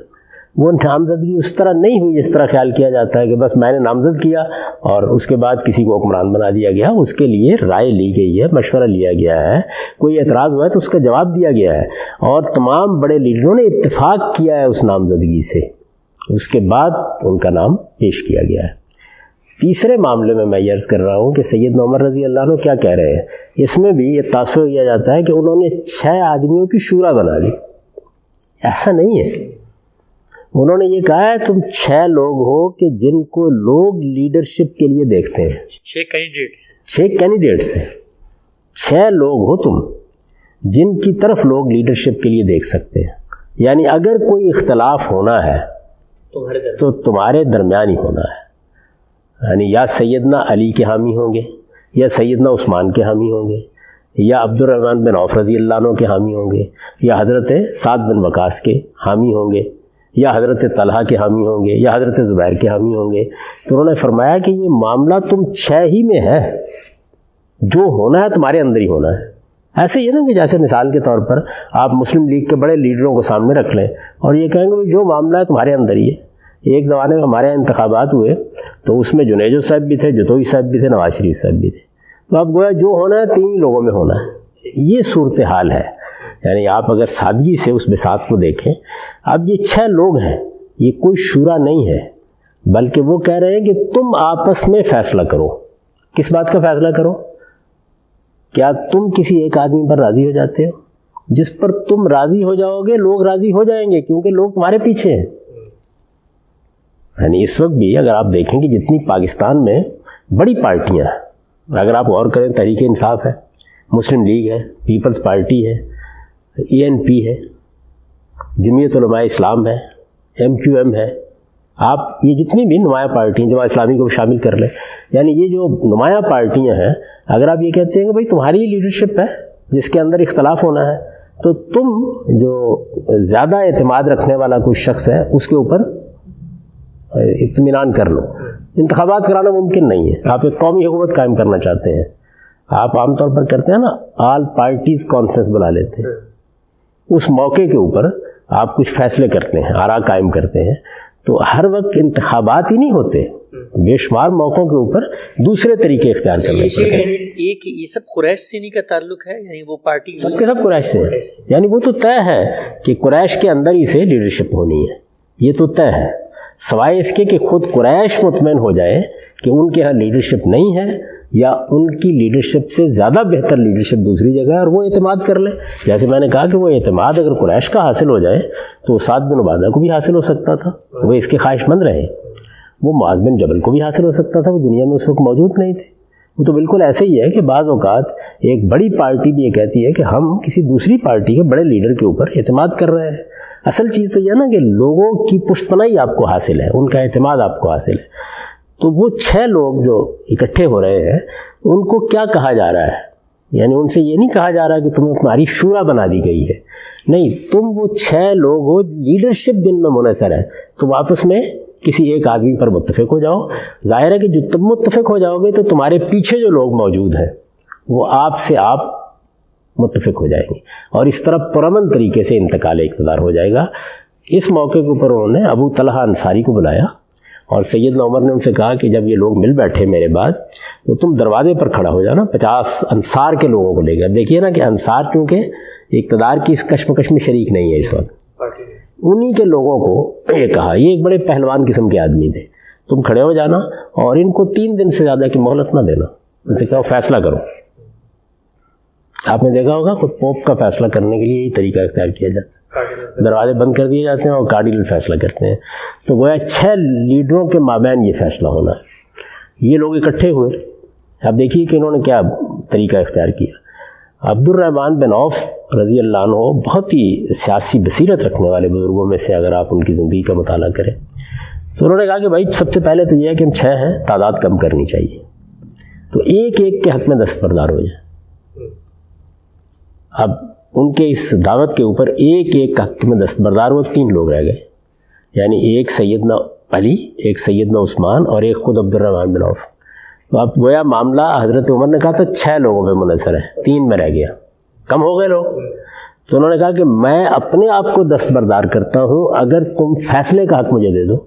وہ نامزدگی اس طرح نہیں ہوئی جس طرح خیال کیا جاتا ہے کہ بس میں نے نامزد کیا اور اس کے بعد کسی کو حکمران بنا دیا گیا۔ اس کے لیے رائے لی گئی ہے، مشورہ لیا گیا ہے، کوئی اعتراض ہوا ہے تو اس کا جواب دیا گیا ہے، اور تمام بڑے لیڈروں نے اتفاق کیا ہے اس نامزدگی سے، اس کے بعد ان کا نام پیش کیا گیا ہے۔ تیسرے معاملے میں عرض کر رہا ہوں کہ سیدنا عمر رضی اللہ عنہ کیا کہہ رہے ہیں. اس میں بھی یہ تاثر کیا جاتا ہے کہ انہوں نے 6 آدمیوں کی شورا بنا دی. ایسا نہیں ہے. انہوں نے یہ کہا ہے تم 6 لوگ ہو کہ جن کو لوگ لیڈرشپ کے لیے دیکھتے ہیں. 6 کینڈیڈیٹس ہیں. 6 لوگ ہو تم جن کی طرف لوگ لیڈرشپ کے لیے دیکھ سکتے ہیں. یعنی اگر کوئی اختلاف ہونا ہے تو تمہارے درمیان ہی ہونا ہے. یعنی یا سیدنا علی کے حامی ہوں گے, یا سیدنا عثمان کے حامی ہوں گے, یا عبد الرحمن بن عوف رضی اللہ عنہ کے حامی ہوں گے, یا حضرت سعد بن وقاص کے حامی ہوں گے, یا حضرت طلحہ کے حامی ہوں گے, یا حضرت زبیر کے حامی ہوں گے. تو انہوں نے فرمایا کہ یہ معاملہ تم 6 ہی میں ہے, جو ہونا ہے تمہارے اندر ہی ہونا ہے. ایسے یہ نا کہ جیسے مثال کے طور پر آپ مسلم لیگ کے بڑے لیڈروں کو سامنے رکھ لیں اور یہ کہیں گے جو معاملہ ہے تمہارے اندر ہی ہے. ایک زمانے میں ہمارے یہاں انتخابات ہوئے تو اس میں جنیجو صاحب بھی تھے, جتوئی صاحب بھی تھے, نواز شریف صاحب بھی تھے. تو اب گویا جو ہونا ہے 3 لوگوں میں ہونا ہے. یہ صورتحال ہے. یعنی آپ اگر سادگی سے اس بساط کو دیکھیں, اب یہ 6 لوگ ہیں, یہ کوئی شورا نہیں ہے, بلکہ وہ کہہ رہے ہیں کہ تم آپس میں فیصلہ کرو. کس بات کا فیصلہ کرو؟ کیا تم کسی ایک آدمی پر راضی ہو جاتے ہو؟ جس پر تم راضی ہو جاؤ گے لوگ راضی ہو جائیں گے, کیونکہ لوگ تمہارے پیچھے ہیں. یعنی اس وقت بھی اگر آپ دیکھیں کہ جتنی پاکستان میں بڑی پارٹیاں ہیں, اگر آپ غور کریں, تحریک انصاف ہے, مسلم لیگ ہے, پیپلز پارٹی ہے, ANP ہے, جمعیت علماء اسلام ہے, MQM ہے, آپ یہ جتنی بھی نمایاں پارٹی ہیں, جماعت اسلامی کو شامل کر لیں, یعنی یہ جو نمایاں پارٹیاں ہیں, اگر آپ یہ کہتے ہیں کہ بھائی تمہاری لیڈرشپ ہے جس کے اندر اختلاف ہونا ہے, تو تم جو زیادہ اعتماد رکھنے والا کوئی شخص ہے اس کے اوپر اطمینان کر لو. انتخابات کرانا ممکن نہیں ہے. آپ ایک قومی حکومت قائم کرنا چاہتے ہیں, آپ عام طور پر کرتے ہیں نا, آل پارٹیز کانفرنس بنا لیتے ہیں. اس موقع کے اوپر آپ کچھ فیصلے کرتے ہیں, آراء قائم کرتے ہیں. تو ہر وقت انتخابات ہی نہیں ہوتے, بے شمار موقعوں کے اوپر دوسرے طریقے اختیار کرنے پڑتے ہیں. یہ سب قریش سے نہیں کا تعلق ہے, یعنی وہ پارٹی سب کے سب قریش سے, یعنی وہ تو طے ہے کہ قریش کے اندر ہی سے لیڈرشپ ہونی ہے, یہ تو طے ہے. سوائے اس کے کہ خود قریش مطمئن ہو جائے کہ ان کے ہاں لیڈرشپ نہیں ہے, یا ان کی لیڈرشپ سے زیادہ بہتر لیڈرشپ دوسری جگہ ہے, اور وہ اعتماد کر لیں. جیسے میں نے کہا کہ وہ اعتماد اگر قریش کا حاصل ہو جائے تو سعد بن عبادہ کو بھی حاصل ہو سکتا تھا, وہ اس کے خواہش مند رہے. وہ معاذ بن جبل کو بھی حاصل ہو سکتا تھا, وہ دنیا میں اس وقت موجود نہیں تھے. وہ تو بالکل ایسے ہی ہے کہ بعض اوقات ایک بڑی پارٹی بھی یہ کہتی ہے کہ ہم کسی دوسری پارٹی کے بڑے لیڈر کے اوپر اعتماد کر رہے ہیں. اصل چیز تو یہ ہے نا کہ لوگوں کی پشت پناہی آپ کو حاصل ہے, ان کا اعتماد آپ کو حاصل ہے. تو وہ 6 لوگ جو اکٹھے ہو رہے ہیں ان کو کیا کہا جا رہا ہے؟ یعنی ان سے یہ نہیں کہا جا رہا کہ تمہیں تمہاری شورا بنا دی گئی ہے, نہیں, تم وہ 6 لوگ ہو, لیڈرشپ جن میں منحصر ہے, تم آپس میں کسی ایک آدمی پر متفق ہو جاؤ. ظاہر ہے کہ جو تم متفق ہو جاؤ گے تو تمہارے پیچھے جو لوگ موجود ہیں وہ آپ سے آپ متفق ہو جائیں گے, اور اس طرح پرامن طریقے سے انتقال اقتدار ہو جائے گا. اس موقع کے اوپر انہوں نے ابو طلحہ انصاری کو بلایا, اور سیدنا عمر نے ان سے کہا کہ جب یہ لوگ مل بیٹھے میرے بعد, تو تم دروازے پر کھڑا ہو جانا, 50 انصار کے لوگوں کو لے گا. دیکھیے نا کہ انصار کیونکہ اقتدار کی اس کشمکش میں شریک نہیں ہے اس وقت, انہی کے لوگوں کو یہ کہا. یہ ایک بڑے پہلوان قسم کے آدمی تھے. تم کھڑے ہو جانا اور ان کو 3 دن سے زیادہ کی مہلت نہ دینا. ان سے کہو فیصلہ کرو. آپ نے دیکھا ہوگا خود پوپ کا فیصلہ کرنے کے لیے یہی طریقہ اختیار کیا جاتا ہے, دروازے بند کر دیے جاتے ہیں اور کارڈینل فیصلہ کرتے ہیں. تو گویا 6 لیڈروں کے مابین یہ فیصلہ ہونا ہے. یہ لوگ اکٹھے ہوئے. اب دیکھیے کہ انہوں نے کیا طریقہ اختیار کیا. عبد الرحمن بن عوف رضی اللہ عنہ بہت ہی سیاسی بصیرت رکھنے والے بزرگوں میں سے اگر آپ ان کی زندگی کا مطالعہ کریں تو انہوں نے کہا کہ بھائی سب سے پہلے تو یہ ہے کہ ہم 6 ہیں, تعداد کم کرنی چاہیے, تو ایک ایک کے حق میں دستبردار ہو جائے. اب ان کے اس دعوت کے اوپر ایک ایک حق میں دستبردار وہ 3 لوگ رہ گئے, یعنی ایک سیدنا علی, ایک سیدنا عثمان, اور ایک خود عبد الرحمن بن عوف. تو اب گویا معاملہ حضرت عمر نے کہا تھا 6 لوگوں پہ منحصر ہے, 3 میں رہ گیا, کم ہو گئے لوگ. تو انہوں نے کہا کہ میں اپنے آپ کو دستبردار کرتا ہوں اگر تم فیصلے کا حق مجھے دے دو,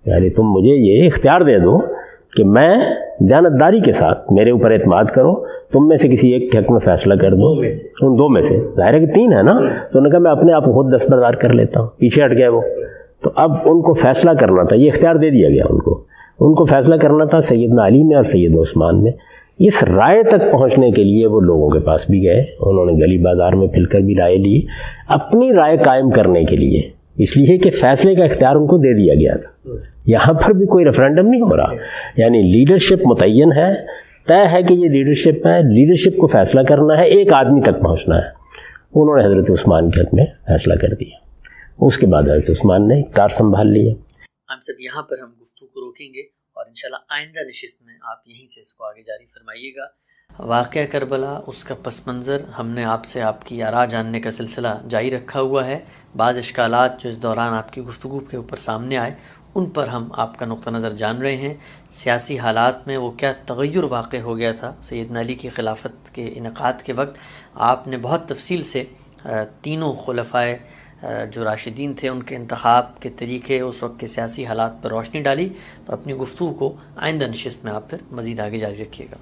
یعنی تم مجھے یہ اختیار دے دو کہ میں دیانتداری کے ساتھ میرے اوپر اعتماد کرو, تم میں سے کسی ایک کے حق میں فیصلہ کر دو, ان 2 میں سے. ظاہر ہے کہ 3 ہے نا, تو انہوں نے کہا میں اپنے آپ کو خود دستبردار کر لیتا ہوں. پیچھے ہٹ گئے وہ. تو اب ان کو فیصلہ کرنا تھا, یہ اختیار دے دیا گیا ان کو. ان کو فیصلہ کرنا تھا سیدنا علی میں اور سیدنا عثمان میں. اس رائے تک پہنچنے کے لیے وہ لوگوں کے پاس بھی گئے, انہوں نے گلی بازار میں پھر کر بھی رائے لی اپنی رائے قائم کرنے کے لیے, اس لیے کہ فیصلے کا اختیار ان کو دے دیا گیا تھا. یہاں پر بھی کوئی ریفرینڈم نہیں ہو رہا, یعنی لیڈرشپ متعین ہے, طے ہے کہ یہ لیڈرشپ ہے, لیڈرشپ کو فیصلہ کرنا ہے, ایک آدمی تک پہنچنا ہے. انہوں نے حضرت عثمان کے حق میں فیصلہ کر دیا. اس کے بعد حضرت عثمان نے کار سنبھال لیا. ہم سب یہاں پر ہم گفتگو کو روکیں گے اور انشاءاللہ آئندہ نشست میں آپ یہیں سے اس کو آگے جاری فرمائیے گا. واقعہ کربلا, اس کا پس منظر, ہم نے آپ سے آپ کی آراء جاننے کا سلسلہ جاری رکھا ہوا ہے. بعض اشکالات جو اس دوران آپ کی گفتگو کے اوپر سامنے آئے ان پر ہم آپ کا نقطہ نظر جان رہے ہیں. سیاسی حالات میں وہ کیا تغیر واقع ہو گیا تھا سیدنا علی کی خلافت کے انعقاد کے وقت, آپ نے بہت تفصیل سے تینوں خلفائے جو راشدین تھے ان کے انتخاب کے طریقے, اس وقت کے سیاسی حالات پر روشنی ڈالی. تو اپنی گفتگو کو آئندہ نشست میں آپ پھر مزید آگے جاری رکھیے گا.